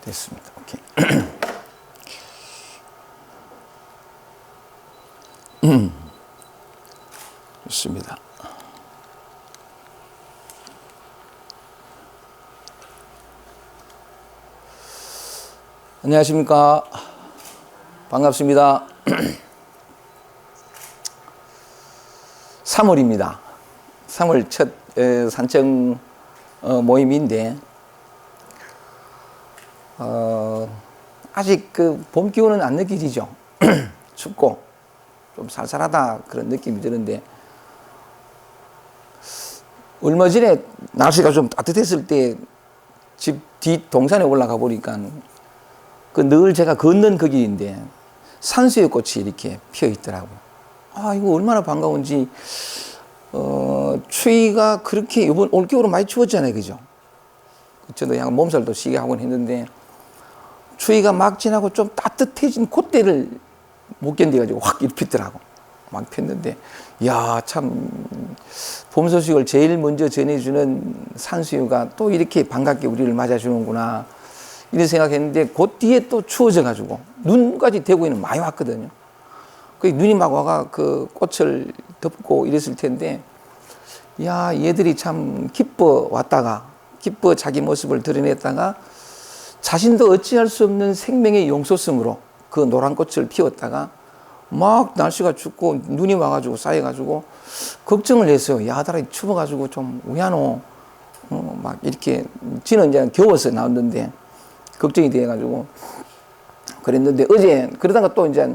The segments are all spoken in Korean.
됐습니다. 오케이. 좋습니다. 안녕하십니까. 반갑습니다. 3월입니다. 3월 첫 산청 모임인데 아직 그 봄 기운은 안 느껴지죠. 춥고 좀 살살하다 그런 느낌이 드는데, 얼마 전에 날씨가 좀 따뜻했을 때 집 뒷 동산에 올라가 보니까 그 늘 제가 걷는 그 길인데 산수유 꽃이 이렇게 피어 있더라고요. 아, 이거 얼마나 반가운지. 추위가 그렇게 이번 올겨울은 많이 추웠잖아요, 그죠? 저도 약간 몸살도 시게 하곤 했는데, 추위가 막 지나고 좀 따뜻해진 그때를 못 견뎌가지고 확 일피더라고. 막 폈는데, 이야, 참, 봄 소식을 제일 먼저 전해주는 산수유가 또 이렇게 반갑게 우리를 맞아주는구나, 이런 생각했는데, 그 뒤에 또 추워져가지고, 눈까지 대구에는 많이 왔거든요. 그 눈이 막 와가 그 꽃을 덮고 이랬을 텐데, 야, 얘들이 참 기뻐 왔다가, 기뻐 자기 모습을 드러냈다가, 자신도 어찌할 수 없는 생명의 용소성으로 그 노란 꽃을 피웠다가, 막 날씨가 춥고 눈이 와가지고 쌓여가지고 걱정을 했어요. 야, 다리 추워가지고 좀 우야노. 막 이렇게, 지는 이제 겨워서 나왔는데, 걱정이 돼가지고 그랬는데, 어제, 그러다가 또 이제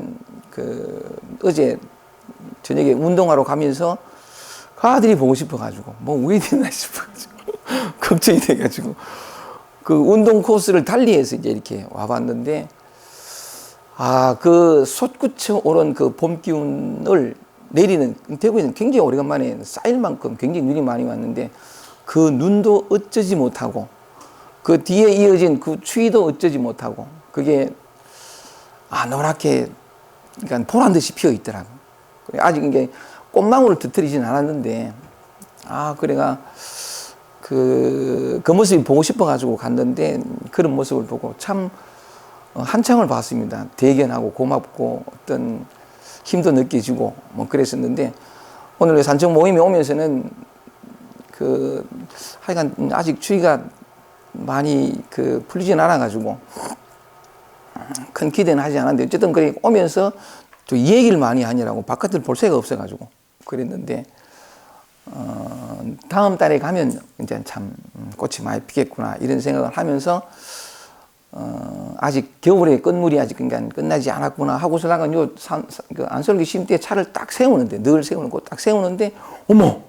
어제 저녁에 운동하러 가면서 아들이 보고 싶어가지고, 뭐 왜 됐나 싶어가지고 걱정이 돼가지고 그 운동 코스를 달리해서 이제 이렇게 와봤는데, 아, 그 솟구쳐 오른 그 봄 기운을 내리는, 대구에는 굉장히 오래간만에 쌓일 만큼 굉장히 눈이 많이 왔는데, 그 눈도 어쩌지 못하고 그 뒤에 이어진 그 추위도 어쩌지 못하고, 그게 노랗게, 그러니까 보란 듯이 피어 있더라고. 아직 이게 꽃망울을 터뜨리진 않았는데, 그래가 그 모습이 보고 싶어가지고 갔는데, 그런 모습을 보고 참 한참을 봤습니다. 대견하고 고맙고 어떤 힘도 느껴지고 뭐 그랬었는데, 오늘 산청 모임에 오면서는 하여간 아직 추위가 많이 풀리진 않아가지고 큰 기대는 하지 않았는데, 어쨌든 그래 오면서 또 이 얘기를 많이 하느라고 바깥을 볼 새가 없어가지고 그랬는데, 다음 달에 가면 이제 참 꽃이 많이 피겠구나, 이런 생각을 하면서, 아직 겨울의 끝물이 아직 그러니까 끝나지 않았구나 하고서 나간 그 안설기 쉼터에 차를 딱 세우는데, 늘 세우는 곳 딱 세우는데, 어머!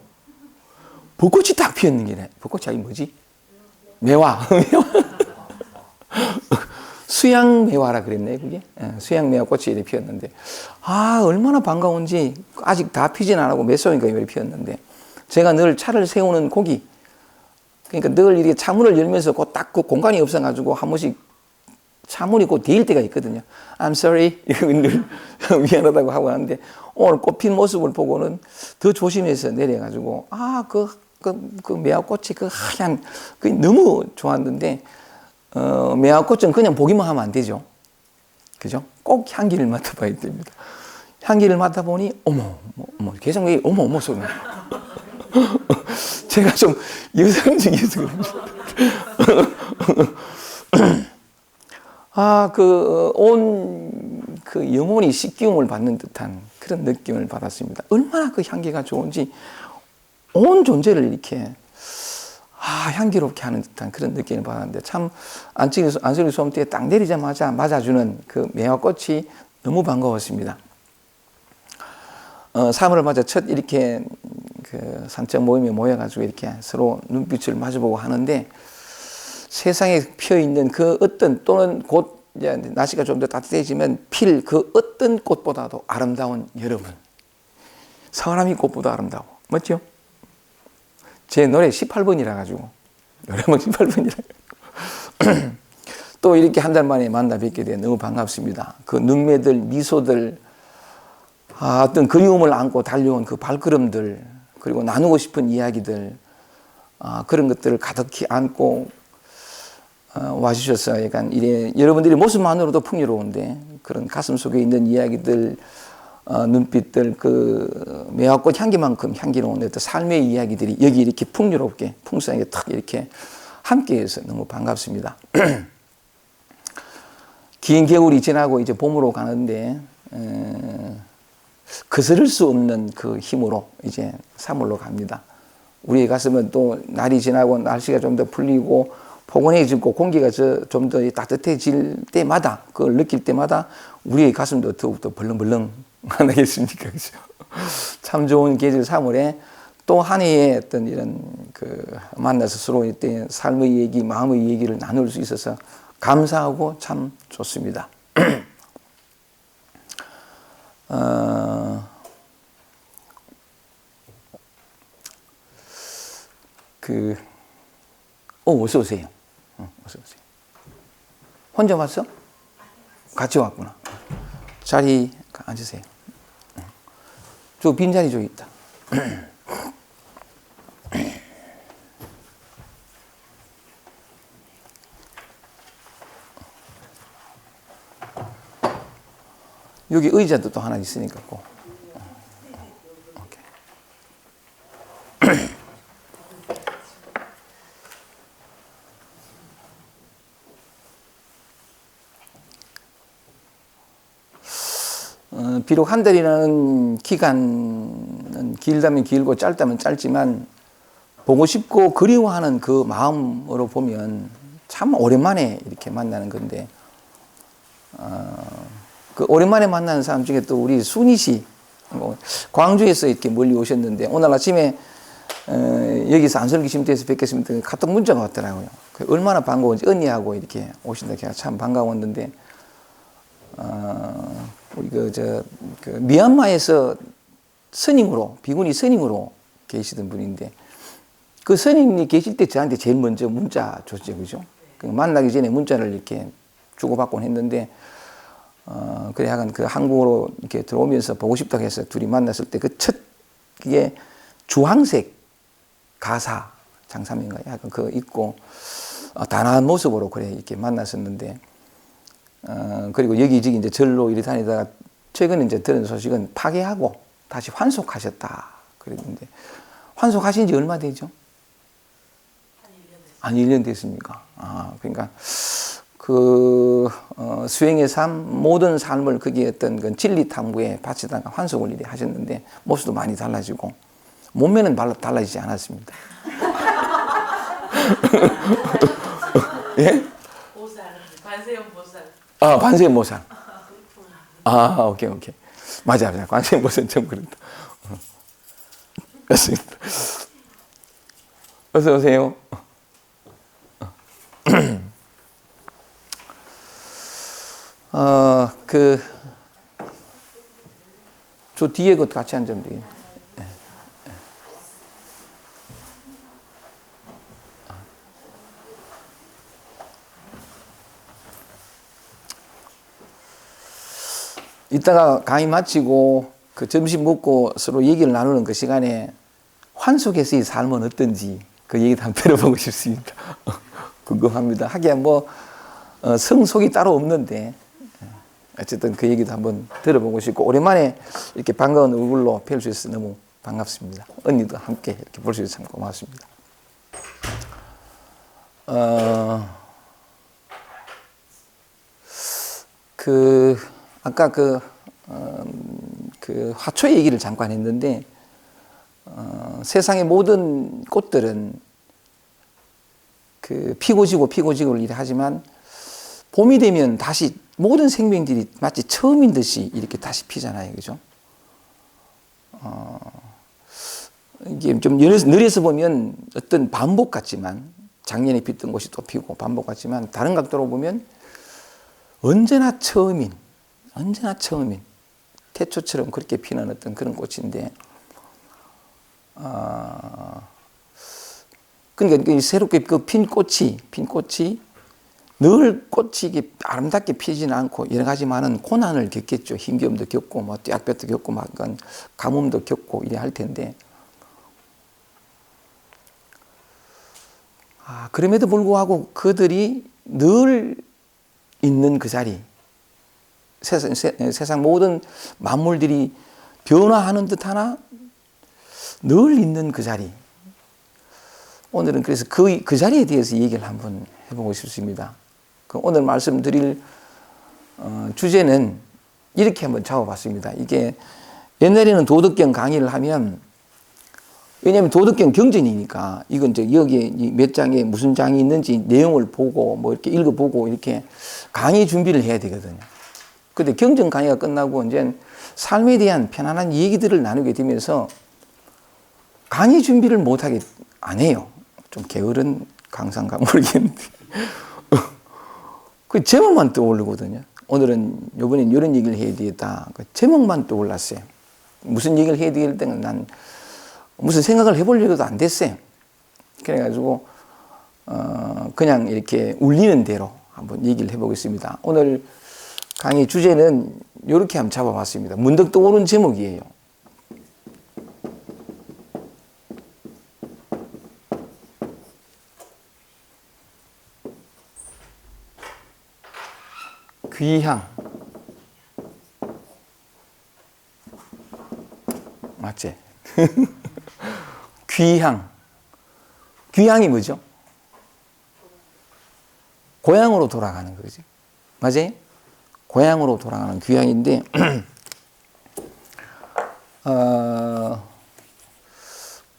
벚꽃이 딱 피었는 게네. 벚꽃이 아니 뭐지? 매화. 수양매화라 그랬네, 그게. 수양매화 꽃이 이렇게 피었는데, 얼마나 반가운지. 아직 다 피진 않았고 몇 송이가 이렇게 피었는데, 제가 늘 차를 세우는 고기, 그러니까 늘 이렇게 차문을 열면서 딱 그 공간이 없어가지고 한 번씩 차문이 곧 데일 때가 있거든요. I'm sorry. 늘 미안하다고 하고 하는데, 오늘 꽃핀 모습을 보고는 더 조심해서 내려가지고, 그 매화꽃이 그 하얀, 그 너무 좋았는데, 매화꽃은 그냥 보기만 하면 안 되죠. 그죠? 꼭 향기를 맡아봐야 됩니다. 향기를 맡아보니, 어머, 계속 어머 소리. 제가 좀 여성적이어서 그 영혼이 식기움을 받는 듯한 그런 느낌을 받았습니다. 얼마나 그 향기가 좋은지 온 존재를 이렇게 향기롭게 하는 듯한 그런 느낌을 받았는데, 참 안설기 소음대에 딱 내리자마자 맞아주는 그 매화꽃이 너무 반가웠습니다. 3월을 맞아 첫 이렇게 그 산청 모임에 모여가지고 이렇게 서로 눈빛을 마주보고 하는데, 세상에 피어있는 그 어떤, 또는 곧 이제 날씨가 좀 더 따뜻해지면 필 그 어떤 꽃보다도 아름다운 여러분, 사람이 꽃보다 아름다워. 맞죠? 제 노래 18번이라 가지고, 여러분 18번이라 또 이렇게 한 달 만에 만나 뵙게 돼 너무 반갑습니다. 그 눈매들, 미소들, 어떤 그리움을 안고 달려온 그 발걸음들, 그리고 나누고 싶은 이야기들, 그런 것들을 가득히 안고 와주셔서 약간 이래 여러분들의 모습만으로도 풍요로운데 그런 가슴 속에 있는 이야기들, 눈빛들, 그 매화꽃 향기만큼 향기로운 어떤 삶의 이야기들이 여기 이렇게 풍요롭게 풍성하게 탁 이렇게 함께해서 너무 반갑습니다. 긴 겨울이 지나고 이제 봄으로 가는데 거스를 수 없는 그 힘으로 이제 3월로 갑니다. 우리의 가슴은 또 날이 지나고 날씨가 좀 더 풀리고 포근해지고 공기가 좀 더 따뜻해질 때마다 그걸 느낄 때마다 우리의 가슴도 더욱더 벌렁벌렁 하겠습니까? 그죠? 참 좋은 계절 3월에 또 한 해의 어떤 이런 그 만나서 서로 이때 삶의 얘기, 마음의 얘기를 나눌 수 있어서 감사하고 참 좋습니다. 어서 오세요. 어서 오세요. 혼자 왔어? 같이 왔구나. 자리 앉으세요. 저 빈자리 저기 있다. 여기 의자도 또 하나 있으니까 꼭. 비록 한 달이라는 기간은 길다면 길고 짧다면 짧지만 보고 싶고 그리워하는 그 마음으로 보면 참 오랜만에 이렇게 만나는 건데 그 오랜만에 만나는 사람 중에 또 우리 순희 씨 광주에서 이렇게 멀리 오셨는데 오늘 아침에 여기서 안설기 쉼터에서 뵙겠습니다. 카톡 문자가 왔더라고요. 얼마나 반가운지 언니하고 이렇게 오신다. 참 반가웠는데 우리 그 미얀마에서 스님으로 비구니 스님으로 계시던 분인데 그 스님이 계실 때 저한테 제일 먼저 문자 줬죠, 그죠? 만나기 전에 문자를 이렇게 주고받곤 했는데 그래 약간 그 한국으로 이렇게 들어오면서 보고 싶다고 해서 둘이 만났을 때 그 첫 그게 주황색 가사 장사인가 약간 그 입고 단아한 모습으로 그래 이렇게 만났었는데 그리고 여기저기 이제 절로 이리 다니다가 최근에 이제 들은 소식은 파괴하고 다시 환속하셨다 그랬는데 환속하신 지 얼마 되죠? 한 1년 됐습니까? 그러니까 수행의 삶, 모든 삶을 거기에 어떤 그 진리 탐구에 바치다가 환속을 이리 하셨는데 모습도 많이 달라지고 몸매는 달라지지 않았습니다. 예? 보살, 관세음 보살. 관세음보살. 오케이. 맞아. 관세음보살 좀 그런다. 맞습니다. 어서 오세요. 저 뒤에 것 같이 앉으면 되겠네. 이따가 강의 마치고 그 점심 먹고 서로 얘기를 나누는 그 시간에 환속에서의 삶은 어떤지 그 얘기도 한번 들어보고 싶습니다. 궁금합니다. 하기야 성속이 따로 없는데 어쨌든 그 얘기도 한번 들어보고 싶고 오랜만에 이렇게 반가운 얼굴로 뵐 수 있어서 너무 반갑습니다. 언니도 함께 이렇게 볼 수 있어서 참 고맙습니다. 아까 그 화초 얘기를 잠깐 했는데 세상의 모든 꽃들은 피고 지고 이래 하지만 봄이 되면 다시 모든 생명들이 마치 처음인 듯이 이렇게 다시 피잖아요, 그죠? 이게 좀 늘에서 보면 어떤 반복 같지만 작년에 피던 곳이 또 피고 반복 같지만 다른 각도로 보면 언제나 처음인 태초처럼 그렇게 피는 어떤 그런 꽃인데 그러니까 새롭게 그 핀 꽃이 늘 꽃이 아름답게 피지는 않고 여러 가지 많은 고난을 겪겠죠. 힘겨움도 겪고 떼약볕도 겪고 가뭄도 겪고 이래 할 텐데 그럼에도 불구하고 그들이 늘 있는 그 자리, 세상 모든 만물들이 변화하는 듯 하나 늘 있는 그 자리. 오늘은 그래서 그 자리에 대해서 얘기를 한번 해보고 싶습니다. 오늘 말씀드릴 주제는 이렇게 한번 잡아봤습니다. 이게 옛날에는 도덕경 강의를 하면, 왜냐하면 도덕경 경전이니까 이건 이제 여기에 몇 장에 무슨 장이 있는지 내용을 보고 뭐 이렇게 읽어보고 이렇게 강의 준비를 해야 되거든요. 근데 경전 강의가 끝나고 이제 삶에 대한 편안한 얘기들을 나누게 되면서 강의 준비를 못하게 안 해요. 좀 게으른 강사인가 모르겠는데. 그 제목만 떠오르거든요. 오늘은 이번엔 이런 얘기를 해야 되겠다. 그 제목만 떠올랐어요. 무슨 얘기를 해야 될 때는 난 무슨 생각을 해보려고도 안 됐어요. 그래가지고 그냥 이렇게 울리는 대로 한번 얘기를 해보겠습니다. 오늘 강의 주제는 이렇게 한번 잡아봤습니다. 문득 떠오른 제목이에요. 귀향. 맞지? 귀향. 귀향이 뭐죠? 고향으로 돌아가는 거지. 맞아요? 고향으로 돌아가는 귀향인데,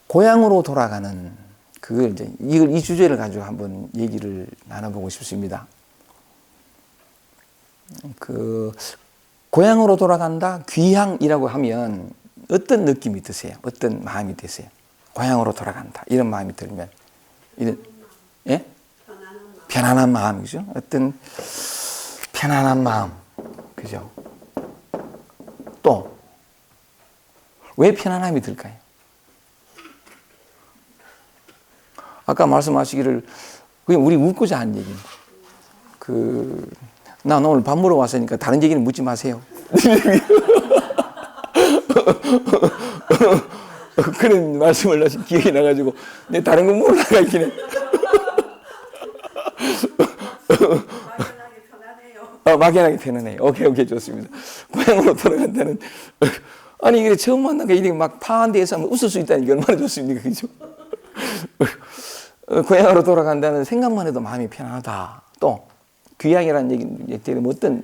고향으로 돌아가는 그걸 이제 이 주제를 가지고 한번 얘기를 나눠보고 싶습니다. 고향으로 돌아간다, 귀향이라고 하면 어떤 느낌이 드세요? 어떤 마음이 드세요? 고향으로 돌아간다, 이런 마음이 들면, 예? 편안한 마음이죠. 어떤 편안한 마음, 그죠? 또, 왜 편안함이 들까요? 아까 말씀하시기를, 그냥 우리 웃고자 하는 얘기입니다. 난 오늘 밥 먹으러 왔으니까 다른 얘기는 묻지 마세요. 그런 말씀을 하신 기억이 나가지고, 내 다른 거 먹으러 나가 있긴 해. 막연하게 편안해요. 오케이, 좋습니다. 고향으로 돌아간다는. 아니, 이게 처음 만난 게 이렇게 막 파한 데에서 하면 웃을 수 있다는 게 얼마나 좋습니까? 그죠? 고향으로 돌아간다는 생각만 해도 마음이 편안하다. 또, 귀향이라는 얘기 때문에 어떤,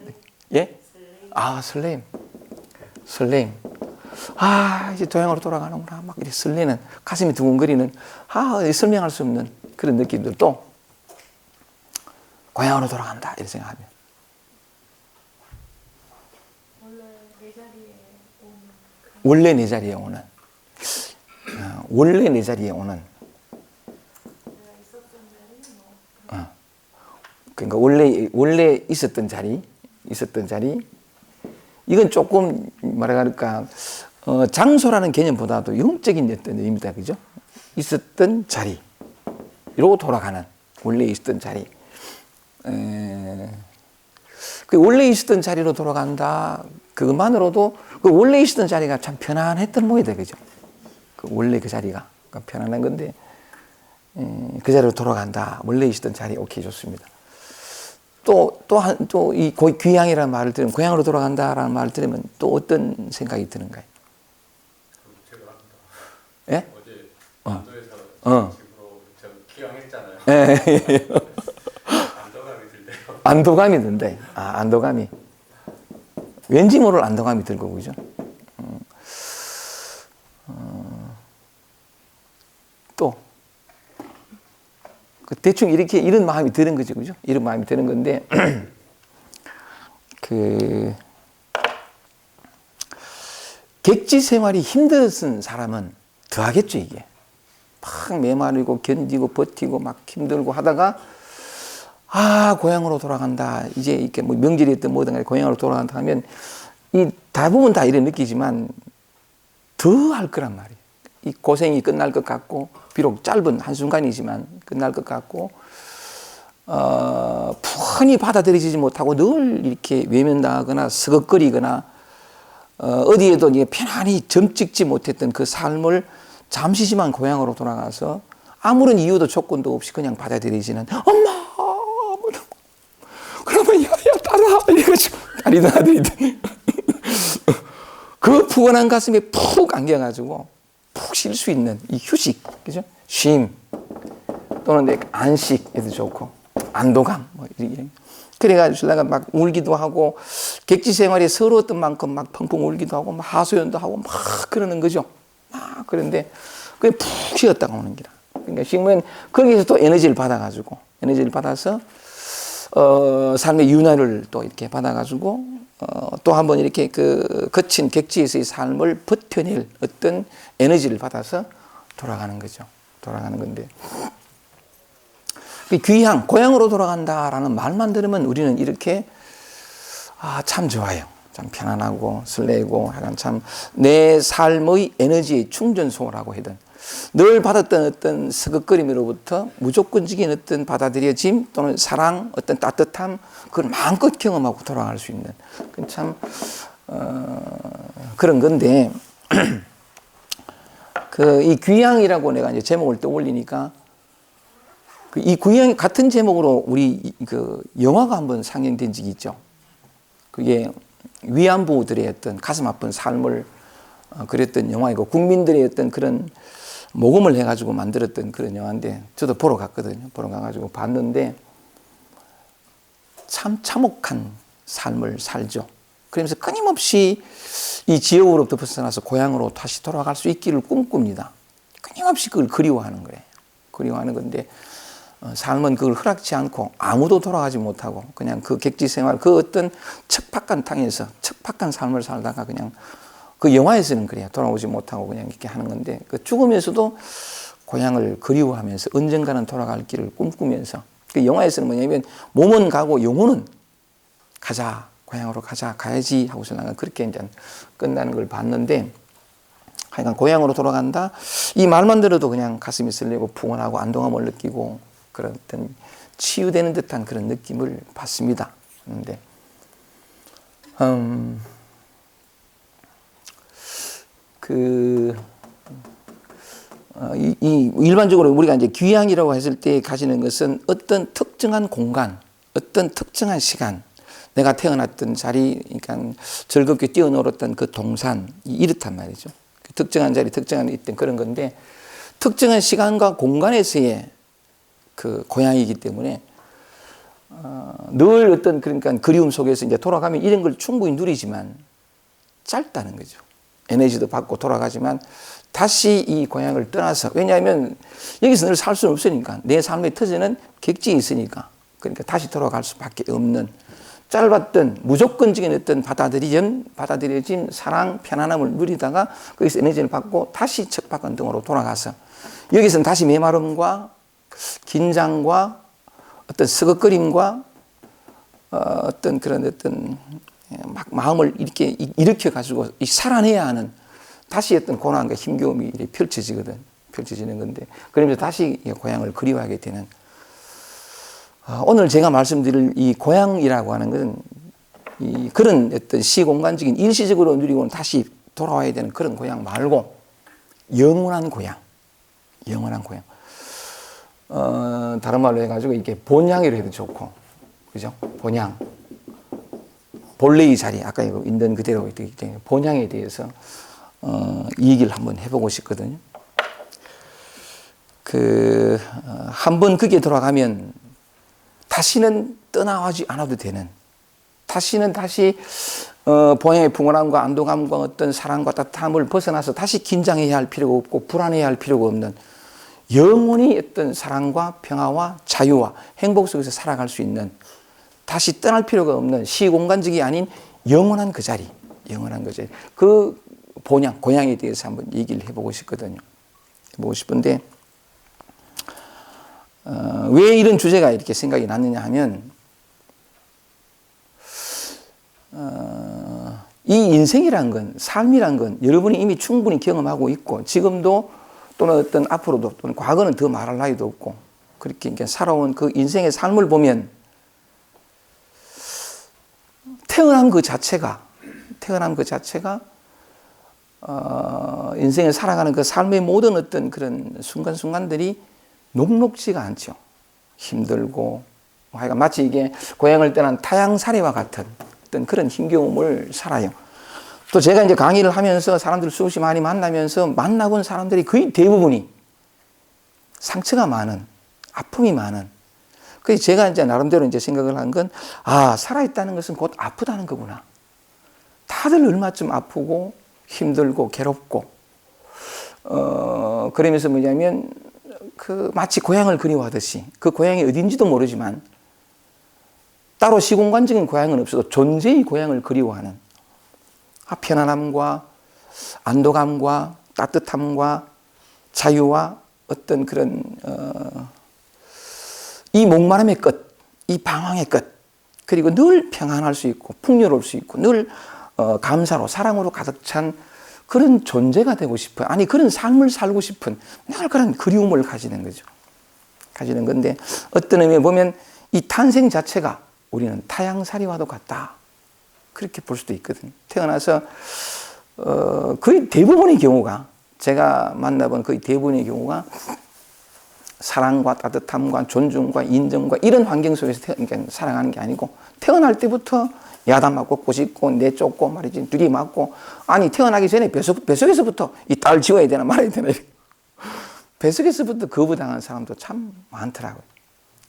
예? 설렘. 이제 고향으로 돌아가는구나. 막 이렇게 설레는, 가슴이 두근거리는, 설명할 수 없는 그런 느낌들. 또, 고향으로 돌아간다. 이렇게 생각하면. 원래 내 자리에 오는. 원래 내 자리에 오는. 그러니까 원래 있었던 자리. 이건 조금 뭐랄까 장소라는 개념보다도 영적인 어떤 의미입니다, 그죠? 있었던 자리, 이러고 돌아가는 원래 있었던 자리. 그 원래 있었던 자리로 돌아간다. 그것만으로도 그 원래 있었던 자리가 참 편안했던 모양이다, 그죠? 그 원래 그 자리가 편안한 건데 그 자리로 돌아간다. 원래 있었던 자리, 오케이, 좋습니다. 또 이 귀향이라는 말을 들으면, 고향으로 돌아간다라는 말을 들으면 또 어떤 생각이 드는가요? 예? 어제 안도에서 집으로 저 귀향했잖아요. 예. 안도감이 들대요. 안도감이 든대. 안도감이. 왠지 모를 안도감이 들고, 그죠? 또. 대충 이런 마음이 드는 거죠, 그죠? 이런 마음이 드는 건데, 객지 생활이 힘들었던 사람은 더 하겠죠, 이게. 막 메마르고 견디고 버티고 막 힘들고 하다가, 고향으로 돌아간다. 이제 이렇게 뭐 명절이었든 뭐든 간에 고향으로 돌아간다 하면, 대부분 다 이래 느끼지만, 더 할 거란 말이에요. 이 고생이 끝날 것 같고, 비록 짧은 한순간이지만 끝날 것 같고, 푸근히 받아들이지 못하고 늘 이렇게 외면당하거나 서걱거리거나, 어디에도 편안히 점 찍지 못했던 그 삶을 잠시지만 고향으로 돌아가서 아무런 이유도 조건도 없이 그냥 받아들이지는, 엄마! 딸이든 아들이든. 그 푸근한 가슴에 푹 안겨가지고 푹 쉴 수 있는 이 휴식, 그죠? 쉼 또는 안식에도 좋고 안도감 뭐 이렇게. 그래가지고 신랑가 막 울기도 하고 객지 생활이 서러웠던 만큼 막 펑펑 울기도 하고 막 하소연도 하고 막 그러는 거죠. 막 그런데 그게 푹 쉬었다가 오는 기라. 그러니까 쉬면 거기서 또 에너지를 받아가지고 에너지를 받아서 삶의 윤활을 또 이렇게 받아가지고 또 한번 이렇게 그 거친 객지에서의 삶을 버텨낼 어떤 에너지를 받아서 돌아가는 거죠. 돌아가는 건데. 귀향, 고향으로 돌아간다라는 말만 들으면 우리는 이렇게 참 좋아요. 참 편안하고 설레고 약간 참 내 삶의 에너지의 충전소라고 하던 늘 받았던 어떤 서걱거림으로부터 무조건적인 어떤 받아들여짐 또는 사랑, 어떤 따뜻함 그걸 마음껏 경험하고 돌아갈 수 있는 참 그런 건데 이 귀향이라고 내가 이제 제목을 떠올리니까 이 귀향 같은 제목으로 우리 그 영화가 한번 상영된 적이 있죠. 그게 위안부들의 어떤 가슴 아픈 삶을 그랬던 영화이고 국민들의 어떤 그런 모금을 해가지고 만들었던 그런 영화인데 저도 보러 갔거든요. 보러 가가지고 봤는데 참 참혹한 삶을 살죠. 그러면서 끊임없이 이 지옥으로부터 벗어나서 고향으로 다시 돌아갈 수 있기를 꿈꿉니다. 끊임없이 그걸 그리워하는 거예요. 그리워하는 건데 삶은 그걸 허락지 않고 아무도 돌아가지 못하고 그냥 그 객지 생활 그 어떤 척박한 땅에서 척박한 삶을 살다가 그냥 그 영화에서는 그래요. 돌아오지 못하고 그냥 이렇게 하는 건데 그 죽으면서도 고향을 그리워하면서 언젠가는 돌아갈 길을 꿈꾸면서 그 영화에서는 뭐냐면 몸은 가고 영혼은 가자 고향으로 가야지 하고서 나가 그렇게 이제 끝나는 걸 봤는데 하여간 고향으로 돌아간다 이 말만 들어도 그냥 가슴이 설레고 푸근하고 안동함을 느끼고 그런 어떤 치유되는 듯한 그런 느낌을 받습니다. 그런데 일반적으로 우리가 이제 귀향이라고 했을 때 가지는 것은 어떤 특정한 공간, 어떤 특정한 시간, 내가 태어났던 자리, 그러니까 즐겁게 뛰어놀았던 그 동산, 이렇단 말이죠. 특정한 자리, 특정한 있던 그런 건데, 특정한 시간과 공간에서의 그 고향이기 때문에, 늘 어떤 그러니까 그리움 속에서 이제 돌아가면 이런 걸 충분히 누리지만 짧다는 거죠. 에너지도 받고 돌아가지만 다시 이 고향을 떠나서 왜냐하면 여기서 늘 살 수는 없으니까 내 삶의 터전은 객지에 있으니까 그러니까 다시 돌아갈 수밖에 없는 짧았던 무조건적인 어떤 받아들여진 사랑 편안함을 누리다가 거기서 에너지를 받고 다시 척박한 등으로 돌아가서 여기서는 다시 메마름과 긴장과 어떤 서걱거림과 어떤 그런 어떤 막 마음을 이렇게 일으켜 가지고 살아내야 하는 다시 어떤 고난과 힘겨움이 펼쳐지는 건데 그러면서 다시 고향을 그리워하게 되는 오늘 제가 말씀드릴 이 고향이라고 하는 것은 그런 어떤 시공간적인 일시적으로 누리고는 다시 돌아와야 되는 그런 고향 말고 영원한 고향 다른 말로 해가지고 이게 본향이라 해도 좋고 그죠? 본향 본래의 자리, 아까 이거 있는 그대로 본향에 대해서 이 얘기를 한번 해보고 싶거든요. 한번 거기에 돌아가면 다시는 떠나가지 않아도 되는, 다시는 다시 본향의 풍요함과 안도감과 어떤 사랑과 따뜻함을 벗어나서 다시 긴장해야 할 필요가 없고 불안해야 할 필요가 없는 영원히 어떤 사랑과 평화와 자유와 행복 속에서 살아갈 수 있는 다시 떠날 필요가 없는 시공간적이 아닌 영원한 그 자리, 그 본향, 고향에 대해서 한번 얘기를 해보고 싶거든요. 해보고 싶은데, 왜 이런 주제가 이렇게 생각이 났느냐 하면, 이 인생이란 건, 삶이란 건 여러분이 이미 충분히 경험하고 있고, 지금도 또는 어떤 앞으로도 또는 과거는 더 말할 나위도 없고, 그렇게 살아온 그 인생의 삶을 보면, 태어난 그 자체가 인생을 살아가는 그 삶의 모든 어떤 그런 순간순간들이 녹록지가 않죠. 힘들고, 하여간 마치 이게 고향을 떠난 타향살이와 같은 어떤 그런 힘겨움을 살아요. 또 제가 이제 강의를 하면서 사람들 수없이 많이 만나면서 만나본 사람들이 거의 대부분이 상처가 많은, 아픔이 많은. 그래서 제가 이제 나름대로 이제 생각을 한 건, 아, 살아있다는 것은 곧 아프다는 거구나. 다들 얼마쯤 아프고 힘들고 괴롭고, 그러면서 뭐냐면, 마치 고향을 그리워하듯이 그 고향이 어딘지도 모르지만 따로 시공간적인 고향은 없어도 존재의 고향을 그리워하는 편안함과 안도감과 따뜻함과 자유와 어떤 그런 이 목마름의 끝, 이 방황의 끝, 그리고 늘 평안할 수 있고 풍요로울 수 있고 늘 감사로 사랑으로 가득 찬 그런 존재가 되고 싶은, 아니 그런 삶을 살고 싶은 늘 그런 그리움을 가지는 거죠. 가지는 건데 어떤 의미에 보면 이 탄생 자체가 우리는 타향살이와도 같다. 그렇게 볼 수도 있거든요. 태어나서 거의 대부분의 경우가, 제가 만나본 거의 대부분의 경우가 사랑과 따뜻함과 존중과 인정과 이런 환경 속에서 살아가는 게 아니고 태어날 때부터 야단 맞고 꼬집고 내쫓고 말이지 들이맞고, 아니 태어나기 전에 뱃속에서부터 이 딸 지워야 되나 말아야 되나 뱃속에서부터 거부당한 사람도 참 많더라고요.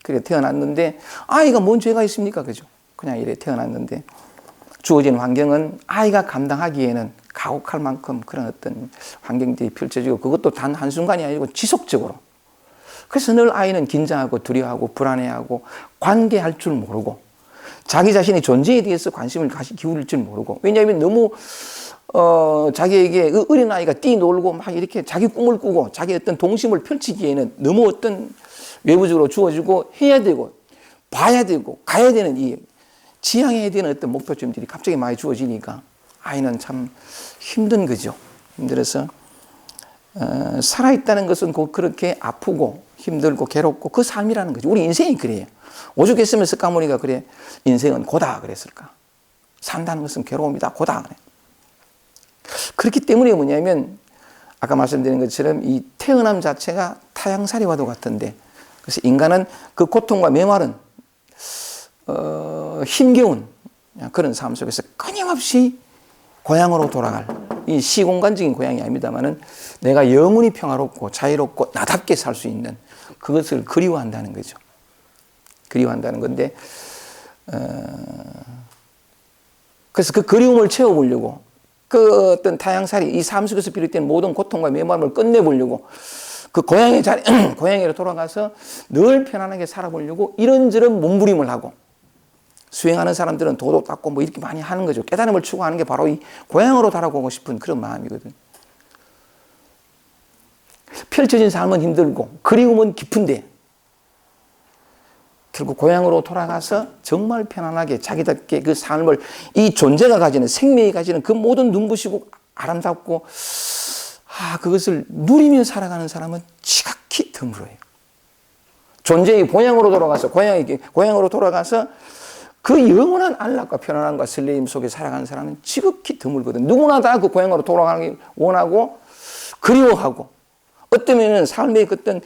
그래 태어났는데 아이가 뭔 죄가 있습니까? 그죠? 그냥 이래 태어났는데 주어진 환경은 아이가 감당하기에는 가혹할 만큼 그런 어떤 환경들이 펼쳐지고, 그것도 단 한순간이 아니고 지속적으로. 그래서 늘 아이는 긴장하고 두려워하고 불안해하고 관계할 줄 모르고 자기 자신의 존재에 대해서 관심을 기울일 줄 모르고, 왜냐하면 너무 자기에게 어린아이가 뛰놀고 막 이렇게 자기 꿈을 꾸고 자기 어떤 동심을 펼치기에는 너무 어떤 외부적으로 주어지고 해야 되고 봐야 되고 가야 되는 이 지향해야 되는 어떤 목표점들이 갑자기 많이 주어지니까 아이는 참 힘든 거죠. 힘들어서 살아있다는 것은 곧 그렇게 아프고 힘들고 괴롭고 그 삶이라는 거죠. 우리 인생이 그래요. 오죽했으면 석가모니가 그래 인생은 고다 그랬을까. 산다는 것은 괴로움이다 고다 그래. 그렇기 때문에 뭐냐면 아까 말씀드린 것처럼 이 태어남 자체가 타향살이와도 같은데, 그래서 인간은 그 고통과 메마른 힘겨운 그런 삶 속에서 끊임없이 고향으로 돌아갈, 이 시공간적인 고향이 아닙니다만은 내가 영원히 평화롭고 자유롭고 나답게 살 수 있는 그것을 그리워한다는 거죠. 그리워한다는 건데, 그래서 그 그리움을 채워보려고 그 어떤 타향살이 이 삶 속에서 비롯된 모든 고통과 메마름을 끝내보려고 그 고향의 자리, 고향으로 돌아가서 늘 편안하게 살아보려고 이런저런 몸부림을 하고, 수행하는 사람들은 도도 닦고 뭐 이렇게 많이 하는 거죠. 깨달음을 추구하는 게 바로 이 고향으로 돌아가고 싶은 그런 마음이거든. 펼쳐진 삶은 힘들고 그리움은 깊은데 결국 고향으로 돌아가서 정말 편안하게 자기답게 그 삶을, 이 존재가 가지는, 생명이 가지는 그 모든 눈부시고 아름답고 그것을 누리며 살아가는 사람은 지극히 드물어요. 존재의 고향으로 돌아가서 고향으로 돌아가서 그 영원한 안락과 편안함과 설레임 속에 살아가는 사람은 지극히 드물거든. 누구나 다 그 고향으로 돌아가기 원하고 그리워하고, 어쩌면 삶의 어떤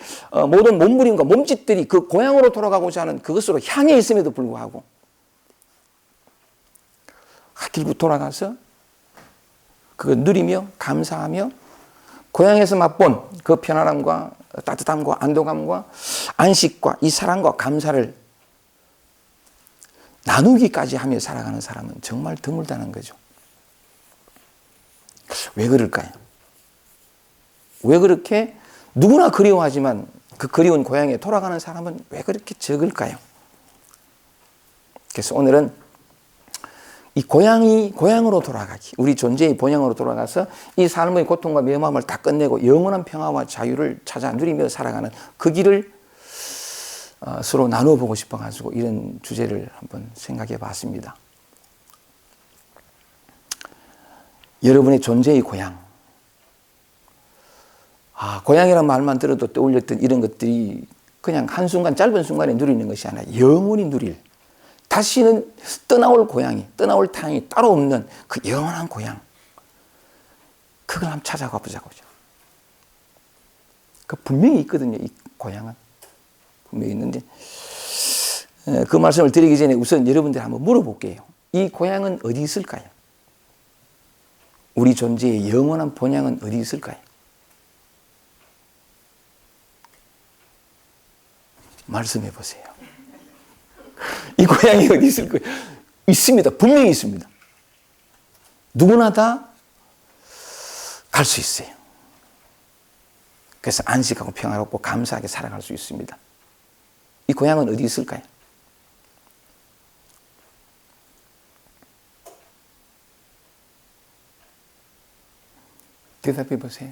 모든 몸부림과 몸짓들이 그 고향으로 돌아가고자 하는 그것으로 향해 있음에도 불구하고 결국 돌아가서 그거 누리며 감사하며 고향에서 맛본 그 편안함과 따뜻함과 안도감과 안식과 이 사랑과 감사를 나누기까지 하며 살아가는 사람은 정말 드물다는 거죠. 왜 그럴까요? 왜 그렇게 누구나 그리워하지만 그 그리운 고향에 돌아가는 사람은 왜 그렇게 적을까요? 그래서 오늘은 이 고향으로 돌아가기, 우리 존재의 본향으로 돌아가서 이 삶의 고통과 메마음을 다 끝내고 영원한 평화와 자유를 찾아 누리며 살아가는 그 길을 서로 나누어 보고 싶어가지고 이런 주제를 한번 생각해 봤습니다. 여러분의 존재의 고향. 고향이라는 말만 들어도 떠올렸던 이런 것들이 그냥 한순간, 짧은 순간에 누리는 것이 아니라 영원히 누릴, 다시는 떠나올 고향이, 떠나올 타향이 따로 없는 그 영원한 고향. 그걸 한번 찾아가 보자고요. 그 분명히 있거든요, 이 고향은. 분명히 있는데, 그 말씀을 드리기 전에 우선 여러분들 한번 물어볼게요. 이 고향은 어디 있을까요? 우리 존재의 영원한 본향은 어디 있을까요? 말씀해 보세요. 이 고향이 어디 있을까요? 있습니다. 분명히 있습니다. 누구나 다 갈 수 있어요. 그래서 안식하고 평화롭고 감사하게 살아갈 수 있습니다. 이 고향은 어디 있을까요? 대답해 보세요.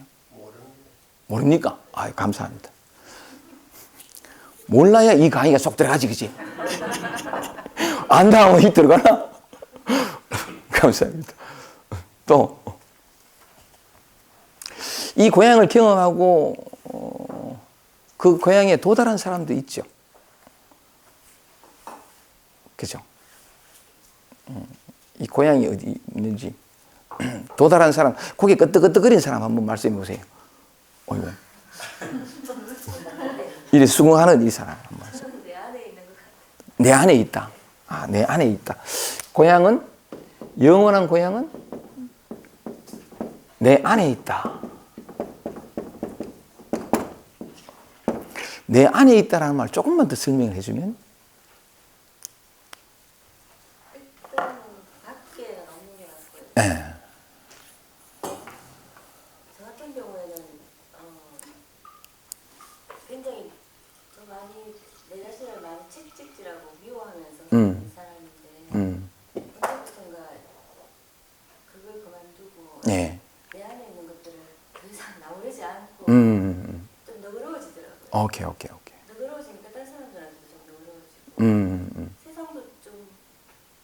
모릅니까? 아, 감사합니다. 몰라야 이 강의가 쏙 들어가지, 그지? 안다고 이 들어가나? 감사합니다. 또, 이 고향을 경험하고, 그 고향에 도달한 사람도 있죠. 그죠? 이 고향이 어디 있는지. 도달한 사람, 고개 끄덕끄덕거린 사람 한번 말씀해 보세요. 어이구. 이래 수긍하는 이 사람. 내 안에 있는 것 같아요. 내 안에 있다. 아, 내 안에 있다. 고향은, 영원한 고향은 내 안에 있다. 내 안에 있다라는 말 조금만 더 설명을 해주면. 일단은 밖에 없는 게 맞고요. 네. 저 같은 경우에는 굉장히 좀 많이 내 자신을 많이 채찍질하고 미워하면서 사는 사람인데 언제부턴가 그걸 그만두고 네. 내 안에 있는 것들을 더 이상 나오려지 않고 좀 너그러워지더라고요. 오케이. 너그러워지니까 다른 사람들한테도 좀 너그러워지고 세상도 좀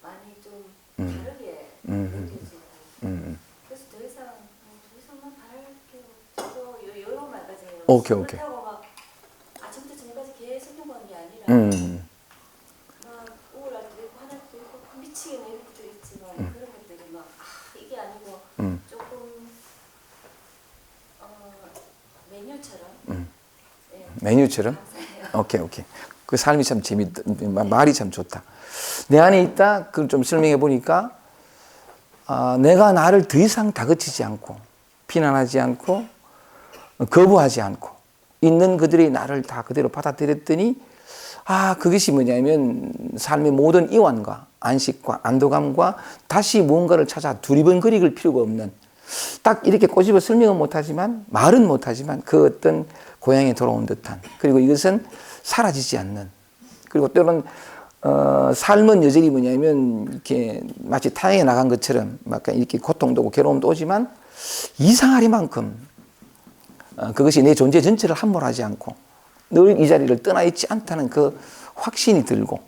많이 좀 다르게 느껴지고 그래서 더 이상만 바랄 게 없어 이런 말까지 해요. 오케이. 그렇다고 막 아침부터 저녁까지 계속 공부한 게 아니라 막 우울할 때도 있고 화날 때도 있고 미치게 내릴 때도 있지만 그런 것들이 막 이게 아니고 조금 메뉴처럼 메뉴처럼? 감사해요. 오케이. 그 삶이 참 재밌다. 말이 참 좋다. 내 안에 있다. 그걸 좀 설명해 보니까, 내가 나를 더 이상 다그치지 않고, 비난하지 않고, 거부하지 않고, 있는 그들이 나를 다 그대로 받아들였더니, 그것이 뭐냐면, 삶의 모든 이완과 안식과 안도감과 다시 무언가를 찾아 두리번거릴 필요가 없는, 딱 이렇게 꼬집어 설명은 못하지만, 말은 못하지만, 그 어떤 고향에 돌아온 듯한, 그리고 이것은 사라지지 않는, 그리고 때로는 삶은 여전히 뭐냐면 이렇게 마치 타향에 나간 것처럼 막 이렇게 고통도 오고 괴로움도 오지만 이상하리만큼 그것이 내 존재 전체를 함몰하지 않고 늘 이 자리를 떠나 있지 않다는 그 확신이 들고,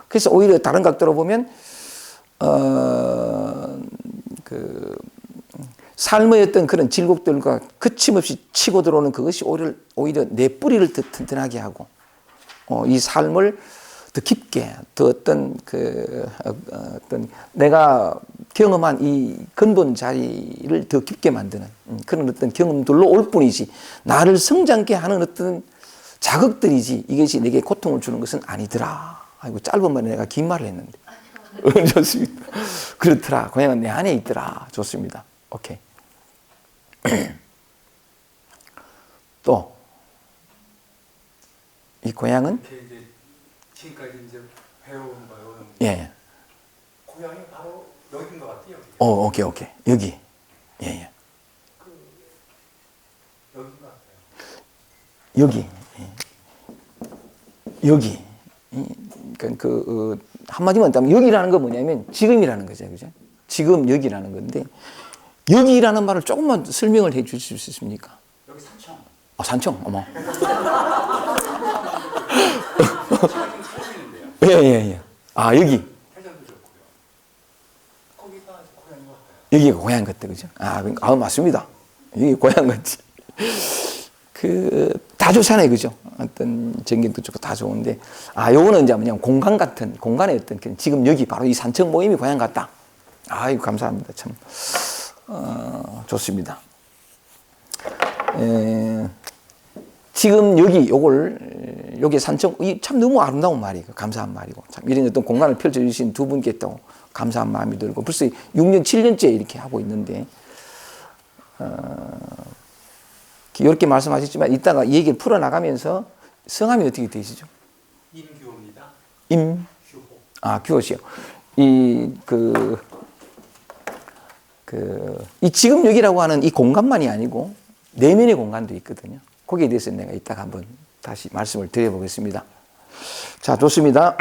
그래서 오히려 다른 각도로 보면 그 삶의 어떤 그런 질곡들과 거침없이 치고 들어오는 그것이 오히려 내 뿌리를 더 튼튼하게 하고, 이 삶을 더 깊게, 더 어떤 내가 경험한 이 근본 자리를 더 깊게 만드는 그런 어떤 경험들로 올 뿐이지, 나를 성장케 하는 어떤 자극들이지, 이것이 내게 고통을 주는 것은 아니더라. 아이고, 짧은 말에 내가 긴 말을 했는데. 좋습니다. 그렇더라. 고향은 내 안에 있더라. 좋습니다. 오케이. 또, 이 고향은? 이렇게 이제 지금까지 이제 배워온 바로는 예. 고향이 바로 여기인 것 같아요. 오케이. 여기. 예. 여기인 것 같아요. 여기. 여기. 그러니까 한마디만 하면 여기라는 건 뭐냐면 지금이라는 거죠. 그죠? 지금 여기라는 건데, 여기라는 말을 조금만 설명을 해 주실 수 있습니까? 여기 산청. 산청. 어머. 산청인데요. 예. 여기. 해전도 좋고요. 거기가 고향인 것 같아요. 여기가 고향 같다. 그죠? 맞습니다. 여기 고향 같지. 다 좋잖아요. 그죠? 어떤 전경도 좋고 다 좋은데, 요거는 이제 뭐냐면 공간 같은, 공간의 어떤, 지금 여기 바로 이 산청 모임이 고향 같다. 아이고, 감사합니다. 참, 좋습니다. 지금 여기 산청, 이 참 너무 아름다운 말이에요. 감사한 말이고. 참 이런 어떤 공간을 펼쳐주신 두 분께 또 감사한 마음이 들고 벌써 6년, 7년째 이렇게 하고 있는데, 이렇게 말씀하셨지만 이따가 이 얘기를 풀어나가면서 성함이 어떻게 되시죠? 임규호입니다. 규호 씨요. 이 지금 여기라고 하는 이 공간만이 아니고 내면의 공간도 있거든요. 거기에 대해서 내가 이따가 한번 다시 말씀을 드려보겠습니다. 자, 좋습니다.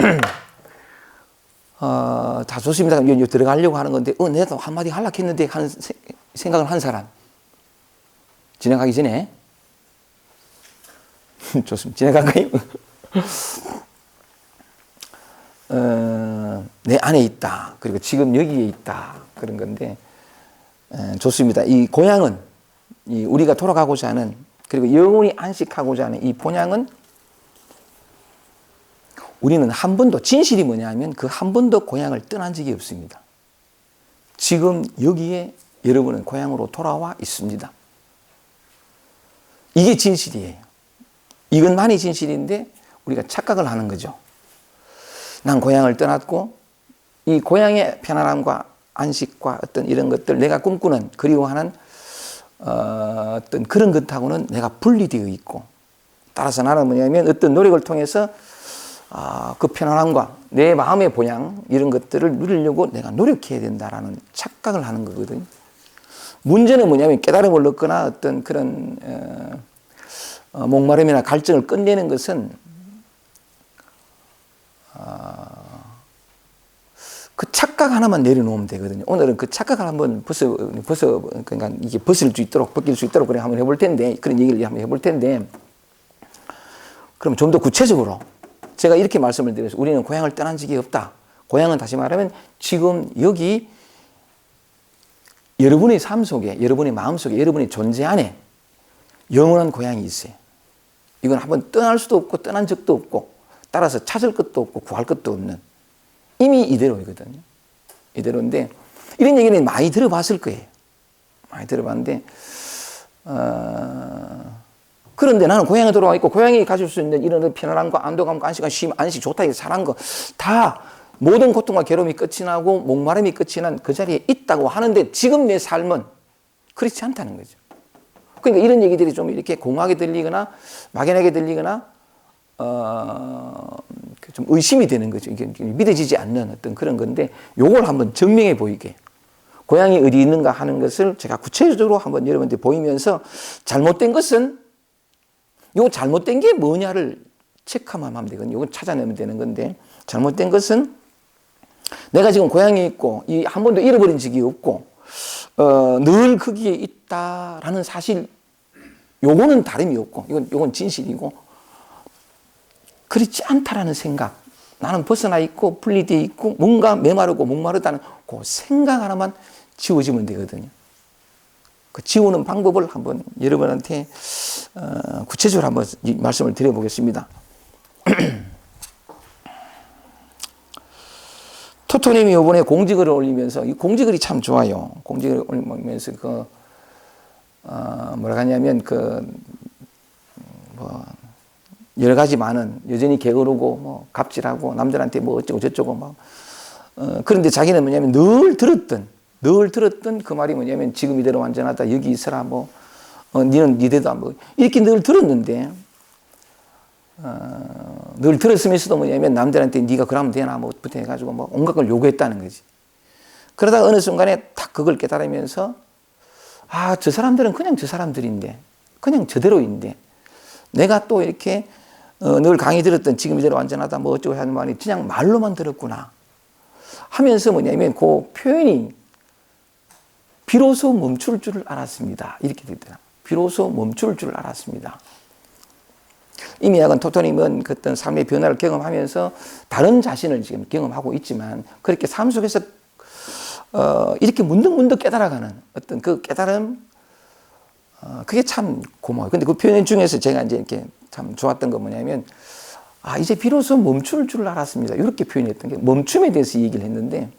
다 좋습니다. 이제 들어가려고 하는 건데, 내가 한마디 하려고 했는데 하는 생각을 한 사람. 진행하기 전에. 좋습니다. 진행할까요? 내 안에 있다. 그리고 지금 여기에 있다. 그런 건데, 좋습니다. 이 고향은, 우리가 돌아가고자 하는, 그리고 영원히 안식하고자 하는 이 본향은 우리는 한 번도, 진실이 뭐냐면 그 한 번도 고향을 떠난 적이 없습니다. 지금 여기에 여러분은 고향으로 돌아와 있습니다. 이게 진실이에요. 이것만이 진실인데 우리가 착각을 하는 거죠. 난 고향을 떠났고 이 고향의 편안함과 안식과 어떤 이런 것들, 내가 꿈꾸는, 그리워하는 어떤 그런 것하고는 내가 분리되어 있고, 따라서 나는 뭐냐면 어떤 노력을 통해서 그 편안함과 내 마음의 본향, 이런 것들을 누리려고 내가 노력해야 된다라는 착각을 하는 거거든요. 문제는 뭐냐면 깨달음을 얻거나 어떤 그런 목마름이나 갈증을 끝내는 것은 그 착각 하나만 내려놓으면 되거든요. 오늘은 그 착각을 한번 그러니까 이게 벗길 수 있도록 그래 한번 해볼 텐데, 그런 얘기를 한번 해볼 텐데, 그럼 좀 더 구체적으로 제가 이렇게 말씀을 드려서 우리는 고향을 떠난 적이 없다. 고향은 다시 말하면 지금 여기 여러분의 삶 속에, 여러분의 마음 속에, 여러분의 존재 안에 영원한 고향이 있어요. 이건 한번 떠날 수도 없고 떠난 적도 없고 따라서 찾을 것도 없고 구할 것도 없는, 이미 이대로이거든요. 이대로인데, 이런 얘기는 많이 들어봤을 거예요. 많이 들어봤는데, 그런데 나는 고향에 돌아와 있고 고향이 가질 수 있는 이런 편안함과 안도감과 안식과 쉼, 안식 좋다, 이렇게 사는 거 다 모든 고통과 괴로움이 끝이 나고 목마름이 끝이 난 그 자리에 있다고 하는데 지금 내 삶은 그렇지 않다는 거죠. 그러니까 이런 얘기들이 좀 이렇게 공허하게 들리거나 막연하게 들리거나 좀 의심이 되는 거죠. 이게 믿어지지 않는 어떤 그런 건데, 요걸 한번 증명해 보이게, 고향이 어디 있는가 하는 것을 제가 구체적으로 한번 여러분들 보이면서, 잘못된 것은, 요 잘못된 게 뭐냐를 체크만 하면 되거든요. 이건 찾아내면 되는 건데, 잘못된 것은 내가 지금 고향에 있고 한 번도 잃어버린 적이 없고 늘 거기에 있다라는 사실, 요거는 다름이 없고 요건 진실이고, 그렇지 않다라는 생각, 나는 벗어나 있고 분리되어 있고 뭔가 메마르고 목마르다는 그 생각 하나만 지워지면 되거든요. 그 지우는 방법을 한번 여러분한테 구체적으로 한번 말씀을 드려보겠습니다. 토토님이 이번에 공지글을 올리면서, 이 공지글이 참 좋아요. 공지글을 올리면서 뭐라 하냐면 여러 가지 많은, 여전히 게으르고 뭐 갑질하고 남들한테 뭐 어쩌고 저쩌고 막 그런데 자기는 뭐냐면 늘 들었던 그 말이 뭐냐면, 지금 이대로 완전하다, 여기 있어라, 뭐 니는 니대다, 뭐 이렇게 늘 들었는데, 늘 들었으면서도 뭐냐면 남들한테 네가 그러면 되나 뭐부터 해가지고 뭐 온갖 걸 요구했다는 거지. 그러다가 어느 순간에 딱 그걸 깨달으면서, 저 사람들은 그냥 저 사람들인데, 그냥 저대로인데, 내가 또 이렇게 늘 강의 들었던 지금 이대로 완전하다 뭐 어쩌고 하는 말이 그냥 말로만 들었구나 하면서 뭐냐면 그 표현이 비로소 멈출 줄을 알았습니다. 이렇게 되더라. 비로소 멈출 줄을 알았습니다. 이미 약간 토토님은 그 어떤 삶의 변화를 경험하면서 다른 자신을 지금 경험하고 있지만, 그렇게 삶 속에서 이렇게 문득문득 깨달아가는 어떤 그 깨달음, 그게 참 고마워요. 근데 그 표현 중에서 제가 이제 이렇게 참 좋았던 건 뭐냐면, 이제 비로소 멈출 줄 알았습니다. 이렇게 표현했던 게, 멈춤에 대해서 얘기를 했는데,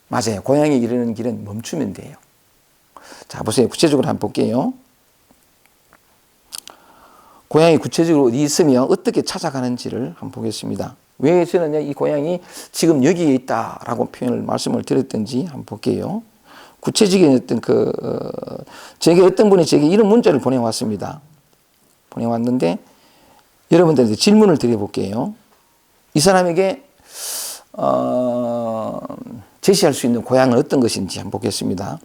맞아요. 고향에 이르는 길은 멈추면 돼요. 자, 보세요. 구체적으로 한번 볼게요. 고향이 구체적으로 어디 있으며 어떻게 찾아가는지를 한번 보겠습니다. 왜 저는 이 고향이 지금 여기에 있다라고 표현을 말씀을 드렸던지 한번 볼게요. 구체적인 어떤 제게 어떤 분이 제게 이런 문자를 보내왔습니다. 보내왔는데 여러분들한테 질문을 드려볼게요. 이 사람에게 제시할 수 있는 고향은 어떤 것인지 한번 보겠습니다.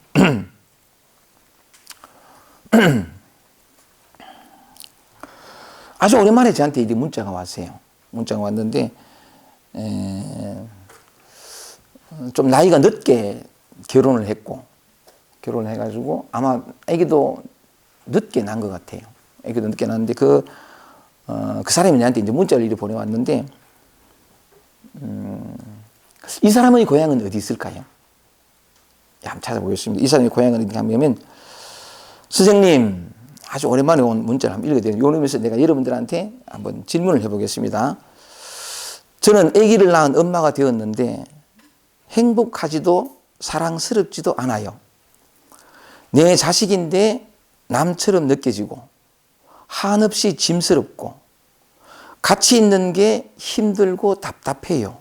아주 오랜만에 저한테 이 문자가 왔어요. 문자가 왔는데 좀 나이가 늦게 결혼을 했고 결혼을 해가지고 아마 아기도 늦게 난 것 같아요. 아기도 늦게 났는데 그 사람이 나한테 이제 문자를 이렇게 보내왔는데 이 사람의 고향은 어디 있을까요? 한번 찾아보겠습니다. 이 사람의 고향은 어디 가면 선생님 아주 오랜만에 온 문자를 한번 읽어드려요. 요놈에서 내가 여러분들한테 한번 질문을 해보겠습니다. 저는 아기를 낳은 엄마가 되었는데 행복하지도 사랑스럽지도 않아요. 내 자식인데 남처럼 느껴지고 한없이 짐스럽고 같이 있는 게 힘들고 답답해요.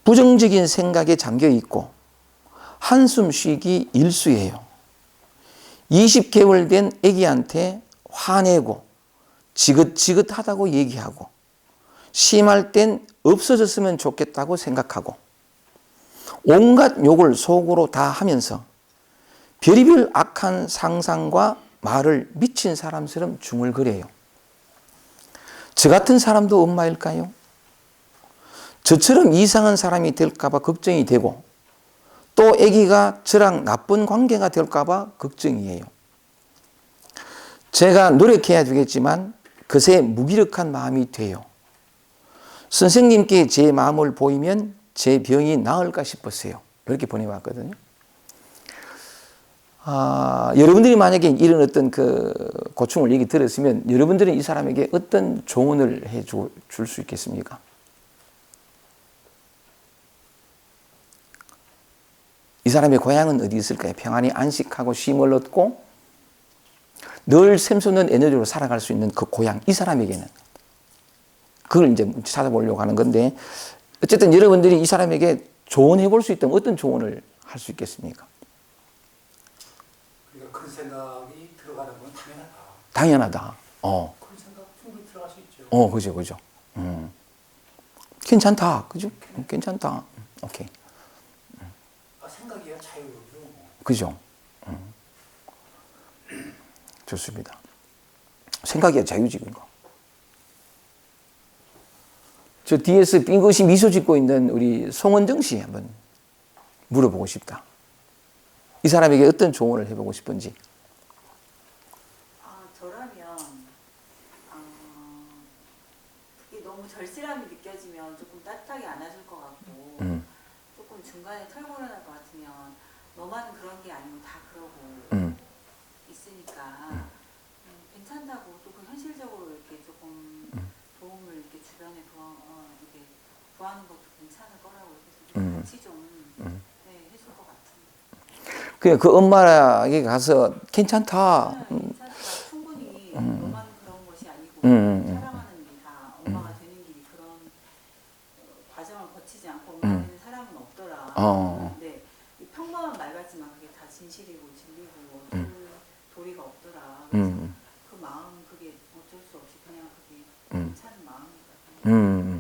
부정적인 생각에 잠겨 있고 한숨 쉬기 일쑤예요. 20개월 된 아기한테 화내고 지긋지긋하다고 얘기하고 심할 땐 없어졌으면 좋겠다고 생각하고 온갖 욕을 속으로 다 하면서 별의별 악한 상상과 말을 미친 사람처럼 중얼거려요. 저 같은 사람도 엄마일까요? 저처럼 이상한 사람이 될까 봐 걱정이 되고 또 아기가 저랑 나쁜 관계가 될까 봐 걱정이에요. 제가 노력해야 되겠지만 그새 무기력한 마음이 돼요. 선생님께 제 마음을 보이면 제 병이 나을까 싶었어요. 이렇게 보내왔거든요. 여러분들이 만약에 이런 어떤 고충을 얘기 들었으면 여러분들은 이 사람에게 어떤 조언을 해 줄 수 있겠습니까? 이 사람의 고향은 어디 있을까요? 평안히 안식하고 쉼을 얻고 늘 샘솟는 에너지로 살아갈 수 있는 그 고향, 이 사람에게는 그걸 이제 찾아보려고 하는 건데 어쨌든 여러분들이 이 사람에게 조언해 볼 수 있다면 어떤 조언을 할 수 있겠습니까? 그러니까 그런 생각이 들어가는 건 당연하다. 당연하다. 그런 생각 충분히 들어갈 수 있죠. 그죠. 괜찮다. 그죠? 괜찮다. 오케이. 생각이야 자유로워. 그죠? 좋습니다. 생각이야 자유지, 그거. 저 뒤에서 빙긋이 미소 짓고 있는 우리 송원정 씨 한번 물어보고 싶다. 이 사람에게 어떤 조언을 해보고 싶은지. 저라면 그게 너무 절실함이 느껴지면 조금 따뜻하게 안아줄 것 같고 조금 중간에 털고 일어날 것 같으면 너만 그런 게 아니고 다 그러고 있으니까 괜찮다고 또 그 현실적으로 이렇게 조금 도움을 이렇게 주변에 이렇게 구하는 것도 괜찮을 거라고 해서 같이 좀 해줄 것 같은데. 그 엄마에게 가서 괜찮다. 괜찮다. 충분히 너만 그런 것이 아니고 사랑하는 게 다 엄마가 되는 길이 그런 과정을 거치지 않고 엄마가 되는 사람은 없더라. 근데 이 평범한 말 같지만 그게 다 진실이고 진리고 도리가 없더라. 그래서 그 마음 그게 어쩔 수 없이 그냥 그게 괜찮은 마음이거든요.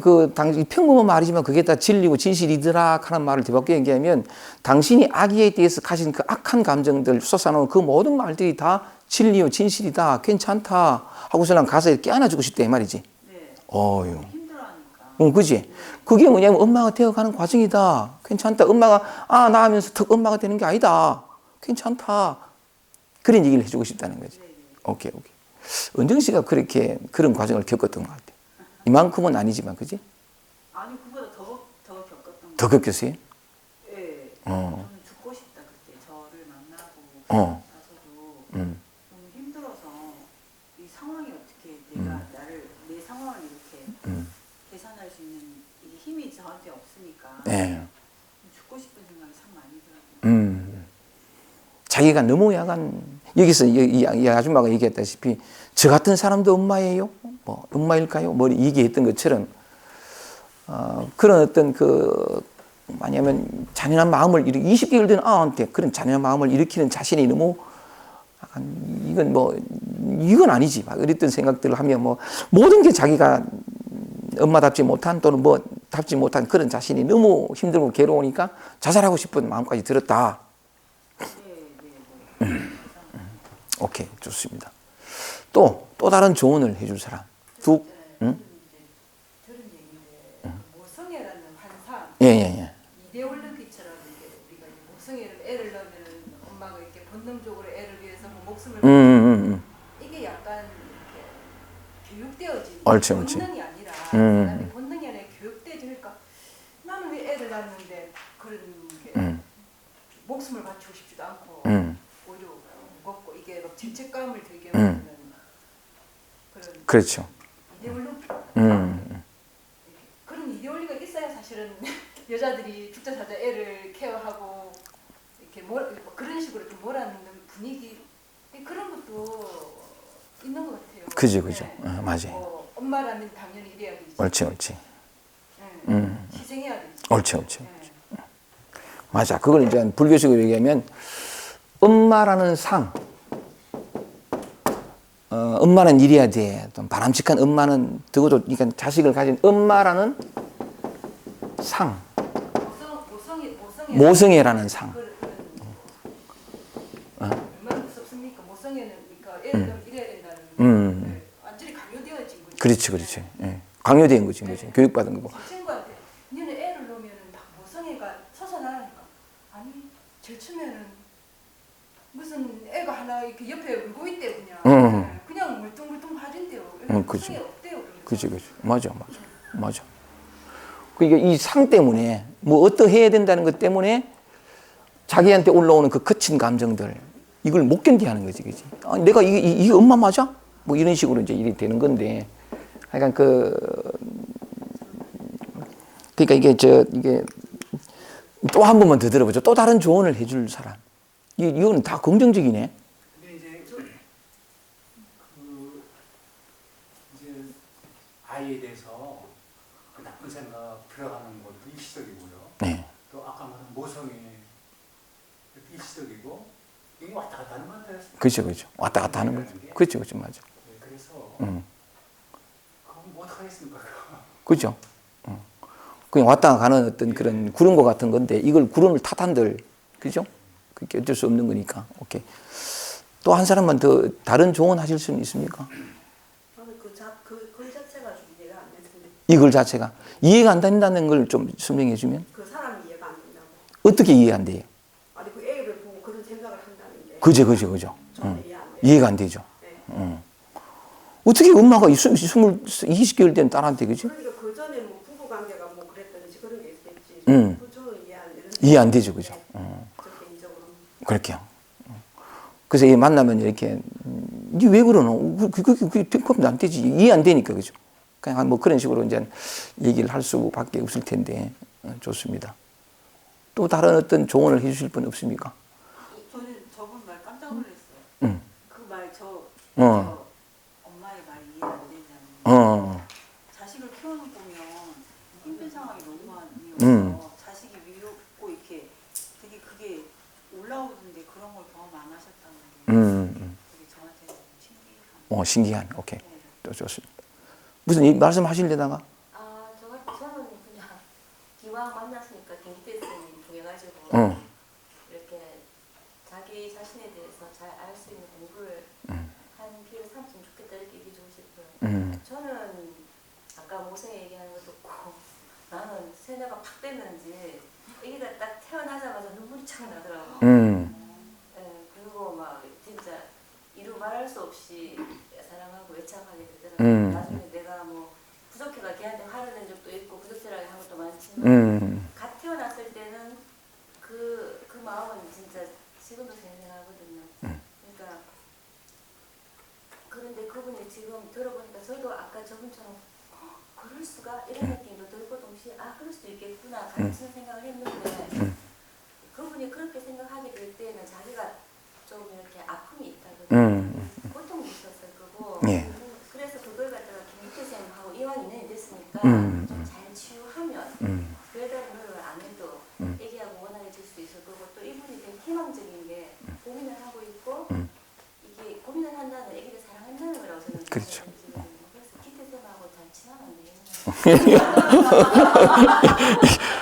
그 당시 평범한 말이지만 그게 다 진리고 진실이더라 하는 말을 뒤바꿔 얘기하면 당신이 아기에 대해서 가진 그 악한 감정들 쏟아놓은 그 모든 말들이 다 진리요 진실이다 괜찮다 하고서는 가서 이렇게 안아주고 싶다 이 말이지. 네. 어유. 힘들어하니까. 그지? 네. 그게 뭐냐면 엄마가 되어가는 과정이다. 괜찮다. 엄마가 낳으면서 턱 엄마가 되는 게 아니다. 괜찮다. 그런 얘기를 해주고 싶다는 거지. 오케이. 은정 씨가 그렇게 그런 과정을 겪었던 것 같아. 이만큼은 아니지만, 그지? 아니 그보다 더 겪었던 더 거. 겪었어요? 네. 어. 저는 죽고 싶다 그때 저를 만나고 어. 나서도 너무 힘들어서 이 상황이 어떻게 내가 내 상황을 이렇게 개선할 수 있는 이 힘이 저한테 없으니까 네. 죽고 싶은 생각이 참 많이 들어요. 자기가 너무 약간 여기서 이 아줌마가 얘기했다시피 저 같은 사람도 엄마예요? 뭐 엄마일까요? 뭐 얘기했던 것처럼 그런 어떤 뭐냐면 잔인한 마음을 20개월 된 아한테 그런 잔인한 마음을 일으키는 자신이 너무 약간 이건 아니지 막 이랬던 생각들을 하며 뭐 모든 게 자기가 엄마답지 못한 또는 뭐 답지 못한 그런 자신이 너무 힘들고 괴로우니까 자살하고 싶은 마음까지 들었다. 오케이, 좋습니다. 또 다른 조언을 해줄 사람. 들은 얘기인데 모성애라는 환상, 예. 이데올로기처럼 이제 우리가 모성애를 애를 낳으면 엄마가 이렇게 본능적으로 애를 위해서 뭐 목숨을 이게 약간 이렇게 교육되어진 옳지. 본능이 아니라 사람이 본능이 아니라 교육되어지니까 나는 왜 애를 낳는데 그런 게 목숨을 바치고 싶지도 않고 오히려 무겁고 이게 막 죄책감을 들게 하는 그런 그렇죠. 이데올로기 그런 이데올리가 있어야 사실은 여자들이 죽자 사자 애를 케어하고 이렇게 그런 식으로 좀 몰아넣는 분위기 그런 것도 있는 것 같아요. 그죠. 네. 맞아요. 엄마라면 당연히 이래야 되지. 옳지. 희생해야 되지. 옳지. 맞아. 그걸 이제 불교식으로 얘기하면 엄마라는 상. 엄마는 이래야 돼. 또 바람직한 엄마는 적어도 그러니까 자식을 가진 엄마라는 상. 모성애라는 상. 얼마나 무섭습니까? 모성애는 그러니까 애를 이래야 된다는 완전히 강요되어진 거죠. 그렇지. 예. 강요된 거지. 교육받은 거고. 제 친구한테 니는 애를 놓으면 막 모성애가 솟아나니까 아니 절치면은 무슨 애가 하나 이렇게 옆에 울고 있대 그냥 그냥 물뚱물뚱 하진대요. 그치. 모성애 없대요. 그치. 맞아. 그러니까 이 상 때문에 뭐 어떠해야 된다는 것 때문에 자기한테 올라오는 그 거친 감정들 이걸 못 견디하는 거지, 그지? 내가 이게 엄마 맞아? 뭐 이런 식으로 이제 일이 되는 건데, 하여간 그러니까 이게 또 한 번만 더 들어보죠. 또 다른 조언을 해줄 사람. 이거는 다 긍정적이네. 근데 이제 이제 아이에 대해서 그 나쁜 생각 들어가는 것도 일시적이고요. 네. 또 아까 말한 모성애 일시적이고 이게 왔다 갔다 하는 것 같아요. 그렇죠. 왔다 갔다 하는 거죠. 그렇죠, 맞아. 네, 그래서 그건 뭐 어떡하겠습니까? 그렇죠. 그냥 왔다 가는 어떤 그런 구름과 같은 건데 이걸 구름을 탓한들, 그죠? 그게 어쩔 수 없는 거니까. 오케이. 또 한 사람만 더 다른 조언 하실 수는 있습니까? 저는 글 자체가 좀 이해가 안 되는데 이 글 자체가 이해가 안 된다는 걸 좀 설명해 주면 그 사람이 이해가 안 된다고. 어떻게 이해 안 돼요? 아니 그 애를 보고 그런 생각을 한다는 게 그죠. 저는 이해 안 돼요. 이해가 안 되죠. 네. 어떻게 엄마가 20개월 된 딸한테, 그죠? 그러니까 그 전에 뭐 부부 관계가 뭐 그랬든지 그런 게 있겠지. 음. 저는 이해 안 되는데. 이해 안 되죠, 그죠? 저 개인적으로. 그렇게요. 그래서 이 만나면 이렇게 니 왜 그러노? 그건 안 되지. 이해 안 되니까, 그죠? 그냥 뭐 그런 식으로 이제 얘기를 할 수밖에 없을 텐데 좋습니다. 또 다른 어떤 조언을 해주실 분 없습니까? 저는 저분 말 깜짝 놀랐어요. 그 말 엄마의 말이 이해 안 되냐는. 자식을 키우는 보면 힘든 상황이 너무 많이어서 자식이 위롭고 이렇게 되게 그게 올라오던데 그런 걸 경험 안 하셨다는 게 되게 저한테 너무 신기해요. 신기한. 오케이. 또 좋습니다. 무슨 말씀하시려다가? 저는 그냥 기왕 만났으니까 댕기패스님 통해가지고 이렇게 자기 자신에 대해서 잘 알 수 있는 공부를 하는 기회를 삼으면 좋겠다 이렇게 얘기 주고 싶어요. 저는 아까 모성애 얘기하는 것도 없고 나는 세뇌가 팍 됐는지 애기가 딱 태어나자마자 눈물이 착 나더라고. 그리고 막 진짜 이루 말할 수 없이 사랑하고 애착하게 되더라고요. 나중에 내가 뭐 부족해가 걔한테 화를 낸 적도 있고 부적절하게 한 것도 많지만 갓 태어났을 때는 그 마음은 진짜 지금도 생생하거든요. 그러니까 그런데 그분이 지금 들어보니까 저도 아까 저분처럼 그럴 수가 이런 느낌도 들고 동시에 그럴 수도 있겠구나 같은 생각을 했는데 그분이 그렇게 생각하게 될 때는 자기가 좀 이렇게 아픔이 있다. 그렇죠. 그래서 기태 쌤하고 잘 친하면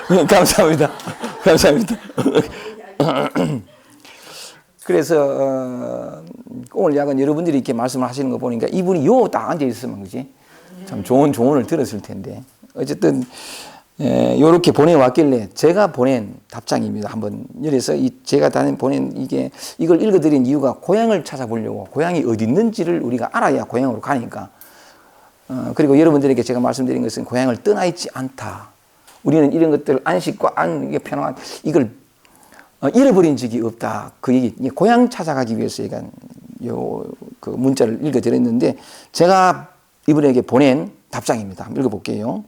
되겠네요. 감사합니다. 감사합니다. 그래서 오늘 약간 여러분들이 이렇게 말씀을 하시는 거 보니까 이분이 요 딱 앉아 있으면 그지 참 좋은 조언을 들었을 텐데 어쨌든 요렇게 보내왔길래 제가 보낸 답장입니다. 한번 열어서 제가 보낸 이걸 읽어드린 이유가 고향을 찾아보려고 고향이 어디 있는지를 우리가 알아야 고향으로 가니까 그리고 여러분들에게 제가 말씀드린 것은 고향을 떠나 있지 않다. 우리는 이런 것들 안식과 이게 편안 이걸 잃어버린 적이 없다. 그 얘기 고향 찾아가기 위해서 제가 그 문자를 읽어드렸는데 제가 이분에게 보낸 답장입니다. 한번 읽어볼게요.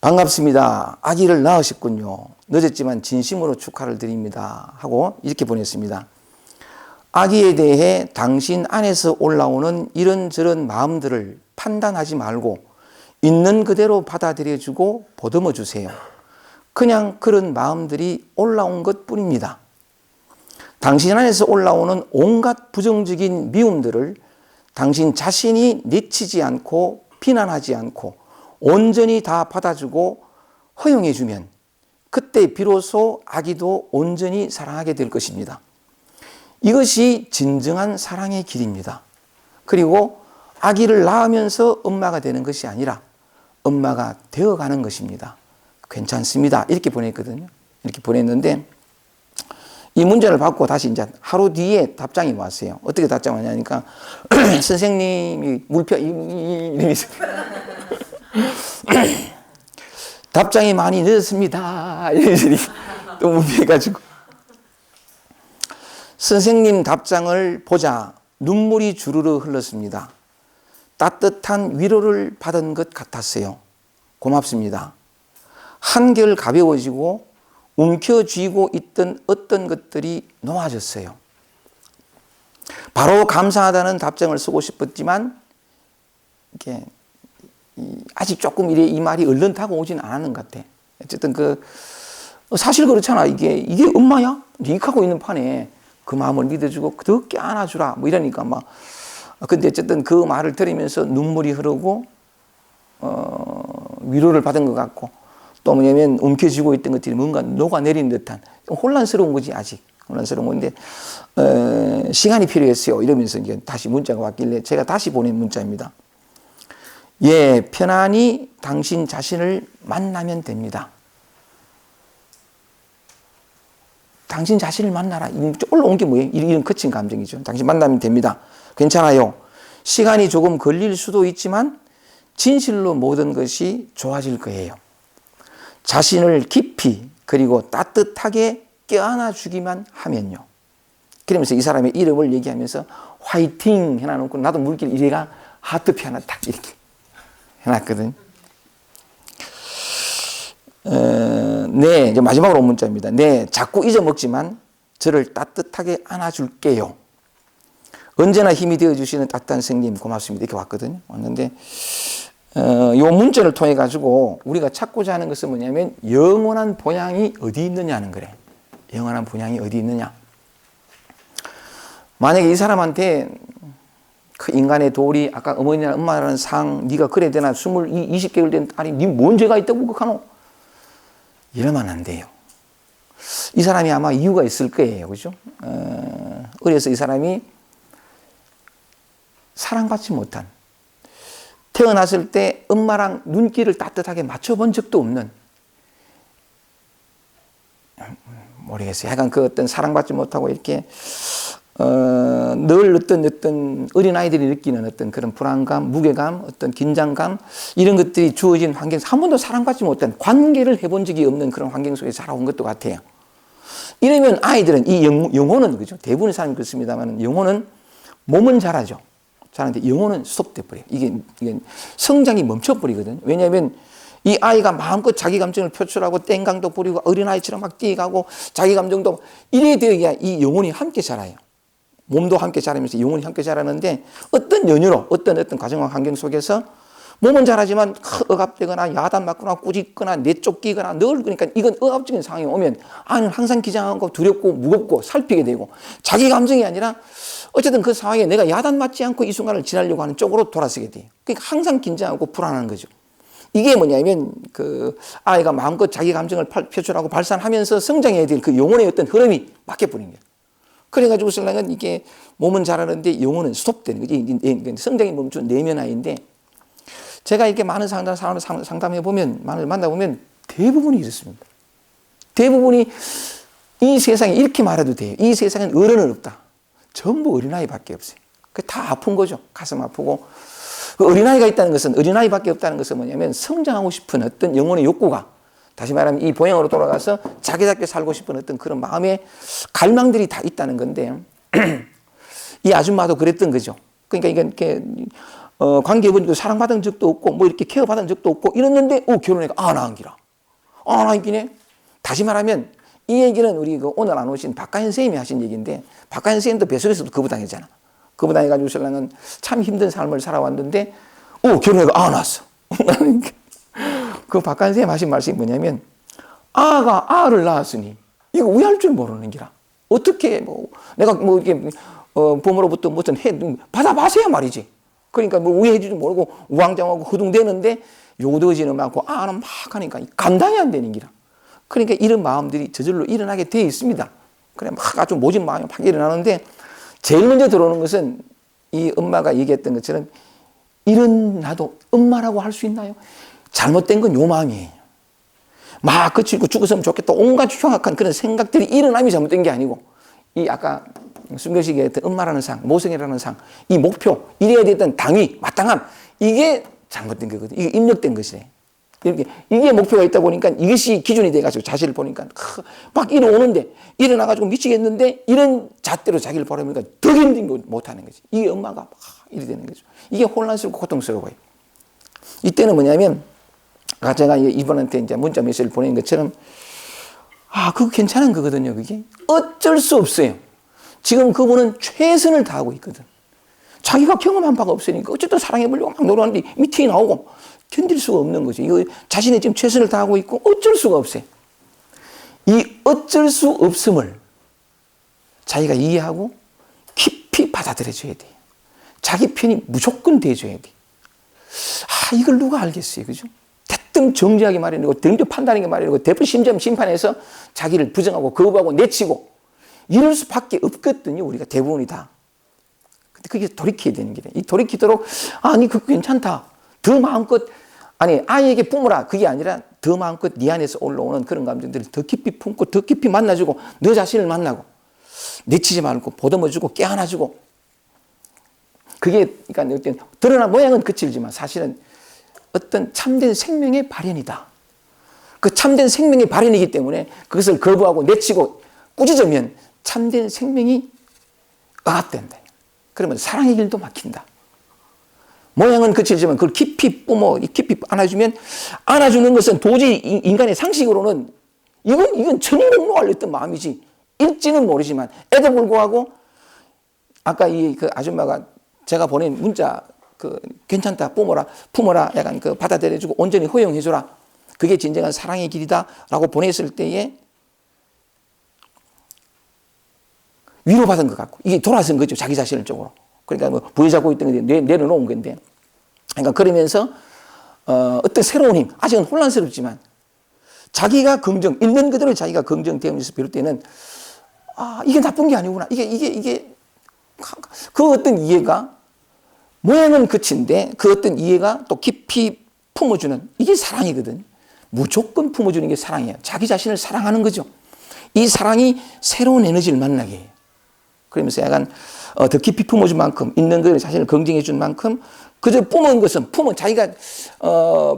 반갑습니다. 아기를 낳으셨군요. 늦었지만 진심으로 축하를 드립니다. 하고 이렇게 보냈습니다. 아기에 대해 당신 안에서 올라오는 이런저런 마음들을 판단하지 말고 있는 그대로 받아들여주고 보듬어 주세요. 그냥 그런 마음들이 올라온 것뿐입니다. 당신 안에서 올라오는 온갖 부정적인 미움들을 당신 자신이 내치지 않고 비난하지 않고 온전히 다 받아주고 허용해주면 그때 비로소 아기도 온전히 사랑하게 될 것입니다. 이것이 진정한 사랑의 길입니다. 그리고 아기를 낳으면서 엄마가 되는 것이 아니라 엄마가 되어가는 것입니다. 괜찮습니다. 이렇게 보냈거든요. 이렇게 보냈는데 이 문자를 받고 다시 이제 하루 뒤에 답장이 왔어요. 어떻게 답장 왔냐니까 선생님이 이러면서 답장이 많이 늦었습니다. 이러더니 또 문의해가지고 선생님 답장을 보자 눈물이 주르르 흘렀습니다. 따뜻한 위로를 받은 것 같았어요. 고맙습니다. 한결 가벼워지고 움켜쥐고 있던 어떤 것들이 놓아졌어요. 바로 감사하다는 답장을 쓰고 싶었지만 이게 아직 조금 이 말이 얼른 타고 오진 않았는 것 같아. 어쨌든 사실 그렇잖아. 이게 엄마야? 니익하고 있는 판에 그 마음을 믿어주고 그렇게 안아주라. 뭐 이러니까 근데 어쨌든 그 말을 들으면서 눈물이 흐르고 위로를 받은 것 같고 또 뭐냐면 움켜쥐고 있던 것들이 뭔가 녹아내린 듯한 혼란스러운 거지 아직 혼란스러운 건데 시간이 필요했어요. 이러면서 이제 다시 문자가 왔길래 제가 다시 보낸 문자입니다. 예, 편안히 당신 자신을 만나면 됩니다. 당신 자신을 만나라. 올라온 게 뭐예요? 이런 거친 감정이죠. 당신 만나면 됩니다. 괜찮아요. 시간이 조금 걸릴 수도 있지만 진실로 모든 것이 좋아질 거예요. 자신을 깊이 그리고 따뜻하게 껴안아 주기만 하면요. 그러면서 이 사람의 이름을 얘기하면서 화이팅 해놔놓고 나도 물길 이래가 하트표 하나 딱 이렇게 해놨거든. 네, 이제 마지막으로 온 문자입니다. 네, 자꾸 잊어먹지만 저를 따뜻하게 안아줄게요. 언제나 힘이 되어주시는 따뜻한 선생님 고맙습니다. 이렇게 왔거든요. 왔는데 요 문자를 통해 가지고 우리가 찾고자 하는 것은 뭐냐면 영원한 본향이 어디 있느냐는 거래. 영원한 본향이 어디 있느냐. 만약에 이 사람한테 그 인간의 도리, 아까 어머니나 엄마라는 상, 네가 그래 되나 20개월 된 딸이 네 뭔 죄가 있다고 그하노? 이러면 안 돼요. 이 사람이 아마 이유가 있을 거예요. 그죠? 어려서 이 사람이 사랑받지 못한 태어났을 때 엄마랑 눈길을 따뜻하게 맞춰본 적도 없는 모르겠어요. 약간 그 어떤 사랑받지 못하고 이렇게 늘 어떤 어린아이들이 느끼는 어떤 그런 불안감, 무게감, 어떤 긴장감 이런 것들이 주어진 환경, 한 번도 사랑받지 못한 관계를 해본 적이 없는 그런 환경 속에 자라온 것도 같아요. 이러면 아이들은 이 영혼은 그죠? 대부분의 사람이 그렇습니다만 영혼은 몸은 자라죠. 자라는데 영혼은 스톱돼 버려요. 이게 성장이 멈춰버리거든요. 왜냐하면 이 아이가 마음껏 자기 감정을 표출하고 땡강도 부리고 어린아이처럼 막 뛰어가고 자기 감정도 이래 되어야 이 영혼이 함께 자라요. 몸도 함께 자라면서 영혼이 함께 자라는데 어떤 연유로 어떤 과정과 환경 속에서 몸은 잘하지만 억압되거나 야단맞거나 꾸짖거나 내쫓기거나 늘 그러니까 이건 억압적인 상황이 오면 아는 항상 기장하고 두렵고 무겁고 살피게 되고 자기 감정이 아니라 어쨌든 그 상황에 내가 야단맞지 않고 이 순간을 지나려고 하는 쪽으로 돌아서게 돼요. 그러니까 항상 긴장하고 불안한 거죠. 이게 뭐냐면 그 아이가 마음껏 자기 감정을 표출하고 발산하면서 성장해야 될 그 영혼의 어떤 흐름이 막혀버린 거예요. 그래가지고 신랑은 이게 몸은 잘하는데 영혼은 스톱되는 거지. 성장이 멈춘 내면아이인데 제가 이렇게 많은 사람을 상담해 보면, 많은 만나보면 대부분이 이렇습니다. 대부분이 이 세상에 이렇게 말해도 돼요. 이 세상엔 어른은 없다. 전부 어린아이밖에 없어요. 그게 다 아픈 거죠. 가슴 아프고. 그 어린아이가 있다는 것은, 어린아이밖에 없다는 것은 뭐냐면 성장하고 싶은 어떤 영혼의 욕구가, 다시 말하면 이 본향으로 돌아가서 자기답게 살고 싶은 어떤 그런 마음의 갈망들이 다 있다는 건데 이 아줌마도 그랬던 거죠. 그러니까 이게 관계해보니까 사랑받은 적도 없고 뭐 이렇게 케어받은 적도 없고 이랬는데 결혼해가 낳은기라. 낳은기네. 다시 말하면 이 얘기는 우리 그 오늘 안 오신 박가현 선생님이 하신 얘기인데, 박가현 선생님도 뱃속에서도 거부당했잖아. 거부당해가지고 신랑은 참 힘든 삶을 살아왔는데 결혼해가 낳았어. 그 박가현 선생님 하신 말씀이 뭐냐면, 알을 낳았으니 이거 우회할 줄 모르는 기라. 어떻게 내가 이렇게 부모로부터 무슨 받아봐서야 말이지. 그러니까 우회해 줄 줄 모르고 우왕좌왕하고 허둥대는데 요도지는 많고 막 하니까 감당이 안 되는 기라. 그러니까 이런 마음들이 저절로 일어나게 되어 있습니다. 그래 막 아주 모진 마음이 막 일어나는데 제일 먼저 들어오는 것은 이 엄마가 얘기했던 것처럼 이런 나도 엄마라고 할 수 있나요? 잘못된 건 요 마음이에요. 막 그치고 죽었으면 좋겠다. 온갖 흉악한 그런 생각들이 일어남이 잘못된 게 아니고, 이 아까 순교식에 했던 엄마라는 상, 모성이라는 상, 이 목표, 이래야 됐던 당위, 마땅함, 이게 잘못된 거거든요. 이게 입력된 것이래. 이게 목표가 있다 보니까 이것이 기준이 돼가지고 자신을 보니까 막 일어오는데, 일어나가지고 미치겠는데 이런 잣대로 자기를 바라보니까 더 힘든 거 못하는 거지. 이게 엄마가 막 이래 되는 거죠. 이게 혼란스럽고 고통스러워요. 이때는 뭐냐면, 제가 이분한테 이제 문자 메시지를 보낸 것처럼, 그거 괜찮은 거거든요, 그게. 어쩔 수 없어요. 지금 그분은 최선을 다하고 있거든. 자기가 경험한 바가 없으니까 어쨌든 사랑해보려고 막 노력하는데 미팅이 나오고 견딜 수가 없는 거죠. 이거 자신이 지금 최선을 다하고 있고 어쩔 수가 없어요. 이 어쩔 수 없음을 자기가 이해하고 깊이 받아들여줘야 돼요. 자기 편이 무조건 돼줘야 돼요. 이걸 누가 알겠어요, 그죠? 대뜸 정지하게 마련이고, 대뜸 판단하게 마련이고, 대뜸 심판해서 자기를 부정하고 거부하고 내치고 이럴 수밖에 없거든요, 우리가 대부분이 다. 근데 그게 돌이켜야 되는 길이에요. 이 돌이키도록, 그거 괜찮다. 더 마음껏, 아이에게 뿜어라. 그게 아니라 더 마음껏 네 안에서 올라오는 그런 감정들을 더 깊이 품고, 더 깊이 만나주고, 너 자신을 만나고, 내치지 말고, 보듬어주고, 깨안아주고. 그게, 그러니까, 드러난 모양은 그칠지만 사실은 어떤 참된 생명의 발현이다. 그 참된 생명의 발현이기 때문에 그것을 거부하고 내치고 꾸짖으면 참된 생명이 억압된다. 그러면 사랑의 길도 막힌다. 모양은 그치지만 그걸 깊이 깊이 안아주면, 안아주는 것은 도저히 인간의 상식으로는 이건 천인공노할 어떤 마음이지. 일지는 모르지만 애도 불구하고 아까 그 아줌마가 제가 보낸 문자, 괜찮다, 품어라, 약간 받아들여주고 온전히 허용해줘라. 그게 진정한 사랑의 길이다라고 보냈을 때에 위로받은 것 같고, 이게 돌아선 거죠, 자기 자신을 쪽으로. 그러니까 부여잡고 있던 게 내려놓은 건데, 그러니까 그러면서 어떤 새로운 힘, 아직은 혼란스럽지만 자기가 있는 그대로 자기가 긍정되면서 비롯 때는 이게 나쁜 게 아니구나. 이게 그 어떤 이해가, 모양은 끝인데 그 어떤 이해가 또 깊이 품어주는, 이게 사랑이거든. 무조건 품어주는 게 사랑이에요. 자기 자신을 사랑하는 거죠. 이 사랑이 새로운 에너지를 만나게 해요. 그러면서 약간 더 깊이 품어준 만큼, 있는 그대로 자신을 긍정해 준 만큼, 그저 자기가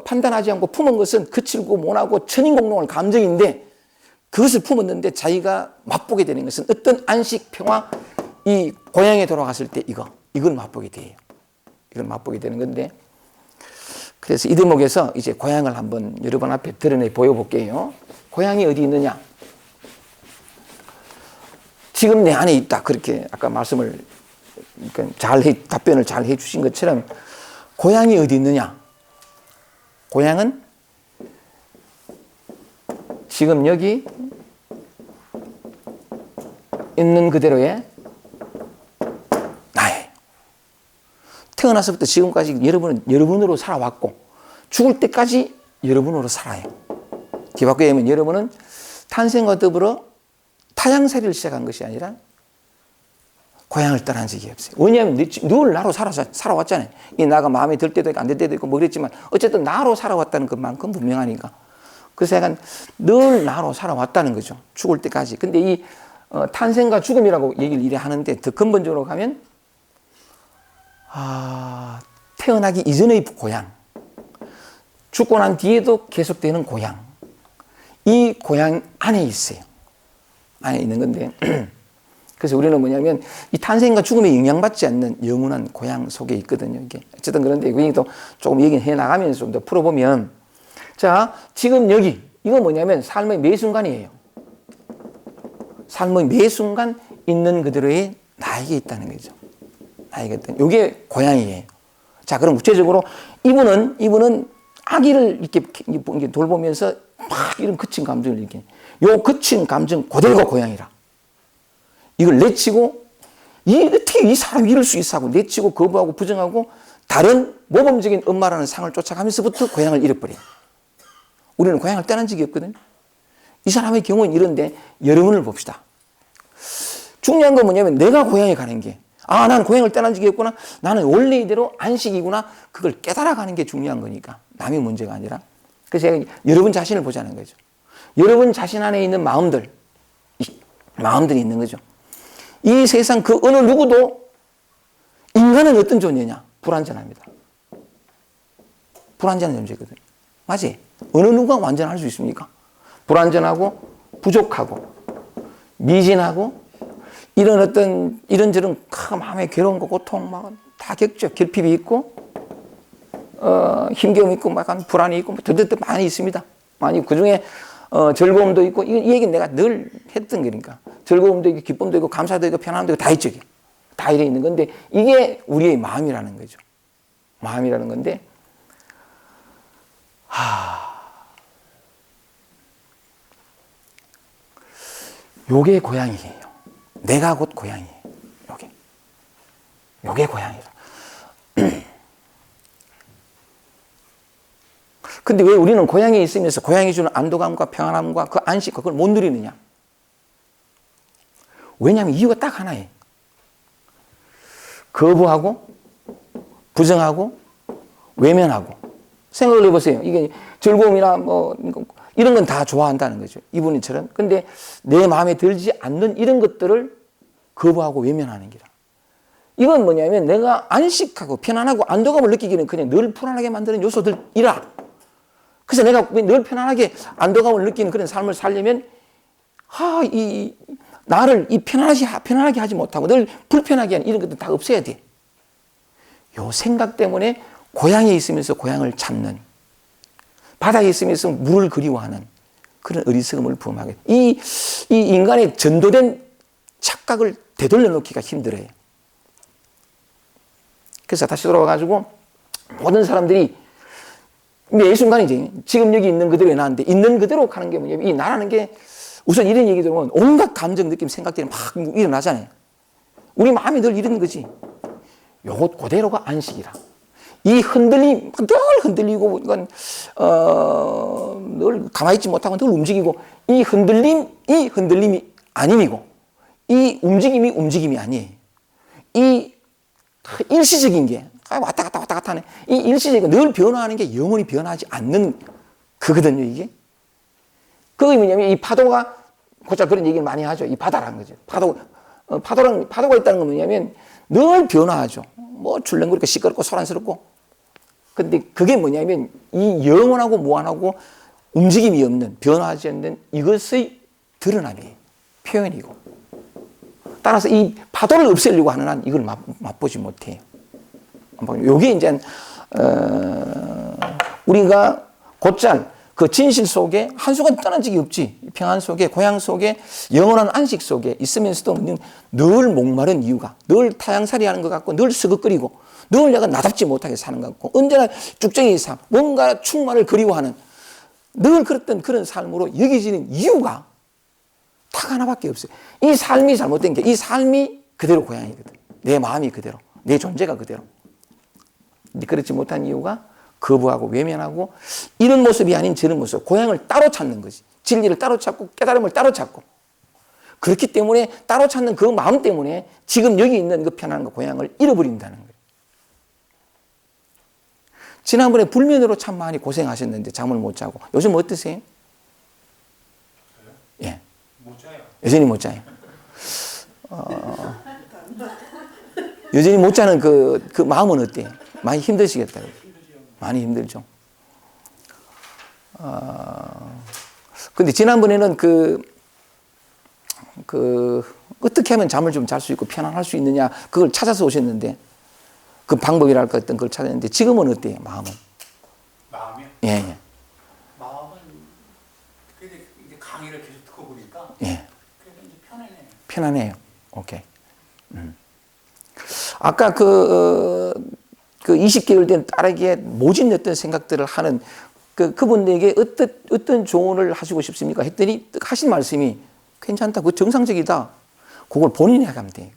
판단하지 않고 품은 것은 거칠고 모나고 천인공노할 감정인데, 그것을 품었는데 자기가 맛보게 되는 것은 어떤 안식, 평화, 이 고향에 돌아갔을 때 이걸 맛보게 돼요. 이걸 맛보게 되는 건데, 그래서 이 대목에서 이제 고향을 한번 여러분 앞에 드러내 보여볼게요. 고향이 어디 있느냐? 지금 내 안에 있다. 그렇게 아까 답변을 잘 해주신 것처럼 고향이 어디 있느냐? 고향은 지금 여기 있는 그대로의 나예요. 태어나서부터 지금까지 여러분은 여러분으로 살아왔고 죽을 때까지 여러분으로 살아요. 뒤바꾸어 얘기하면 여러분은 탄생과 더불어 타향살이를 시작한 것이 아니라 고향을 떠난 적이 없어요. 왜냐하면 늘 나로 살아왔잖아요. 이 나가 마음에 들 때도 있고 안 들 때도 있고 뭐 그랬지만 어쨌든 나로 살아왔다는 것만큼 분명하니까. 그래서 약간 늘 나로 살아왔다는 거죠. 죽을 때까지. 근데 이 탄생과 죽음이라고 얘기를 이래 하는데 더 근본적으로 가면 태어나기 이전의 고향, 죽고 난 뒤에도 계속되는 고향, 이 고향 안에 있어요. 안에 있는 건데 그래서 우리는 뭐냐면 이 탄생과 죽음에 영향받지 않는 영원한 고향 속에 있거든요. 이게 어쨌든 그런데 이거 조금 얘기해 나가면서 좀 더 풀어보면 자 지금 여기 이거 뭐냐면 삶의 매 순간이에요. 삶의 매 순간 있는 그대로의 나에게 있다는 거죠. 나에게 있다는 이게 고향이에요. 자 그럼 구체적으로 이분은 아기를 이렇게 돌보면서 막 이런 거친 감정을 이렇게 요 거친 감정 그대로가 고향이라. 이걸 내치고 어떻게 이 사람이 이럴 수 있어 하고 내치고 거부하고 부정하고 다른 모범적인 엄마라는 상을 쫓아가면서부터 고향을 잃어버려요. 우리는 고향을 떠난 적이 없거든요. 이 사람의 경우는 이런데 여러분을 봅시다. 중요한 건 뭐냐면 내가 고향에 가는 게 나는 고향을 떠난 적이 없구나. 나는 원래 이대로 안식이구나. 그걸 깨달아가는 게 중요한 거니까 남이 문제가 아니라. 그래서 제가 여러분 자신을 보자는 거죠. 여러분 자신 안에 있는 마음들이 있는 거죠. 이 세상 그 어느 누구도 인간은 어떤 존재냐? 불완전합니다. 불완전한 존재거든요. 맞지? 어느 누구가 완전할 수 있습니까? 불완전하고 부족하고 미진하고 이런저런 마음에 괴로운 거 고통 막 다 겪죠. 결핍이 있고 힘겨움이 있고 막 불안이 있고 더더더 많이 있습니다. 많이 그중에 즐거움도 있고 이 얘기는 내가 늘 했던 거니까 즐거움도 있고 기쁨도 있고 감사도 있고 편안함도 있고 다 있죠. 다 이래 있는 건데 이게 우리의 마음이라는 거죠. 마음이라는 건데 요게 고향이에요. 내가 곧 고향이에요. 요게 고향이라. 근데 왜 우리는 고향에 있으면서 고향이 주는 안도감과 평안함과 그 안식과 그걸 못 누리느냐? 왜냐하면 이유가 딱 하나예요. 거부하고 부정하고 외면하고. 생각을 해보세요. 이게 즐거움이나 뭐 이런 건 다 좋아한다는 거죠. 이분이처럼. 근데 내 마음에 들지 않는 이런 것들을 거부하고 외면하는 기라. 이건 뭐냐면 내가 안식하고 편안하고 안도감을 느끼기는 그냥 늘 불안하게 만드는 요소들이라. 그래서 내가 늘 편안하게 안도감을 느끼는 그런 삶을 살려면 나를 편안하게 하지 못하고 늘 불편하게 하는 이런 것들 다 없애야 돼. 요 생각 때문에 고향에 있으면서 고향을 찾는, 바다에 있으면서 물을 그리워하는 그런 어리석음을 범하게. 이 인간의 전도된 착각을 되돌려 놓기가 힘들어요. 그래서 다시 돌아와가지고 모든 사람들이 매 순간이지 지금 여기 있는 그대로 나는데 있는 그대로 가는 게 뭐냐면 이 나라는 게 우선 이런 얘기 들으면 온갖 감정, 느낌, 생각들이 막 일어나잖아요. 우리 마음이 늘 이런 거지. 요것 그대로가 안식이라. 이 흔들림, 늘 흔들리고, 이건, 늘 가만히 있지 못하고 늘 움직이고, 이 흔들림이 아님이고, 이 움직임이 아니에요. 이 일시적인 게, 왔다 갔다 하네. 이 일시적인 게 늘 변화하는 게 영원히 변하지 않는 그거든요, 이게. 그게 뭐냐면 이 파도가, 곧잘 그런 얘기를 많이 하죠. 이 바다라는 거죠. 파도가 있다는 건 뭐냐면 늘 변화하죠. 뭐 출렁거리고 시끄럽고 소란스럽고. 근데 그게 뭐냐면 이 영원하고 무한하고 움직임이 없는, 변화하지 않는 이것의 드러남이에요. 표현이고. 따라서 이 파도를 없애려고 하는 한 이걸 맛보지 못해요. 요게 이제, 우리가 곧잘 그 진실 속에 한순간 떠난 적이 없지. 평안 속에, 고향 속에, 영원한 안식 속에 있으면서도 늘 목마른 이유가, 늘 타향살이 하는 것 같고, 늘 서걱거리고, 늘 내가 나답지 못하게 사는 것 같고 언제나 쭉정이 삶, 뭔가 충만을 그리워하는 늘 그랬던 그런 삶으로 여겨지는 이유가 딱 하나밖에 없어요. 이 삶이 잘못된 게 이 삶이 그대로 고향이거든. 내 마음이 그대로, 내 존재가 그대로. 근데 그렇지 못한 이유가 거부하고 외면하고 이런 모습이 아닌 저런 모습, 고향을 따로 찾는 거지. 진리를 따로 찾고 깨달음을 따로 찾고. 그렇기 때문에 따로 찾는 그 마음 때문에 지금 여기 있는 그 편안한 그 고향을 잃어버린다는 거예요. 지난번에 불면으로 참 많이 고생하셨는데 잠을 못 자고 요즘 어떠세요? 예. 못 자요. 여전히 못 자요. 여전히 못 자는 그 마음은 어때요? 많이 힘드시겠다. 많이 힘들죠. 근데 지난번에는 어떻게 하면 잠을 좀 잘 수 있고 편안할 수 있느냐, 그걸 찾아서 오셨는데, 그 방법이랄까 어떤 걸 찾았는데, 지금은 어때요, 마음은? 마음이요? 예, 예. 마음은 근데 이제 강의를 계속 듣고 보니까 예. 그래도 이제 편안해요. 편안해요. 오케이. 아까 그 20개월 된 딸에게 모진 어떤 생각들을 하는 그분에게 어떤 조언을 하시고 싶습니까? 했더니 하신 말씀이 괜찮다. 그거 정상적이다. 그걸 본인이 하면 돼요.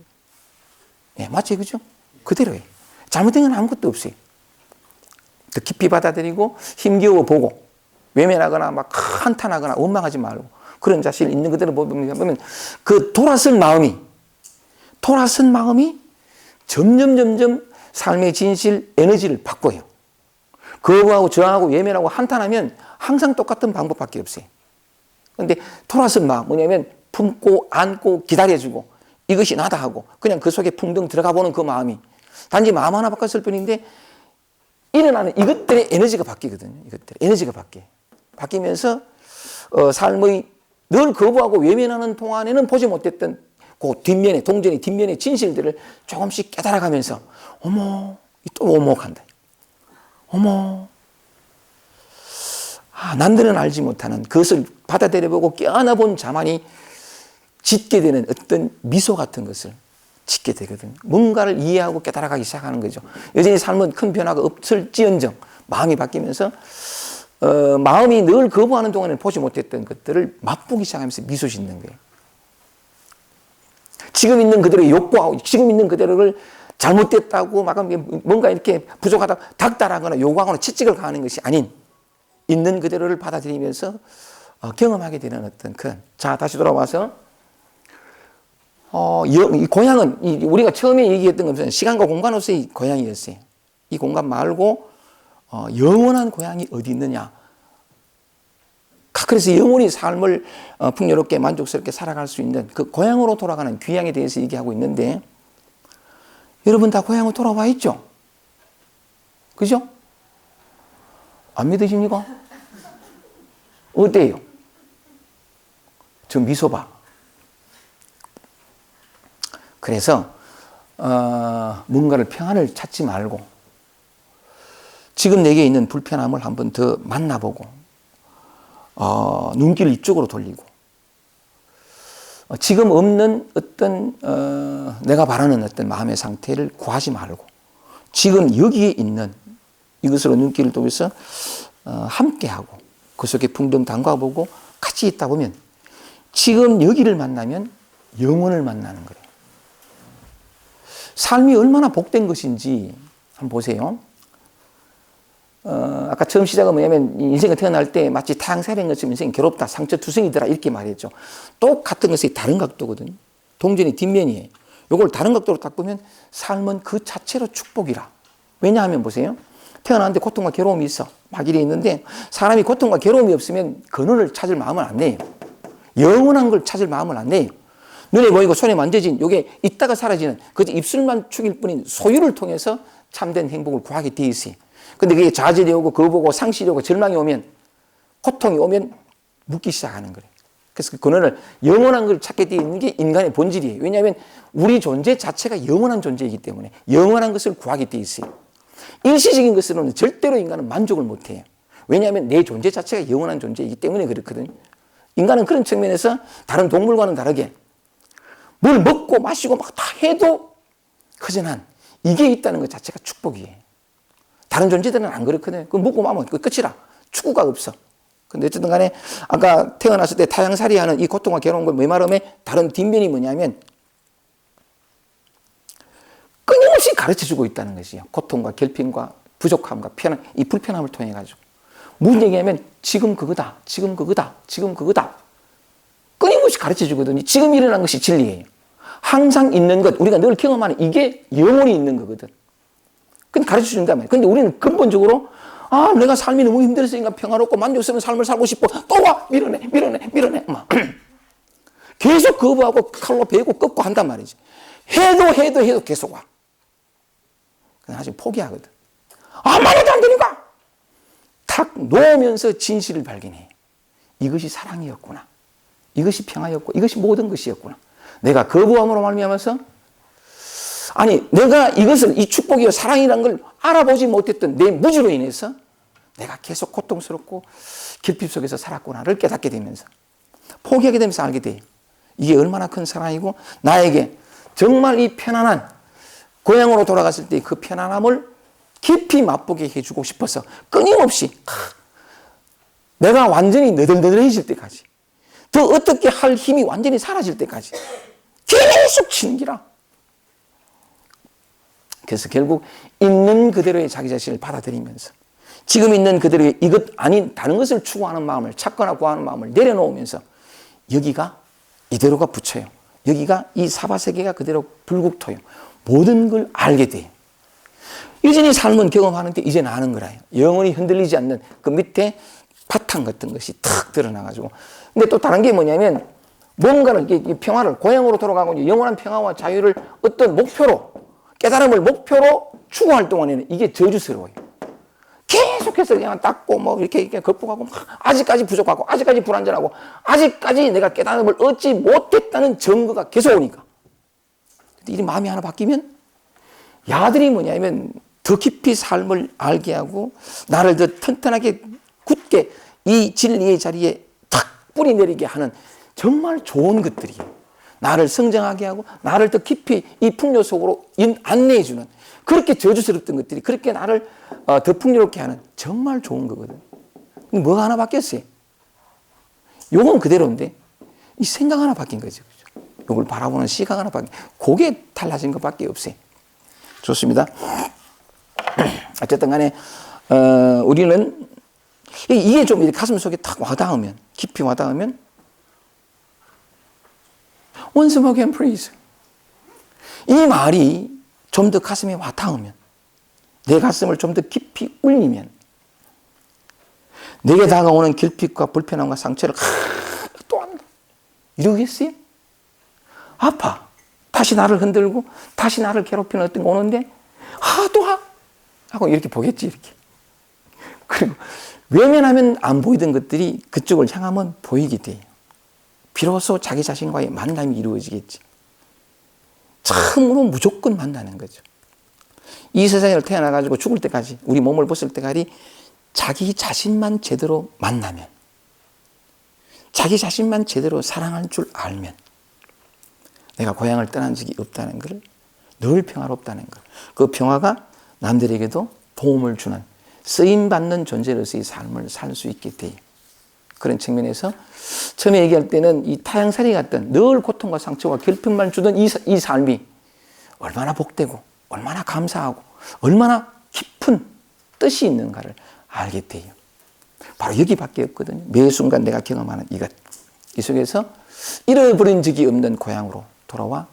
예, 맞죠? 그죠? 그대로예요. 잘못된 건 아무것도 없어요. 더 깊이 받아들이고 힘겨워 보고 외면하거나 막 한탄하거나 원망하지 말고 그런 자신을 있는 그대로 보면 그 돌아선 마음이 점점 삶의 진실, 에너지를 바꿔요. 거부하고 저항하고 외면하고 한탄하면 항상 똑같은 방법밖에 없어요. 그런데 돌아선 마음, 뭐냐면 품고 안고 기다려주고 이것이 나다 하고 그냥 그 속에 풍덩 들어가 보는 그 마음이 단지 마음 하나 바꿨을 뿐인데 일어나는 이것들의 에너지가 바뀌거든요. 이것들의 에너지가 바뀌면서 삶의 늘 거부하고 외면하는 동안에는 보지 못했던 그 뒷면에 동전의 뒷면의 진실들을 조금씩 깨달아가면서 어머 또 오목한다. 어머 남들은 알지 못하는 그것을 받아들여보고 껴안아본 자만이 짓게 되는 어떤 미소 같은 것을 짓게 되거든요. 뭔가를 이해하고 깨달아가기 시작하는 거죠. 여전히 삶은 큰 변화가 없을지언정 마음이 바뀌면서 마음이 늘 거부하는 동안에 보지 못했던 것들을 맛보기 시작하면서 미소 짓는 거예요. 지금 있는 그대로 욕구하고 지금 있는 그대로를 잘못됐다고 막 뭔가 이렇게 부족하다 닥달하거나 요구하거나 채찍을 가하는 것이 아닌 있는 그대로를 받아들이면서 경험하게 되는 어떤 그런. 자, 다시 돌아와서 이 고향은 우리가 처음에 얘기했던 것은 시간과 공간으로서의 고향이었어요. 이 공간 말고 영원한 고향이 어디 있느냐. 그래서 영원히 삶을 풍요롭게 만족스럽게 살아갈 수 있는 그 고향으로 돌아가는 귀향에 대해서 얘기하고 있는데 여러분 다 고향으로 돌아와 있죠? 그죠? 안 믿으십니까? 어때요? 저 미소 봐. 그래서 뭔가를 평안을 찾지 말고 지금 내게 있는 불편함을 한번 더 만나보고 눈길을 이쪽으로 돌리고 지금 없는 어떤 내가 바라는 어떤 마음의 상태를 구하지 말고 지금 여기에 있는 이것으로 눈길을 돌려서 함께하고 그 속에 풍덩 담가보고 같이 있다 보면 지금 여기를 만나면 영혼을 만나는 거예요. 삶이 얼마나 복된 것인지 한번 보세요. 아까 처음 시작은 뭐냐면 인생이 태어날 때 마치 태양살인 것처럼 인생이 괴롭다, 상처투성이더라 이렇게 말했죠. 똑같은 것이 다른 각도거든요. 동전의 뒷면이에요. 이걸 다른 각도로 딱 보면 삶은 그 자체로 축복이라. 왜냐하면 보세요. 태어났는데 고통과 괴로움이 있어. 막일이 있는데 사람이 고통과 괴로움이 없으면 근원을 찾을 마음을 안 내요. 영원한 걸 찾을 마음을 안 내요. 눈에 보이고 손에 만져진 이게 있다가 사라지는 그저 입술만 축일 뿐인 소유를 통해서 참된 행복을 구하게 돼 있어요. 근데 그게 좌절이 오고 거부고 상실이 오고 절망이 오면 고통이 오면 묻기 시작하는 거예요. 그래서 그 근원을 영원한 걸 찾게 되어 있는 게 인간의 본질이에요. 왜냐하면 우리 존재 자체가 영원한 존재이기 때문에 영원한 것을 구하게 되어 있어요. 일시적인 것으로는 절대로 인간은 만족을 못해요. 왜냐하면 내 존재 자체가 영원한 존재이기 때문에 그렇거든요. 인간은 그런 측면에서 다른 동물과는 다르게 뭘 먹고 마시고 막 다 해도 허전한 이게 있다는 것 자체가 축복이에요. 다른 존재들은 안 그렇거든요. 그 먹고 마면 그 끝이라. 축구가 없어. 근데 어쨌든 간에 아까 태어났을 때 타향살이 하는 이 고통과 괴로운 걸 메마름의 다른 뒷면이 뭐냐면 끊임없이 가르쳐주고 있다는 것이에요. 고통과 결핍과 부족함과 편안, 이 불편함을 통해 가지고. 무슨 얘기냐면 지금 그거다, 지금 그거다, 지금 그거다. 끊임없이 가르쳐주거든요. 지금 일어난 것이 진리예요. 항상 있는 것, 우리가 늘 경험하는 이게 영원히 있는 거거든. 근데 가르쳐준단 말이에요. 근데 우리는 근본적으로 내가 삶이 너무 힘들었으니까 평화롭고 만족스러운 삶을 살고 싶어. 또 와! 밀어내. 막. 계속 거부하고 칼로 베고 꺾고 한단 말이지. 해도 계속 와. 그냥 아직 포기하거든. 말해도 안 되니까! 탁 놓으면서 진실을 발견해. 이것이 사랑이었구나. 이것이 평화였고, 이것이 모든 것이었구나. 내가 거부함으로 말미암아서 내가 이것을 이 축복이요 사랑이라는 걸 알아보지 못했던 내 무지로 인해서 내가 계속 고통스럽고 결핍 속에서 살았구나를 깨닫게 되면서 포기하게 되면서 알게 돼요. 이게 얼마나 큰 사랑이고 나에게 정말 이 편안한 고향으로 돌아갔을 때 그 편안함을 깊이 맛보게 해주고 싶어서 끊임없이 내가 완전히 너덜너덜해질 때까지 더 어떻게 할 힘이 완전히 사라질 때까지 계속 치는 기라. 그래서 결국 있는 그대로의 자기 자신을 받아들이면서 지금 있는 그대로의 이것 아닌 다른 것을 추구하는 마음을 찾거나 구하는 마음을 내려놓으면서 여기가 이대로가 부처요. 여기가 이 사바세계가 그대로 불국토요. 모든 걸 알게 돼요. 여전히 삶은 경험하는데 이제는 아는 거라요. 영원히 흔들리지 않는 그 밑에 바탕 같은 것이 탁 드러나가지고. 근데 또 다른 게 뭐냐면 뭔가를 평화를 고향으로 돌아가고 영원한 평화와 자유를 어떤 목표로 깨달음을 목표로 추구할 동안에는 이게 저주스러워요. 계속해서 그냥 닦고 이렇게 극복하고 아직까지 부족하고 아직까지 불완전하고 아직까지 내가 깨달음을 얻지 못했다는 증거가 계속 오니까. 근데 이 마음이 하나 바뀌면 야들이 뭐냐면 더 깊이 삶을 알게 하고 나를 더 튼튼하게 굳게 이 진리의 자리에 탁 뿌리 내리게 하는 정말 좋은 것들이에요. 나를 성장하게 하고 나를 더 깊이 이 풍요 속으로 안내해 주는 그렇게 저주스럽던 것들이 그렇게 나를 더 풍요롭게 하는 정말 좋은 거거든. 뭐가 하나 바뀌었어요? 요건 그대로인데 이 생각 하나 바뀐 거죠. 요걸 바라보는 시각 하나 바뀐 그게 달라진 것밖에 없어요. 좋습니다. 어쨌든 간에 우리는 이게 좀 이렇게 가슴 속에 탁 와닿으면 깊이 와닿으면 Once again, please. 이 말이 좀 더 가슴에 와닿으면, 내 가슴을 좀 더 깊이 울리면, 내게 다가오는 결핍과 불편함과 상처를 또 한다. 이러겠어요? 아파. 다시 나를 흔들고, 다시 나를 괴롭히는 어떤 거 오는데, 또 하고 이렇게 보겠지, 이렇게. 그리고 외면하면 안 보이던 것들이 그쪽을 향하면 보이게 돼요. 비로소 자기 자신과의 만남이 이루어지겠지. 참으로 무조건 만나는 거죠. 이 세상에 태어나가지고 죽을 때까지, 우리 몸을 벗을 때까지 자기 자신만 제대로 만나면, 자기 자신만 제대로 사랑할 줄 알면, 내가 고향을 떠난 적이 없다는 걸, 늘 평화롭다는 걸, 그 평화가 남들에게도 도움을 주는 쓰임받는 존재로서의 삶을 살 수 있게 돼요. 그런 측면에서 처음에 얘기할 때는 이 타향살이 같던 늘 고통과 상처와 결핍만 주던 이 삶이 얼마나 복되고 얼마나 감사하고 얼마나 깊은 뜻이 있는가를 알게 돼요. 바로 여기밖에 없거든요. 매 순간 내가 경험하는 이것. 이 속에서 잃어버린 적이 없는 고향으로 돌아와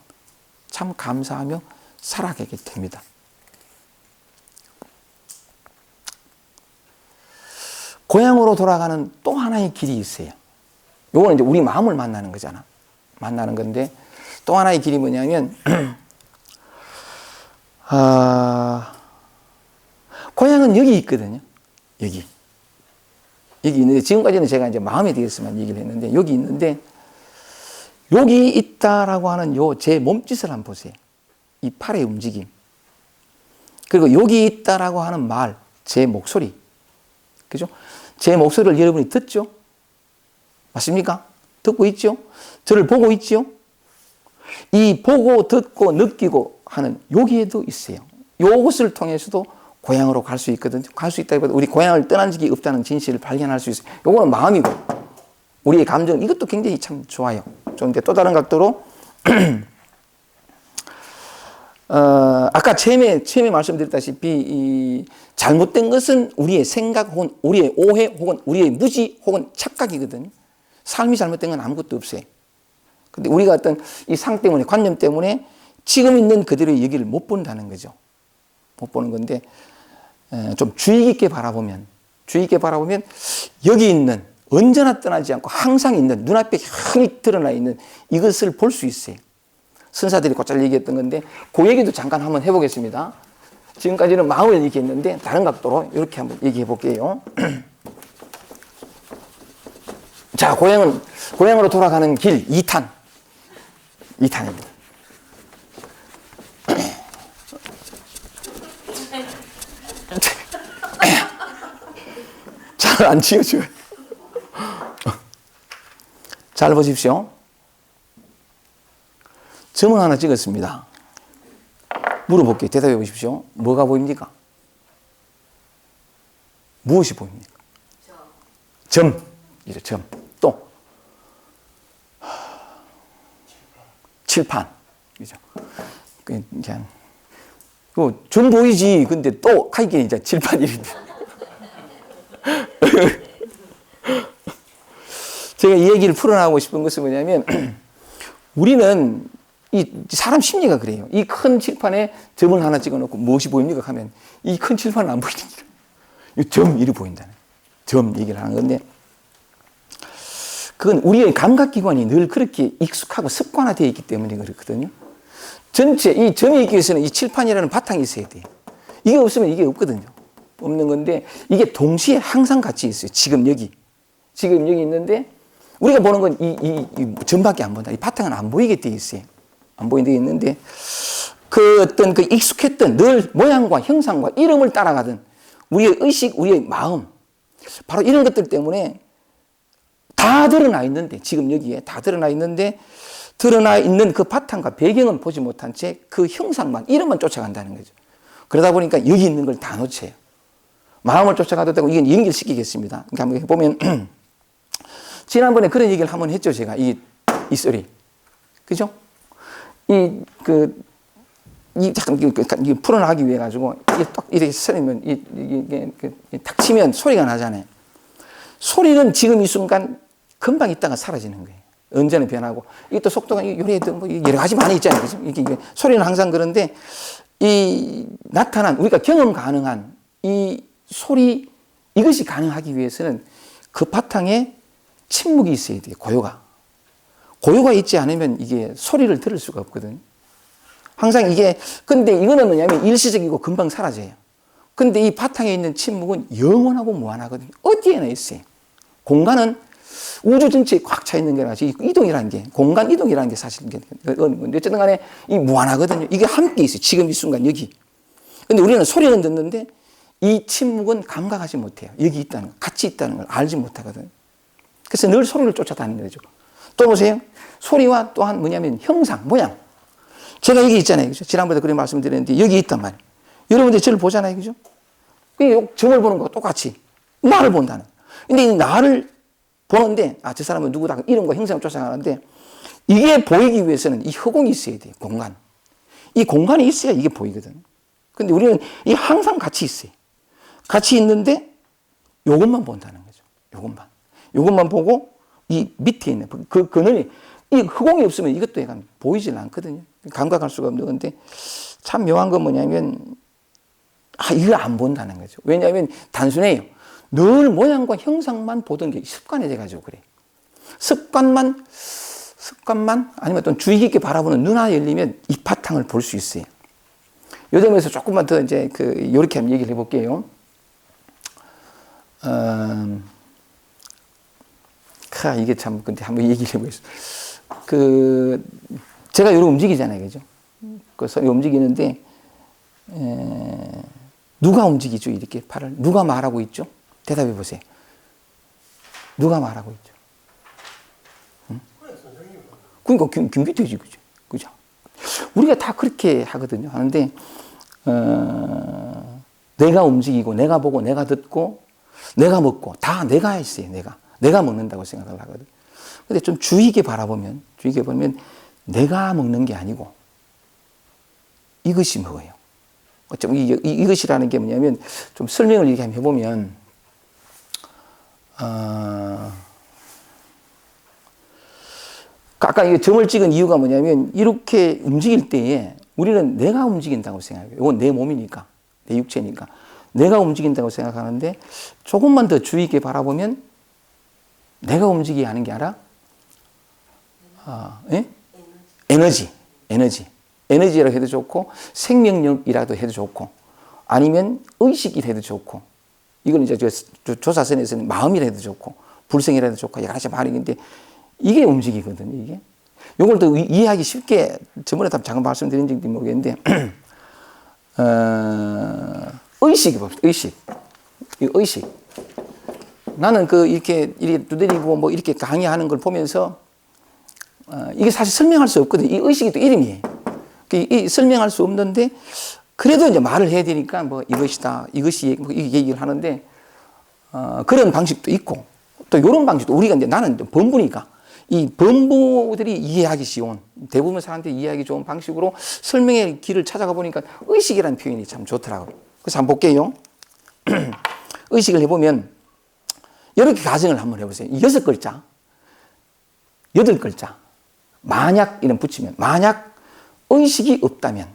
참 감사하며 살아가게 됩니다. 고향으로 돌아가는 또 하나의 길이 있어요. 요거는 이제 우리 마음을 만나는 거잖아. 만나는 건데 또 하나의 길이 뭐냐면 고향은 여기 있거든요. 여기 있는데 지금까지는 제가 이제 마음에 대해서만 얘기를 했는데 여기 있는데 여기 있다라고 하는 요 제 몸짓을 한번 보세요. 이 팔의 움직임. 그리고 여기 있다라고 하는 말, 제 목소리. 그죠? 제 목소리를 여러분이 듣죠? 맞습니까? 듣고 있죠? 저를 보고 있죠? 이 보고, 듣고, 느끼고 하는 여기에도 있어요. 요것을 통해서도 고향으로 갈 수 있거든요. 갈 수 있다기보다 우리 고향을 떠난 적이 없다는 진실을 발견할 수 있어요. 요거는 마음이고 우리의 감정 이것도 굉장히 참 좋아요. 좋은데 또 다른 각도로 아까 처음에 말씀드렸다시피 이 잘못된 것은 우리의 생각 혹은 우리의 오해 혹은 우리의 무지 혹은 착각이거든요. 삶이 잘못된 건 아무것도 없어요. 근데 우리가 어떤 이 상 때문에 관념 때문에 지금 있는 그대로의 여기를 못 본다는 거죠. 못 보는 건데 좀 주의 깊게 바라보면 여기 있는 언제나 떠나지 않고 항상 있는 눈앞에 흔히 드러나 있는 이것을 볼 수 있어요. 선사들이 곧잘 얘기했던 건데 그 얘기도 잠깐 한번 해보겠습니다. 지금까지는 마음을 얘기했는데 다른 각도로 이렇게 한번 얘기해 볼게요. 자, 고향으로 돌아가는 길 2탄입니다. 잘 안 지어줘요. 잘 보십시오. 점을 하나 찍었습니다. 물어볼게요. 대답해 보십시오. 뭐가 보입니까? 무엇이 보입니까? 점이죠, 점. 또 칠판. 그죠? 그냥 점 보이지. 근데 또 하이게 이제 칠판이 제가 이 얘기를 풀어나가고 싶은 것은 뭐냐면 우리는 이 사람 심리가 그래요. 이 큰 칠판에 점을 하나 찍어놓고 무엇이 보입니까? 하면 이 큰 칠판은 안 보이니까 이 점 이리 보인다는 점 얘기를 하는 건데 그건 우리의 감각기관이 늘 그렇게 익숙하고 습관화되어 있기 때문에 그렇거든요. 전체 이 점이 있기 위해서는 이 칠판이라는 바탕이 있어야 돼요. 이게 없으면 이게 없거든요. 없는 건데 이게 동시에 항상 같이 있어요. 지금 여기 있는데 우리가 보는 건 이 점밖에 안 본다. 이 바탕은 안 보이게 돼 있어요. 안 보이게 돼 있는데 그 어떤 그 익숙했던 늘 모양과 형상과 이름을 따라가던 우리의 의식, 우리의 마음 바로 이런 것들 때문에 다 드러나 있는데 지금 여기에 다 드러나 있는데 드러나 있는 그 바탕과 배경은 보지 못한 채 그 형상만 이름만 쫓아간다는 거죠. 그러다 보니까 여기 있는 걸 다 놓쳐요. 마음을 쫓아가도 되고 이건 연결시키겠습니다. 그러니까 한번 해보면 지난번에 그런 얘기를 한번 했죠. 제가 이 소리 그죠? 잠깐 풀어나가기 위해 가지고 이게 딱 이렇게 서리면 이게 탁 치면 소리가 나잖아요. 소리는 지금 이 순간 금방 있다가 사라지는 거예요. 언제나 변하고 이게 또 속도가 요래도 뭐 여러 가지 많이 있잖아요. 그죠? 이게 소리는 항상 그런데 이 나타난 우리가 경험 가능한 이 소리 이것이 가능하기 위해서는 그 바탕에 침묵이 있어야 돼요. 고요가 있지 않으면 이게 소리를 들을 수가 없거든요. 항상 이게 근데 이거는 뭐냐면 일시적이고 금방 사라져요. 근데 이 바탕에 있는 침묵은 영원하고 무한하거든요. 어디에나 있어요. 공간은 우주 전체에 꽉 차 있는 게 아니라 이동이라는 게 공간 이동이라는 게 사실 어쨌든 간에 이 무한하거든요. 이게 함께 있어요. 지금 이 순간 여기. 근데 우리는 소리는 듣는데 이 침묵은 감각하지 못해요. 여기 있다는 걸, 같이 있다는 걸 알지 못하거든요. 그래서 늘 소리를 쫓아다니는 거죠. 또 보세요. 소리와 또한 뭐냐면 형상, 모양. 제가 여기 있잖아요. 그죠? 지난번에 그런 말씀드렸는데 여기 있단 말이에요. 여러분들 저를 보잖아요. 그죠? 점을 보는 거와 똑같이 나를 본다는. 근데 이 나를 보는데 저 사람은 누구다 이름과 형상을 쫓아가는데 이게 보이기 위해서는 이 허공이 있어야 돼요. 공간. 이 공간이 있어야 이게 보이거든. 근데 우리는 이 항상 같이 있어요. 같이 있는데 요것만 본다는 거죠. 요것만 보고 이 밑에 있는 그 그늘이 이 허공이 없으면 이것도 약간 보이질 않거든요. 감각할 수가 없는 건데 참 묘한 건 뭐냐면 이걸 안 본다는 거죠. 왜냐하면 단순해요. 늘 모양과 형상만 보던 게 습관이 돼가지고 그래. 습관만 아니면 또 주의 깊게 바라보는 눈 하나 열리면 이 바탕을 볼 수 있어요. 요 점에서 조금만 더 이제 요렇게 한번 얘기를 해볼게요. 이게 참 근데 한번 얘기를 해보겠습니다. 제가 요렇게 움직이잖아요, 그죠? 그래서 움직이는데 누가 움직이죠? 이렇게 팔을 누가 말하고 있죠? 대답해 보세요. 누가 말하고 있죠? 응? 그러니까 김기태지, 그죠? 우리가 다 그렇게 하거든요. 하는데 내가 움직이고, 내가 보고, 내가 듣고, 내가 먹고, 다 내가 했어요, 내가 먹는다고 생각을 하거든. 근데 좀 주의 있게 바라보면, 내가 먹는 게 아니고, 이것이 먹어요. 어쩌면 이것이라는 게 뭐냐면, 좀 설명을 이렇게 한번 해보면, 아까 이 점을 찍은 이유가 뭐냐면, 이렇게 움직일 때에 우리는 내가 움직인다고 생각해요. 이건 내 몸이니까, 내 육체니까. 내가 움직인다고 생각하는데, 조금만 더 주의 있게 바라보면, 내가 움직이게 하는 게 아니라, 에너지라고 해도 좋고, 생명력이라도 해도 좋고, 아니면 의식이라 해도 좋고, 이건 이제 조사선에서는 마음이라 해도 좋고, 불생이라 해도 좋고, 여러 가지 말이 있는데, 이게 움직이거든요, 이게. 요걸 더 이해하기 쉽게, 저번에 잠깐 말씀드린지 모르겠는데, 의식이 봅시다, 의식. 나는 이렇게 두드리고 뭐 이렇게 강의하는 걸 보면서, 이게 사실 설명할 수 없거든요. 이 의식이 또 이름이에요. 이 설명할 수 없는데, 그래도 이제 말을 해야 되니까 뭐 이것이다, 이것이 뭐 이 얘기를 하는데, 그런 방식도 있고, 또 이런 방식도 우리가 이제 나는 범부니까, 이 범부들이 이해하기 쉬운, 대부분 사람들이 이해하기 좋은 방식으로 설명의 길을 찾아가 보니까 의식이라는 표현이 참 좋더라고요. 그래서 한번 볼게요. 의식을 해보면, 이렇게 가정을 한번 해보세요. 6글자, 8글자. 만약 이런 붙이면, 만약 의식이 없다면,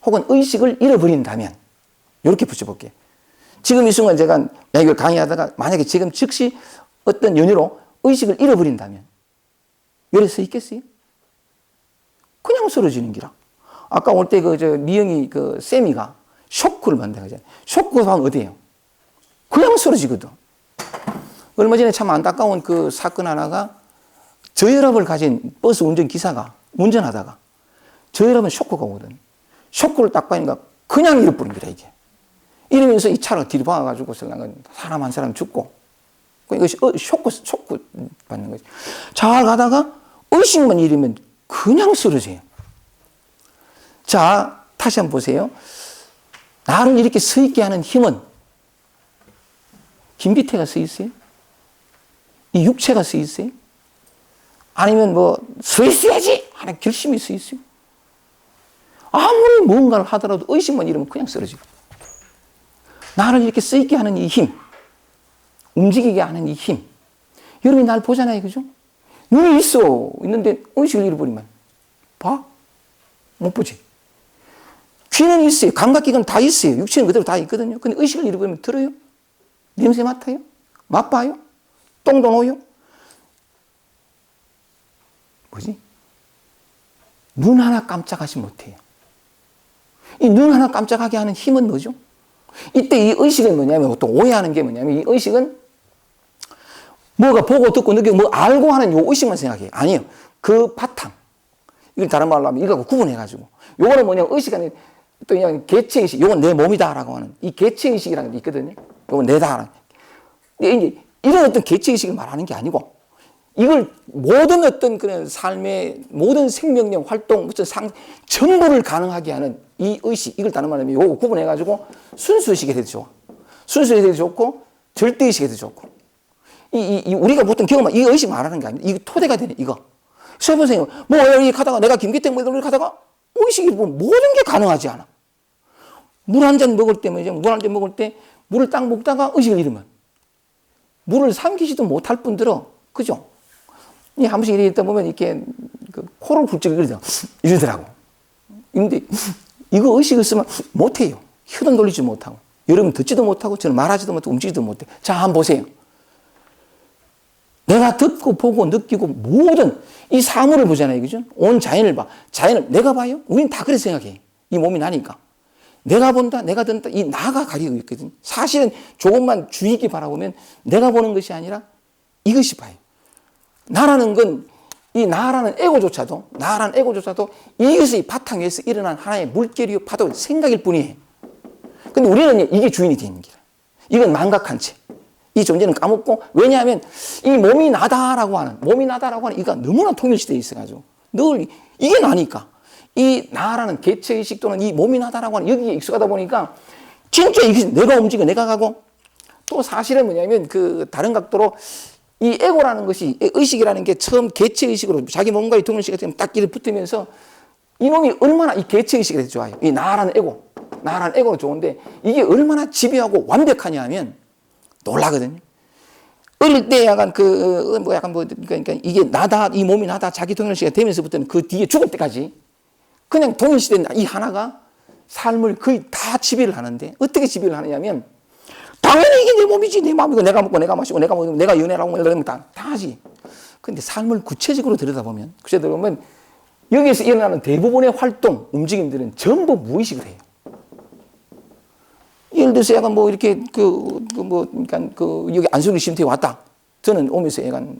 혹은 의식을 잃어버린다면, 이렇게 붙여볼게요. 지금 이 순간 제가 이걸 강의하다가 만약에 지금 즉시 어떤 연유로 의식을 잃어버린다면, 열에 서 있겠어요? 그냥 쓰러지는 기라. 아까 올 때 미영이 쌤이가 쇼크를 받는다 하잖아요. 쇼크가 하면 어디예요? 그냥 쓰러지거든. 얼마 전에 참 안타까운 사건 하나가 저혈압을 가진 버스 운전기사가 운전하다가 저혈압은 쇼크가 오거든. 쇼크를 딱 받으니까 그냥 잃어버린 거다, 이게. 이러면서 이 차를 뒤로 박아가지고 사람 한 사람 죽고. 이것이 쇼크 받는 거지. 잘 가다가 의식만 잃으면 그냥 쓰러져요. 자, 다시 한번 보세요. 나를 이렇게 서 있게 하는 힘은 김비태가 서 있어요? 이 육체가 서 있어요? 아니면 서 있어야지 하는 결심이 서 있어요? 아무리 뭔가를 하더라도 의식만 잃으면 그냥 쓰러지고. 나를 이렇게 서 있게 하는 이 힘, 움직이게 하는 이 힘. 여러분이 날 보잖아요, 그죠? 눈이 있는데 의식을 잃어버리면 봐? 못 보지. 귀는 있어요. 감각기관 다 있어요. 육체는 그대로 다 있거든요. 근데 의식을 잃어버리면 들어요? 냄새 맡아요? 맛봐요? 똥도 놓아요? 뭐지? 눈 하나 깜짝하지 못해요. 이 눈 하나 깜짝하게 하는 힘은 뭐죠? 이때 이 의식은 뭐냐면, 보통 오해하는 게 뭐냐면, 이 의식은 뭐가 보고 듣고 느끼고 뭐 알고 하는 요 의식만 생각해요. 아니에요. 그 바탕. 이걸 다른 말로 하면 이거 구분해가지고. 요거는 뭐냐면 의식 아니에요. 또 그냥 개체의식. 요건 내 몸이다라고 하는 이 개체의식이라는 게 있거든요. 요건 내다. 근데 이제 이런 어떤 개체의식을 말하는 게 아니고, 이걸 모든 어떤 그런 삶의 모든 생명력 활동, 무슨 전부를 가능하게 하는 이 의식, 이걸 다른 말로 하면 요거 구분해가지고 순수의식이 돼도 좋아. 순수의식이 돼도 좋고, 절대의식이 돼도 좋고. 우리가 보통 경험한 이 의식 말하는 게 아닙니다. 이거 토대가 되네, 이거. 해보세요. 여기 가다가 내가 김기태 이렇게 가다가 의식이 보면 모든 게 가능하지 않아. 물 한 잔 먹을 때, 물을 딱 먹다가 의식을 잃으면. 물을 삼키지도 못할 뿐더러, 그죠? 한 번씩 이렇게 있다 보면 이렇게 코를 훌쩍 이러더라고. 근데 이거 의식을 쓰면 못해요. 혀도 돌리지 못하고. 여러분 듣지도 못하고, 저는 말하지도 못하고, 움직이지도 못해. 자, 한번 보세요. 내가 듣고 보고 느끼고 모든 이 사물을 보잖아요. 그죠? 온 자연을 봐. 자연을 내가 봐요? 우리는 다 그렇게 생각해. 이 몸이 나니까. 내가 본다, 내가 듣는다, 이 나가 가리고 있거든. 사실은 조금만 주의 있게 바라보면 내가 보는 것이 아니라 이것이 봐요. 나라는 건, 이 나라는 에고조차도 이것의 바탕에서 일어난 하나의 물결이요, 파도, 생각일 뿐이에요. 근데 우리는 이게 주인이 되는 거야. 이건 망각한 채. 이 존재는 까먹고, 왜냐하면 이 몸이 나다라고 하는 이가 너무나 통일시되어 있어가지고 늘 이게 나니까 이 나라는 개체의식 또는 이 몸이 나다라고 하는 여기에 익숙하다 보니까 진짜 이게 내가 움직여 내가 가고 또 사실은 뭐냐면 그 다른 각도로 이 에고라는 것이 의식이라는 게 처음 개체의식으로 자기 몸과의 동일시가 딱 이렇게 붙으면서 이놈이 얼마나 이 개체의식에 대해서 좋아요. 이 나라는 에고는 좋은데 이게 얼마나 집요하고 완벽하냐 하면 놀라거든요. 어릴 때 약간 그러니까 이게 나다, 이 몸이 나다, 자기 동일시가 되면서부터는 그 뒤에 죽을 때까지 그냥 동일시된 이 하나가 삶을 거의 다 지배를 하는데 어떻게 지배를 하느냐면 당연히 이게 내 몸이지, 내 마음이고 내가 먹고 내가 마시고 내가 먹고 내가 연애라고 이러면 다 하지. 근데 삶을 구체적으로 들여다보면 여기에서 일어나는 대부분의 활동, 움직임들은 전부 무의식을 해요. 예를 들어서 약간 뭐 이렇게 그러니까 여기 안성기 쉼터에 왔다. 저는 오면서 약간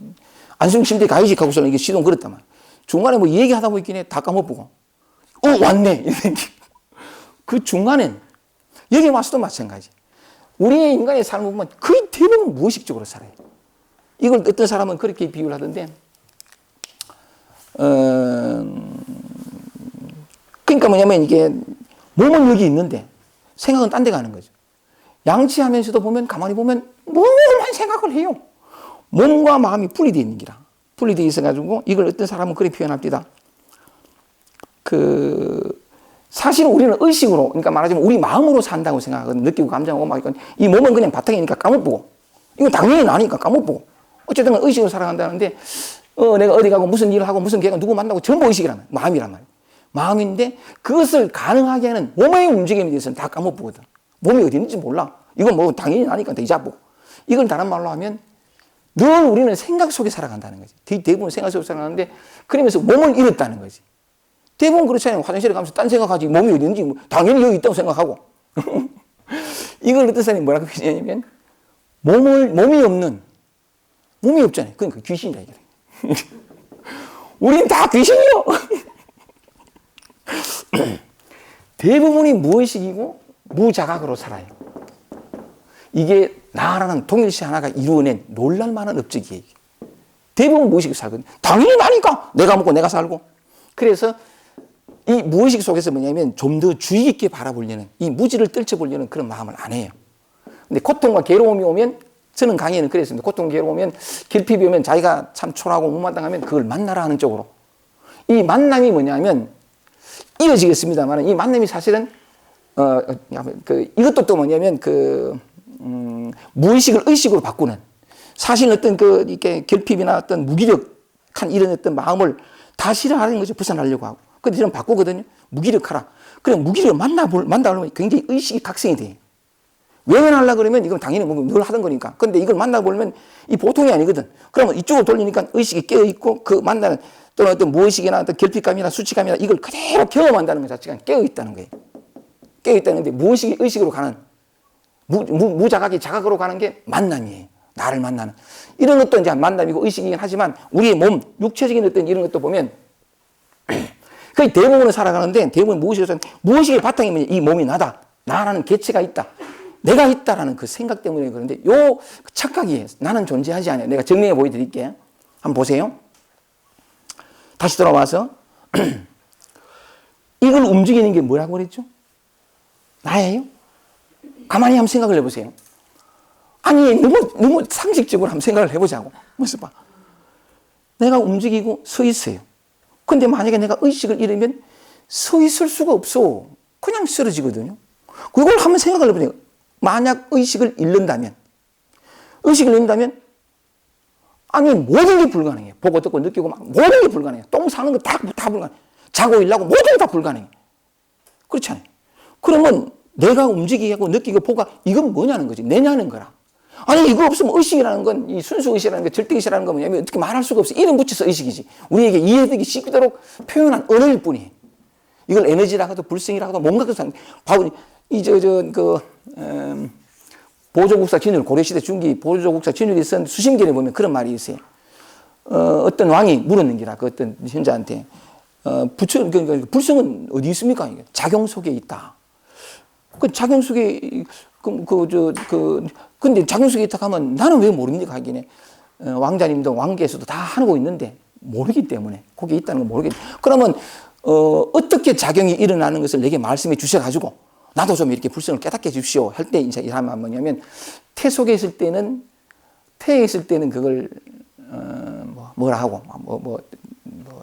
안성기 쉼터에 가야지 하고서는 이게 시동 걸었단 말이야. 중간에 뭐 얘기하다 보이긴 해. 다 까먹고. 왔네. 그 중간엔 여기 와서도 마찬가지. 우리의 인간의 삶을 보면 거의 대부분 무의식적으로 살아요. 이걸 어떤 사람은 그렇게 비유를 하던데, 그러니까 뭐냐면 이게 몸은 여기 있는데 생각은 딴 데 가는 거죠. 양치하면서도 보면 가만히 보면 뭐만 생각을 해요. 몸과 마음이 분리되어 있는 기라. 분리되어 있어가지고 이걸 어떤 사람은 그렇게 표현합니다. 사실 우리는 의식으로, 그러니까 말하자면 우리 마음으로 산다고 생각하거든. 느끼고 감정하고 막 이 몸은 그냥 바탕이니까 까먹고, 이건 당연히 나니까 까먹고, 어쨌든 의식으로 살아간다는데, 내가 어디 가고 무슨 일을 하고 무슨 계획 누구 만나고 전부 의식이란 말이야. 마음이란 말이야. 마음인데 그것을 가능하게 하는 몸의 움직임에 대해서는 다 까먹거든. 몸이 어디 있는지 몰라. 이건 뭐 당연히 나니까 데자부. 이걸 다른 말로 하면 늘 우리는 생각 속에 살아간다는 거지. 대부분 생각 속에 살아가는데 그러면서 몸을 잃었다는 거지. 대부분 그렇잖아요. 화장실에 가면서 딴 생각하지 몸이 어디 있는지 당연히 여기 있다고 생각하고. 이걸 어떤 사람이 뭐라고 표현하냐면 몸이 없잖아요. 그러니까 귀신이다 이게. 우린 다 귀신이요. 대부분이 무의식이고 무자각으로 살아요. 이게 나라는 동일시 하나가 이루어낸 놀랄만한 업적이에요. 대부분 무의식으로 살거든요. 당연히 나니까 내가 먹고 내가 살고. 그래서 이 무의식 속에서 뭐냐면 좀 더 주의 깊게 바라보려는, 이 무지를 떨쳐보려는 그런 마음을 안 해요. 근데 고통과 괴로움이 오면, 저는 강의는 그랬습니다. 고통, 괴로움이 오면, 결핍이 오면 자기가 참 초라하고 못마땅하면 그걸 만나라 하는 쪽으로. 이 만남이 뭐냐면 이어지겠습니다만, 이 만남이 사실은 이것도 또 뭐냐면 무의식을 의식으로 바꾸는, 사실 어떤 이렇게 결핍이나 어떤 무기력한 이런 어떤 마음을 다 싫어하는 거죠. 벗어나려고 하고. 근데 저는 바꾸거든요. 무기력하라. 그래, 무기력을 만나보면 굉장히 의식이 각성이 돼. 외면하려고 그러면 이건 당연히 늘 하던 거니까. 근데 이걸 만나보면 이 보통이 아니거든. 그러면 이쪽으로 돌리니까 의식이 깨어있고 그 만나는 또는 어떤 무의식이나 어떤 결핍감이나 수치감이나 이걸 그대로 경험한다는 것 자체가 깨어있다는 거예요. 깨어있다는 건데 무의식이 의식으로 가는, 무자각이 자각으로 가는 게 만남이에요. 나를 만나는. 이런 것도 이제 만남이고 의식이긴 하지만 우리의 몸, 육체적인 어떤 이런 것도 보면 거의 대부분을 살아가는데 대부분 무의식의 바탕이 뭐냐, 이 몸이 나다. 나라는 개체가 있다. 내가 있다라는 그 생각 때문에 그런데 요 착각이에요. 나는 존재하지 않아요. 내가 정리해 보여드릴게요. 한번 보세요. 다시 돌아와서 이걸 움직이는 게 뭐라고 그랬죠? 나예요? 가만히 한번 생각을 해보세요. 아니 너무 상식적으로 한번 생각을 해보자고. 무슨 봐. 내가 움직이고 서 있어요. 근데 만약에 내가 의식을 잃으면 서 있을 수가 없어. 그냥 쓰러지거든요. 그걸 한번 생각을 해보세요. 만약 의식을 잃는다면 아니 모든 게 불가능해요. 보고 듣고 느끼고 막 모든 게 불가능해요. 똥 사는 거 다 불가능해요. 자고 일하고 모든 게 다 불가능해요. 그렇잖아요. 그러면 내가 움직이고 하고 느끼고 보고 이건 뭐냐는 거지. 내냐는 거라. 아니 이거 없으면 의식이라는 건, 이 순수 의식이라는 게 절대 의식이라는 건 뭐냐면 어떻게 말할 수가 없어. 이름 붙여서 의식이지. 우리에게 이해되기 쉽도록 표현한 언어일 뿐이에요. 이걸 에너지라고 해도 불성이라고 해도 뭔가 바로 보조국사 진율, 고려시대 중기 보조국사 진율이 쓴 수심결에 보면 그런 말이 있어요. 어떤 왕이 물었는 기라, 그 어떤 현자한테, 불성은 어디 있습니까? 작용 속에 있다. 그 작용 속에, 근데 작용 속에 있다 하면 나는 왜 모릅니까? 하기는 왕자님도 왕께서도 다 하고 있는데 모르기 때문에, 거기에 있다는 걸 모르기 때문에. 그러면 어떻게 작용이 일어나는 것을 내게 말씀해 주셔가지고 나도 좀 이렇게 불성을 깨닫게 해주십시오 할 때 이제 이라면 뭐냐면 태 속에 있을 때는 그걸 뭐라 하고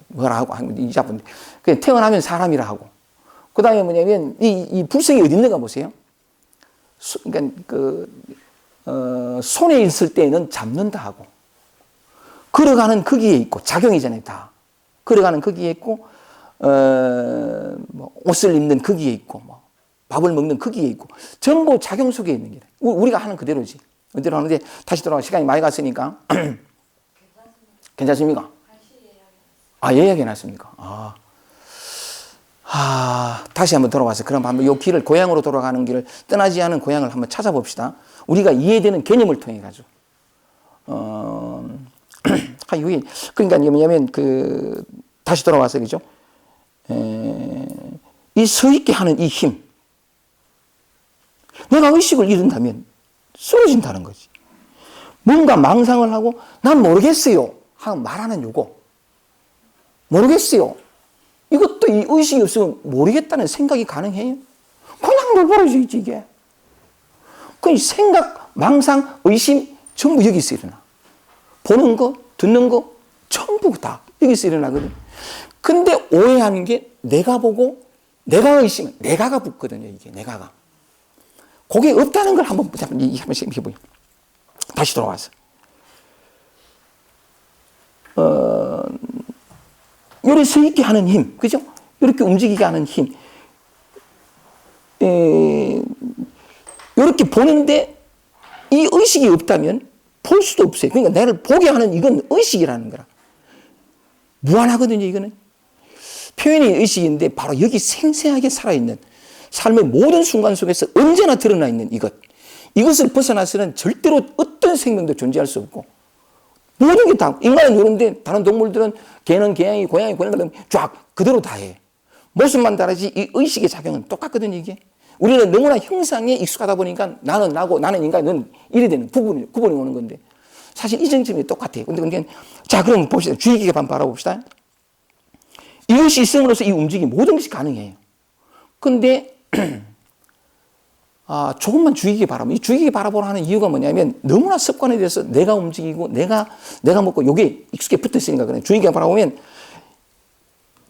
뭐라 하고 이 자분 그냥 태어나면 사람이라 하고 그 다음에 뭐냐면 이 불성이 어디 있는가 보세요. 그러니까 손에 있을 때는 잡는다 하고 걸어가는 거기에 있고 작용이잖아요 다. 걸어가는 거기에 있고 뭐 옷을 입는 거기에 있고 뭐 밥을 먹는 거기에 있고 전부 작용 속에 있는 게 우리가 하는 그대로지. 그대로 하는데 다시 돌아가 시간이 많이 갔으니까 괜찮습니까? 아 예약해 놨습니까? 다시 한번 돌아와서 그럼 한번 이 길을 고향으로 돌아가는 길을 떠나지 않은 고향을 한번 찾아봅시다. 우리가 이해되는 개념을 통해 가지고 그러니까 뭐냐면 다시 돌아와서 그죠? 이 서 있게 하는 이 힘. 내가 의식을 잃는다면 쓰러진다는 거지. 뭔가 망상을 하고 난 모르겠어요 하고 말하는 요거. 모르겠어요. 이것도 이 의식이 없으면 모르겠다는 생각이 가능해요? 그냥 놀버려지지 이게. 그 생각, 망상, 의심 전부 여기서 일어나. 보는 거, 듣는 거 전부 다 여기서 일어나거든. 근데 오해하는 게 내가 보고 내가 의심은 내가가 붙거든요. 이게 내가가. 그게 없다는 걸 한번 해보요. 다시 돌아와서. 요리 서 있게 하는 힘, 그죠? 이렇게 움직이게 하는 힘. 이렇게 보는데 이 의식이 없다면 볼 수도 없어요. 그러니까 나를 보게 하는 이건 의식이라는 거라. 무한하거든요, 이거는. 표현이 의식인데 바로 여기 생생하게 살아있는 삶의 모든 순간 속에서 언제나 드러나 있는 이것. 이것을 벗어나서는 절대로 어떤 생명도 존재할 수 없고 모든 게 다, 인간은 이런데 다른 동물들은 개는 개양이, 고양이, 고양이 쫙 그대로 다 해. 모습만 다르지 이 의식의 작용은 똑같거든요, 이게. 우리는 너무나 형상에 익숙하다 보니까 나는 나고 나는 인간, 넌 이래 되는 구분이 오는 건데 사실 이 정점이 똑같아요. 근데 자, 그럼 봅시다. 주의 깊게 한번 바라봅시다. 이것이 있음으로써 이 움직임 모든 것이 가능해요. 근데 조금만 주의 깊게 바라보면 이 주의 깊게 바라보라 하는 이유가 뭐냐면 너무나 습관에 대해서 내가 움직이고 내가 먹고 요게 익숙해 붙어 있으니까 그래. 주의 깊게 바라보면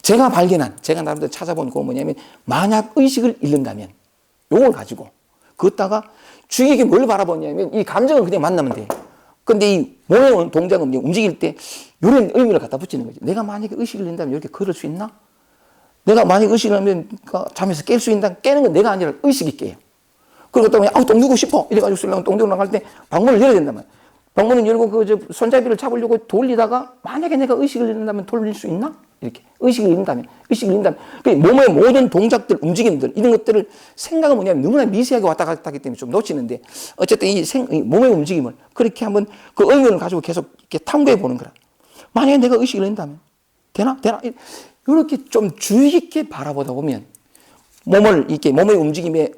제가 나름대로 찾아본 거 뭐냐면 만약 의식을 잃는다면 요걸 가지고 걷다가 주의 깊게 뭘 바라보냐면 이 감정을 그냥 만나면 돼요. 근데 이 몸의 동작은 움직일 때 이런 의미를 갖다 붙이는 거지. 내가 만약에 의식을 잃는다면 이렇게 걸을 수 있나? 내가 만약에 의식을 하면 잠에서 깰 수 있나? 깨는 건 내가 아니라 의식이 깨요. 그리고 또 그냥 똥 누고 싶어 이래가지고 쓰려고 똥 누고 나갈 때 방문을 열어야 된단 말이야. 방문을 열고 손잡이를 잡으려고 돌리다가 만약에 내가 의식을 잃는다면 돌릴 수 있나? 이렇게 의식을 잃는다면 몸의 모든 동작들, 움직임들 이런 것들을 생각은 뭐냐면 너무나 미세하게 왔다 갔다 하기 때문에 좀 놓치는데 어쨌든 이 몸의 움직임을 그렇게 한번 그 의견을 가지고 계속 이렇게 탐구해 보는 거라. 만약에 내가 의식을 잃는다면 되나? 이렇게 좀 주의 깊게 바라보다 보면 몸의 움직임에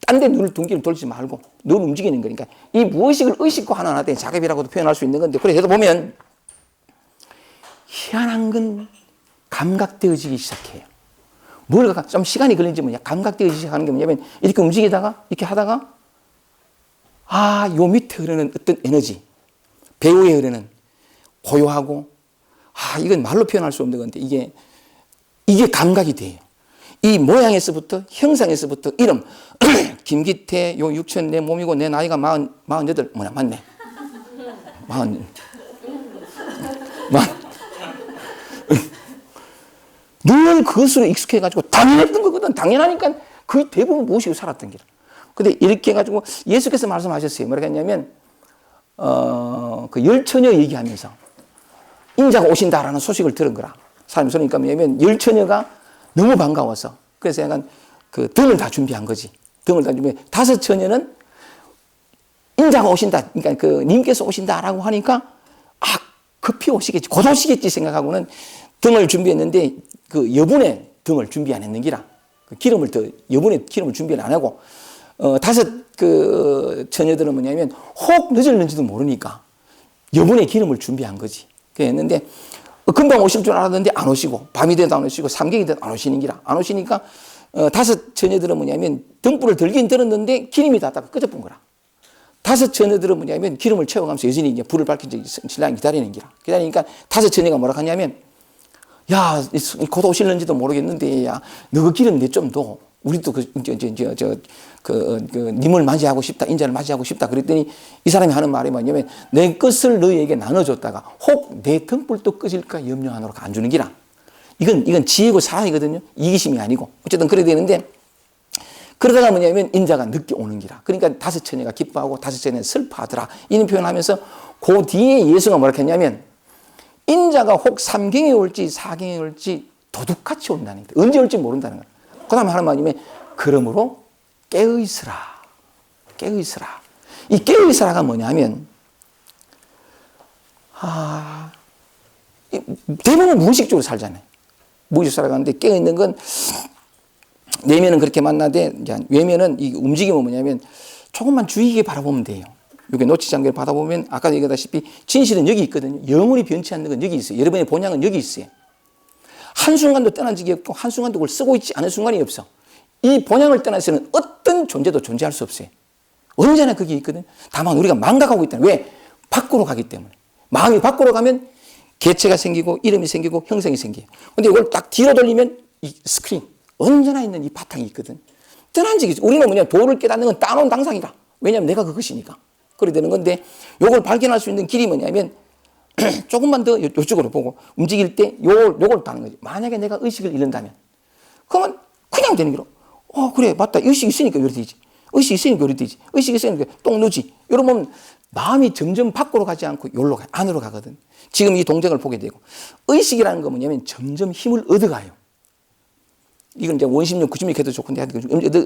딴 데 눈을 둥기를 돌리지 말고 늘 움직이는 거니까 이 무의식을 의식과 하나 때 자ገብ이라고도 표현할 수 있는 건데 그래서 보면 희한한 건 감각되어지기 시작해요. 뭘 좀 시간이 걸리는지 뭐냐 감각되어지기 시작하는 게 뭐냐면 이렇게 움직이다가 이렇게 하다가 요 밑에 흐르는 어떤 에너지 배후에 흐르는 고요하고 이건 말로 표현할 수 없는 건데 이게 감각이 돼요. 이 모양에서부터 형상에서부터 이름 김기태 요 육천 내 몸이고 내 나이가 48 맞네. 40 늘 그것으로 익숙해가지고 당연했던 거거든. 당연하니까 거의 대부분 모시고 살았던 길. 근데 이렇게 해가지고 예수께서 말씀하셨어요. 뭐라고 했냐면 그 열처녀 얘기하면서 인자가 오신다라는 소식을 들은 거라. 사람이 그러니까 뭐냐면 열처녀가 너무 반가워서 그래서 약간 그 등을 다 준비한 거지. 등을 다 준비해. 5 처녀는 인자가 오신다. 그러니까 그 님께서 오신다라고 하니까 급히 오시겠지. 곧 오시겠지 생각하고는 등을 준비했는데 그 여분의 등을 준비 안 했는 기라. 여분의 기름을 준비를 안 하고 5 그 처녀들은 뭐냐면 혹 늦을는지도 모르니까 여분의 기름을 준비한 거지. 그랬는데 금방 오실 줄 알았는데 안 오시고, 밤이 돼도 안 오시고, 삼경이 돼도 안 오시는 기라. 안 오시니까, 다섯 처녀들은 뭐냐면, 등불을 들긴 들었는데, 기름이 닿다가 꺼져본 거라. 다섯 처녀들은 뭐냐면, 기름을 채워가면서 여전히 이제 불을 밝힌 적이 신랑이 기다리는 기라. 기다리니까, 다섯 처녀가 뭐라 하냐면, 야, 곧 오실는지도 모르겠는데, 야, 너그 기름 내 좀 더. 우리도 님을 맞이하고 싶다, 인자를 맞이하고 싶다. 그랬더니 이 사람이 하는 말이 뭐냐면 내 것을 너희에게 나눠줬다가 혹 내 등불도 꺼질까 염려하노라 안 주는 기라. 이건 지혜고 사랑이거든요. 이기심이 아니고. 어쨌든 그래야 되는데 그러다가 뭐냐면 인자가 늦게 오는 기라. 그러니까 다섯 처녀가 기뻐하고 다섯 처녀는 슬퍼하더라. 이런 표현하면서 그 뒤에 예수가 뭐라 했냐면 인자가 혹 삼경에 올지 사경에 올지 도둑같이 온다는 거예요. 언제 올지 모른다는 거예요. 그 다음에 하는 말씀이 그러므로 깨어있으라. 깨어있으라. 이 깨어있으라가 뭐냐면 대부분 무의식적으로 살잖아요. 무의식적으로 살아가는데 깨어있는 건 내면은 그렇게 만나되 외면은 이 움직임은 뭐냐면 조금만 주의 깊게 바라보면 돼요. 이게 놓치지 않게 바라보면 아까 얘기했다시피 진실은 여기 있거든요. 영원히 변치 않는 건 여기 있어요. 여러분의 본향은 여기 있어요. 한순간도 떠난 적이 없고 한순간도 그걸 쓰고 있지 않은 순간이 없어. 이 본향을 떠나서는 어떤 존재도 존재할 수 없어요. 언제나 그게 있거든. 다만 우리가 망각하고 있다는 왜? 밖으로 가기 때문에. 마음이 밖으로 가면 개체가 생기고 이름이 생기고 형성이 생겨요. 근데 이걸 딱 뒤로 돌리면 이 스크린 언제나 있는 이 바탕이 있거든. 떠난 적이 있어. 우리는 뭐냐 도를 깨닫는 건 따놓은 당상이다. 왜냐하면 내가 그것이니까. 그래 되는 건데 이걸 발견할 수 있는 길이 뭐냐면 조금만 더 이쪽으로 보고 움직일 때 요걸 따는 거지. 만약에 내가 의식을 잃는다면 그러면 그냥 되는 거로 그래 맞다. 의식이 있으니까 요리 되지. 의식이 있으니까 요리 되지. 의식이 있으니까 똥 누지. 이러면 마음이 점점 밖으로 가지 않고 요로 가, 안으로 가거든. 지금 이 동작을 보게 되고 의식이라는 건 뭐냐면 점점 힘을 얻어가요. 이건 이제 원심력, 구심력해도 좋고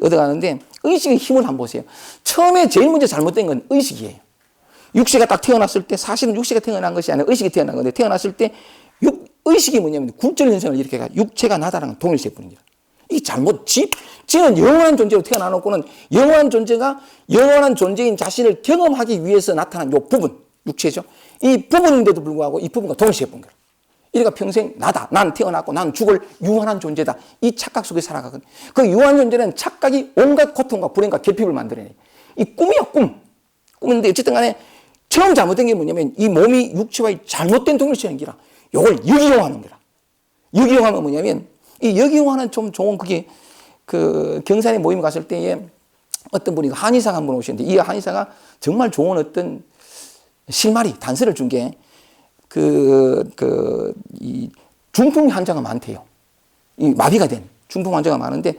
얻어가는데 의식의 힘을 한번 보세요. 처음에 제일 먼저 잘못된 건 의식이에요. 육체가 딱 태어났을 때 사실은 육체가 태어난 것이 아니라 의식이 태어난 건데 태어났을 때 의식이 뭐냐면 굴절 현상을 일으켜가 육체가 나다라는 동일체뿐인 거예요. 이게 잘못 지는 영원한 존재로 태어나놓고는 영원한 존재가 영원한 존재인 자신을 경험하기 위해서 나타난 요 부분 육체죠. 이 부분인데도 불구하고 이 부분과 동일체뿐인 거예요. 이러니까 평생 나다. 난 태어났고 난 죽을 유한한 존재다. 이 착각 속에 살아가거든. 그 유한 존재는 착각이 온갖 고통과 불행과 결핍을 만들어내. 이 꿈이야 꿈. 꿈인데 어쨌든 간에 처음 잘못된 게 뭐냐면 이 몸이 육체와의 잘못된 동일체인 기라. 요걸 역이용하는 거라. 역이용하면 뭐냐면 이 역이용하는 좀 좋은 그게 그 경산에 모임 갔을 때에 어떤 분이 한의사가 한 분 오셨는데 이 한의사가 정말 좋은 어떤 실마리 단서를 준 게 이 중풍 환자가 많대요. 이 마비가 된 중풍 환자가 많은데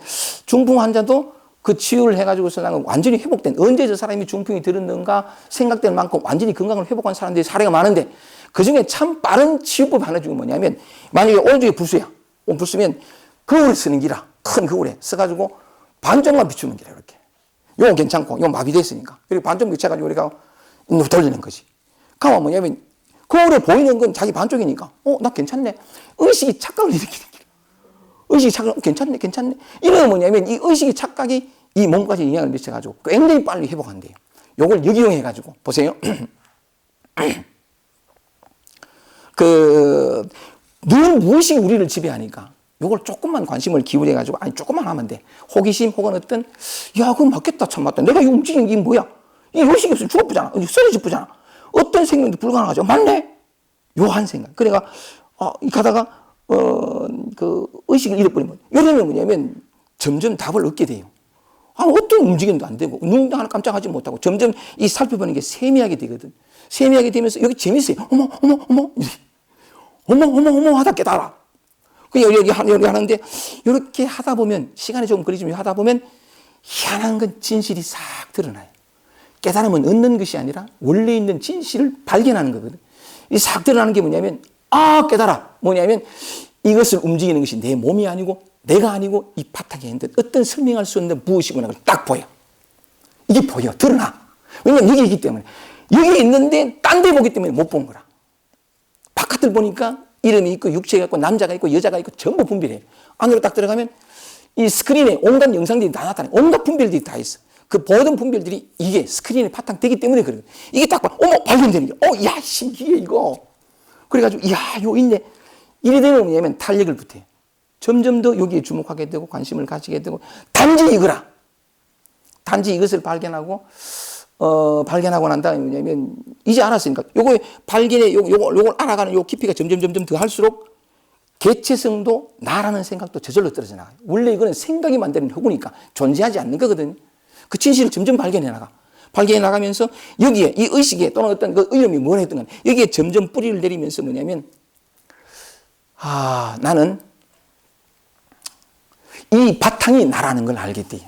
중풍 환자도 그 치유를 해가지고서는 완전히 회복된 언제 저 사람이 중풍이 들었는가 생각될 만큼 완전히 건강을 회복한 사람들이 사례가 많은데 그 중에 참 빠른 치유법 하나 중에 뭐냐면 만약에 오른쪽에 불수야. 불수면 거울을 쓰는 기라. 큰 거울에 써가지고 반쪽만 비추는 기라 이렇게. 요건 괜찮고 요건 마비됐으니까. 그리고 반쪽 비춰가지고 우리가 돌리는 거지. 그러면 뭐냐면 거울에 보이는 건 자기 반쪽이니까 나 괜찮네. 의식이 착각을 일으키는 기라. 의식이 착각 괜찮네. 이러면 뭐냐면 이 의식이 착각이 이 몸까지 영향을 미쳐가지고 굉장히 빨리 회복한대요. 요걸 역이용해가지고 보세요. 늘 무의식이 우리를 지배하니까 요걸 조금만 관심을 기울여가지고 아니 조금만 하면 돼. 호기심 혹은 어떤 야 그거 맞겠다 참 맞다. 내가 이 움직이는 게 뭐야? 이 의식이 없으면 죽어보잖아. 쓰러지쁘잖아. 어떤 생명도 불가능하죠. 맞네. 요 한 생각. 그러니까 가다가 그 의식을 잃어버리면 이러면 뭐냐면 점점 답을 얻게 돼요. 어떤 움직임도 안 되고 눈 하나 깜짝하지 못하고 점점 이 살펴보는 게 세미하게 되거든. 세미하게 되면서 여기 재밌어요. 어머 하다 깨달아. 여기 하는데 이렇게 하다 보면 시간이 좀 걸리지만 하다 보면 희한한 건 진실이 싹 드러나요. 깨달음은 얻는 것이 아니라 원래 있는 진실을 발견하는 거거든. 이 싹 드러나는 게 뭐냐면 깨달아. 뭐냐면 이것을 움직이는 것이 내 몸이 아니고 내가 아니고 이 바닥에 있는 어떤 설명할 수 없는 무엇이구나 걸 딱 보여. 이게 보여. 드러나. 왜냐면 여기 있기 때문에. 여기 있는데 딴 데 보기 때문에 못 본 거라. 바깥을 보니까 이름이 있고 육체가 있고 남자가 있고 여자가 있고 전부 분별해. 안으로 딱 들어가면 이 스크린에 온갖 영상들이 다 나타나. 온갖 분별들이 다 있어. 그 모든 분별들이 이게 스크린에 바탕되기 때문에 그래요. 이게 딱 봐. 발견되는 게. 야, 신기해, 이거. 그래가지고, 요 있네. 이래 되면 뭐냐면 탄력을 붙여요. 점점 더 여기에 주목하게 되고 관심을 가지게 되고 단지 이거라. 단지 이것을 발견하고 난 다음에 뭐냐면 이제 알았으니까 요거 발견에 요걸 알아가는 요 깊이가 점점 더 할수록 개체성도 나라는 생각도 저절로 떨어져 나가요. 원래 이거는 생각이 만드는 허구니까 존재하지 않는 거거든요. 그 진실을 점점 발견해 나가. 발견해 나가면서 여기에 이 의식에 또는 어떤 그 이름이 뭐라 했던 간 여기에 점점 뿌리를 내리면서 뭐냐면 나는 이 바탕이 나라는 걸 알게 돼요.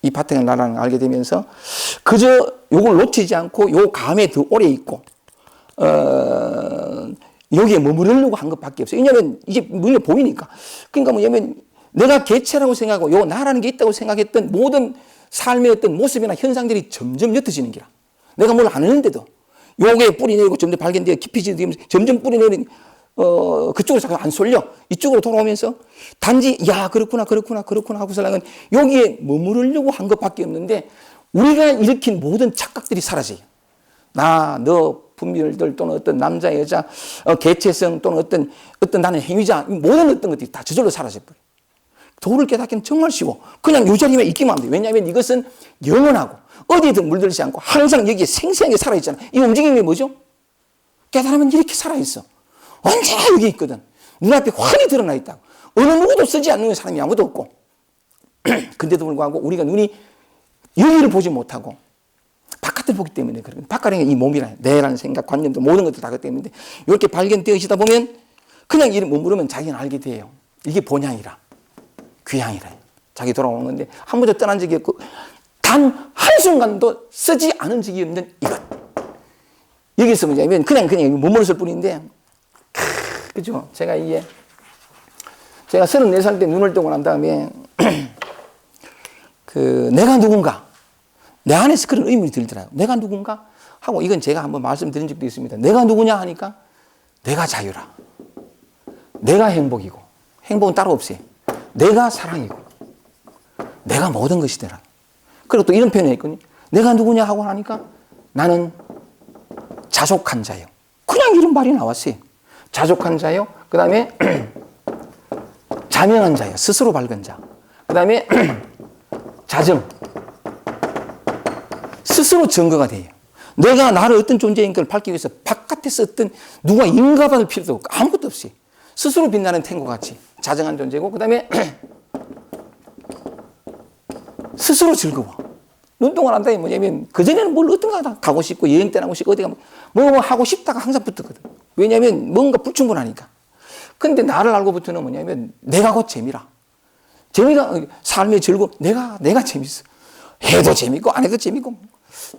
이 바탕이 나라는 걸 알게 되면서 그저 요걸 놓치지 않고 요 감에 더 오래 있고 여기에 머무르려고 한 것밖에 없어요. 왜냐하면 이게 눈에 보이니까. 그러니까 뭐냐면 내가 개체라고 생각하고 요 나라는 게 있다고 생각했던 모든 삶의 어떤 모습이나 현상들이 점점 옅어지는 기라. 내가 뭘 안 했는데도 요게 뿌리 내리고 점점 발견되어 깊이지면서 점점 뿌리 내리는 그쪽으로 자꾸 안 쏠려. 이쪽으로 돌아오면서 단지 그렇구나 하고 살아가는 여기에 머무르려고 한 것밖에 없는데 우리가 일으킨 모든 착각들이 사라져요. 너 분별들 또는 어떤 남자 여자 개체성 또는 어떤 나는 행위자 모든 어떤 것들이 다 저절로 사라져버려요. 도를 깨닫기는 정말 쉬워. 그냥 이 자리에 있기만 하면 돼. 왜냐하면 이것은 영원하고 어디에든 물들지 않고 항상 여기에 생생하게 살아있잖아. 이 움직임이 뭐죠? 깨달으면 이렇게 살아있어. 언제나 여기 있거든. 눈앞에 환히 드러나 있다고. 어느 누구도 쓰지 않는 사람이 아무도 없고. 근데도 불구하고 우리가 눈이 여기를 보지 못하고 바깥을 보기 때문에 그런 바깥에 이 몸이라 내라는 생각, 관념도 모든 것들 다 그렇기 때문에 이렇게 발견되어지다 보면 그냥 이를 머무르면 자기는 알게 돼요. 이게 본향이라. 귀향이라. 자기 돌아오는 건데 한 번도 떠난 적이 없고 단 한순간도 쓰지 않은 적이 없는 이것. 여기서 뭐냐면 그냥 머물렀을 뿐인데 그죠? 제가 34살 때 눈을 뜨고 난 다음에 내가 누군가 내 안에서 그런 의문이 들더라고요. 내가 누군가 하고 이건 제가 한번 말씀드린 적도 있습니다. 내가 누구냐 하니까 내가 자유라. 내가 행복이고 행복은 따로 없어요. 내가 사랑이고 내가 모든 것이 되라. 그리고 또 이런 표현이 있거든요. 내가 누구냐 하고 나니까 나는 자족한 자요. 그냥 이런 말이 나왔어요. 자족한 자요. 그 다음에 자명한 자요. 스스로 밝은 자. 그 다음에 자정. 스스로 증거가 돼요. 내가 나를 어떤 존재인 걸 밝히기 위해서 바깥에서 어떤 누가 인가받을 필요도 없고 아무것도 없어요. 스스로 빛나는 탱고 같이 자정한 존재고 그 다음에 스스로 즐거워. 눈동을 한다니 뭐냐면 그전에는 뭘 어떤가 가고 싶고 여행 떠나고 싶고 어디가 뭐 하고 싶다가 항상 붙었거든. 왜냐하면 뭔가 불충분하니까. 근데 나를 알고부터는 뭐냐면 내가 곧 재미라. 재미가 삶의 즐거움. 내가 재밌어. 해도 재밌고 안 해도 재밌고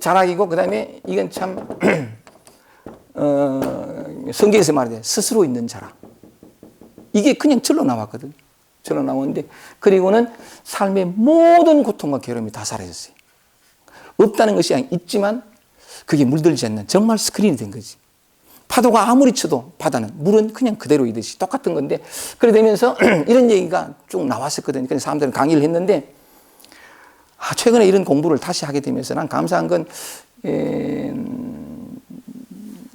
자락이고 그 다음에 이건 참 성경에서 말하되 스스로 있는 자라. 이게 그냥 절로 나왔거든. 절로 나오는데 그리고는 삶의 모든 고통과 괴로움이 다 사라졌어요. 없다는 것이 아니라 있지만 그게 물들지 않는 정말 스크린이 된 거지. 파도가 아무리 쳐도 바다는 물은 그냥 그대로이듯이 똑같은 건데 그래 되면서 이런 얘기가 쭉 나왔었거든요. 그래서 사람들은 강의를 했는데 최근에 이런 공부를 다시 하게 되면서 난 감사한 건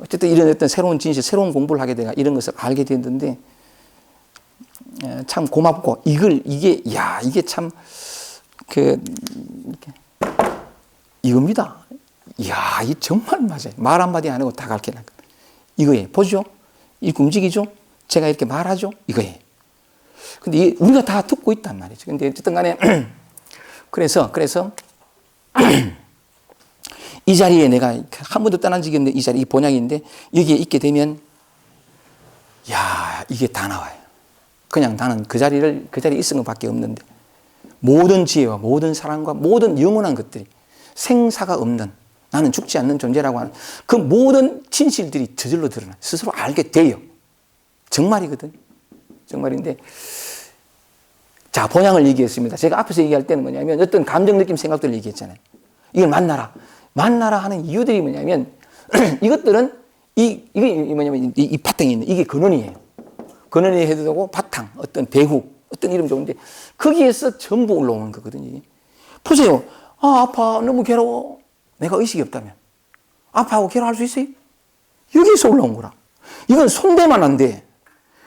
어쨌든 이런 어떤 새로운 진실, 새로운 공부를 하게 돼가 이런 것을 알게 됐는데 참 고맙고 이게 참 이겁니다. 이 정말 맞아요. 말 한마디 안 하고 다 가르쳐놨거든. 이거예요. 보죠? 이렇게 움직이죠? 제가 이렇게 말하죠? 이거예요. 근데 우리가 다 듣고 있단 말이죠. 근데 어쨌든 간에 그래서 이 자리에 내가 한 번도 떠난 적이 없는데 이 자리, 이 본향인데 여기에 있게 되면 이게 다 나와요. 그냥 나는 그 자리에 있은 것밖에 없는데 모든 지혜와 모든 사랑과 모든 영원한 것들이 생사가 없는 나는 죽지 않는 존재라고 하는 그 모든 진실들이 저절로 드러나 스스로 알게 돼요. 정말이거든. 정말인데 자, 본향을 얘기했습니다. 제가 앞에서 얘기할 때는 뭐냐면 어떤 감정, 느낌, 생각들을 얘기했잖아요. 이걸 만나라 하는 이유들이 뭐냐면 이것들은 이게 뭐냐면 이 바탕이 있는 이게 근원이에요. 근원이 해도 되고 바탕, 어떤 배후, 어떤 이름 좋은데 거기에서 전부 올라오는 거거든요. 보세요. 아파, 너무 괴로워. 내가 의식이 없다면 아파하고 괴로워할 수 있어요? 여기에서 올라온 거라. 이건 손대만 안 돼.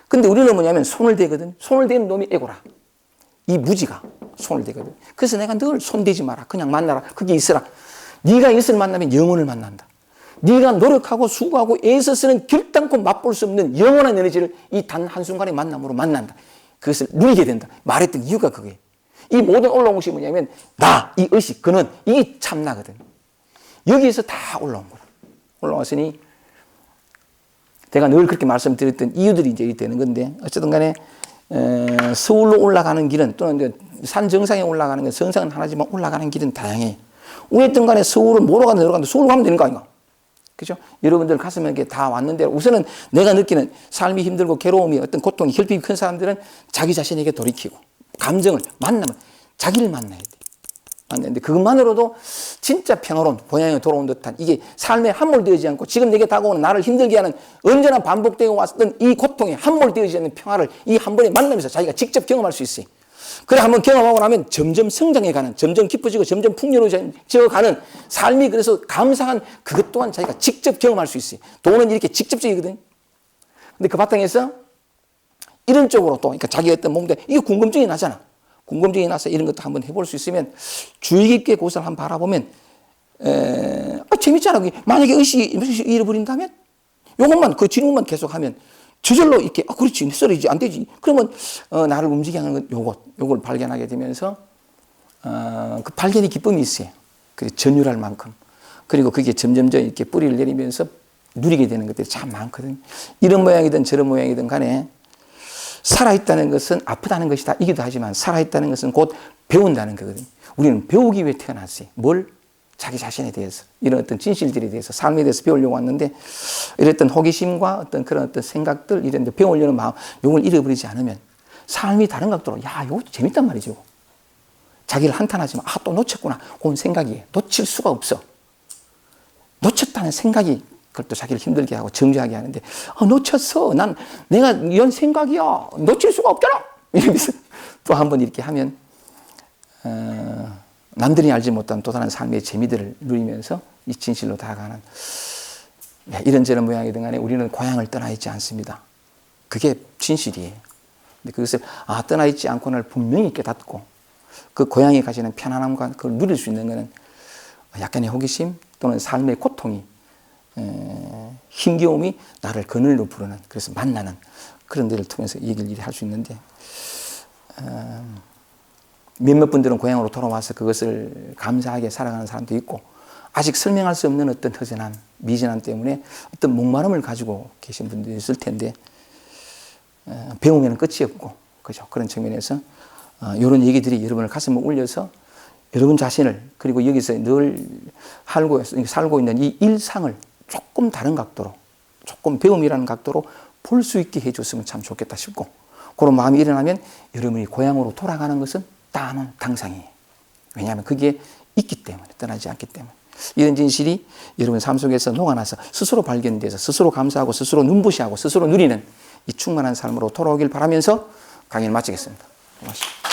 근데 우리는 뭐냐면 손을 대거든. 손을 대는 놈이 에고라. 이 무지가 손을 대거든. 그래서 내가 늘 손대지 마라. 그냥 만나라. 거기 있으라. 네가 이것을 만나면 영혼을 만난다. 네가 노력하고 수고하고 애써서는 결단코 맛볼 수 없는 영원한 에너지를 이 단 한순간의 만남으로 만난다. 그것을 누리게 된다. 말했던 이유가 그거예요. 이 모든 올라온 것이 뭐냐면 나, 이 의식, 근원, 이게 참나거든. 여기에서 다 올라온 거라. 올라왔으니 제가 늘 그렇게 말씀드렸던 이유들이 이제 되는 건데 어쨌든 간에 서울로 올라가는 길은 또는 이제 산 정상에 올라가는 건 성상은 하나지만 올라가는 길은 다양해. 어쨌든 간에 서울을 뭐로 가든 내려가든 서울로 가면 되는 거 아닌가? 그죠? 여러분들 가슴에 이렇게 다 왔는데 우선은 내가 느끼는 삶이 힘들고 괴로움이 어떤 고통이 결핍이 큰 사람들은 자기 자신에게 돌이키고 감정을 만나면 자기를 만나야 돼. 만나는데 그것만으로도 진짜 평화로운 고향에 돌아온 듯한 이게 삶에 함몰되어지지 않고 지금 내게 다가오는 나를 힘들게 하는 언제나 반복되어 왔던 이 고통에 함몰되어지지 않는 평화를 이 한 번에 만나면서 자기가 직접 경험할 수 있어요. 그래 한번 경험하고 나면 점점 성장해가는, 점점 깊어지고 점점 풍요로워져가는 삶이 그래서 감사한 그것 또한 자기가 직접 경험할 수 있어요. 돈은 이렇게 직접적이거든. 근데 그 바탕에서 이런 쪽으로 또 그러니까 자기 어떤 몸도 이게 궁금증이 나잖아. 궁금증이 나서 이런 것도 한번 해볼 수 있으면 주의 깊게 그것을 한번 바라보면 재밌잖아. 만약에 의식이 잃어버린다면 요것만 그 질문만 계속하면 저절로 이렇게 그렇지 썰이지 안 되지. 그러면 나를 움직이게 하는 건 요걸 발견하게 되면서 그 발견의 기쁨이 있어요. 그래서 전율할 만큼 그리고 그게 점점점 이렇게 뿌리를 내리면서 누리게 되는 것들이 참 많거든. 이런 모양이든 저런 모양이든 간에 살아있다는 것은 아프다는 것이다 이기도 하지만 살아있다는 것은 곧 배운다는 거거든. 우리는 배우기 위해 태어났어요. 뭘? 자기 자신에 대해서 이런 어떤 진실들에 대해서 삶에 대해서 배우려고 왔는데 이랬던 호기심과 어떤 그런 어떤 생각들 이런 데 배우려는 마음 요걸 잃어버리지 않으면 삶이 다른 각도로 야 이거 재밌단 말이죠. 자기를 한탄하지만 또 놓쳤구나 그런 생각이 놓칠 수가 없어. 놓쳤다는 생각이 그걸 또 자기를 힘들게 하고 정죄하게 하는데 놓쳤어. 난 내가 이런 생각이야. 놓칠 수가 없잖아. 이러면서 또 한 번 이렇게 하면 남들이 알지 못한 또 다른 삶의 재미들을 누리면서 이 진실로 다가가는 이런저런 모양이든 간에 우리는 고향을 떠나 있지 않습니다. 그게 진실이에요. 근데 그것을 떠나 있지 않고는 분명히 깨닫고 그 고향에 가지는 편안함과 그걸 누릴 수 있는 것은 약간의 호기심 또는 삶의 고통이 힘겨움이 나를 그늘로 부르는 그래서 만나는 그런 데를 통해서 얘기를 할 수 있는데 몇몇 분들은 고향으로 돌아와서 그것을 감사하게 살아가는 사람도 있고 아직 설명할 수 없는 어떤 허전함, 미진함 때문에 어떤 목마름을 가지고 계신 분들이 있을 텐데 배우면 끝이 없고 그죠? 그런 측면에서 이런 얘기들이 여러분을 가슴에 울려서 여러분 자신을 그리고 여기서 늘 살고 있는 이 일상을 조금 다른 각도로 조금 배움이라는 각도로 볼 수 있게 해줬으면 참 좋겠다 싶고 그런 마음이 일어나면 여러분이 고향으로 돌아가는 것은 따는 당상이에요. 왜냐하면 그게 있기 때문에 떠나지 않기 때문에 이런 진실이 여러분 삶 속에서 녹아나서 스스로 발견돼서 스스로 감사하고 스스로 눈부시하고 스스로 누리는 이 충만한 삶으로 돌아오길 바라면서 강의를 마치겠습니다. 고맙습니다.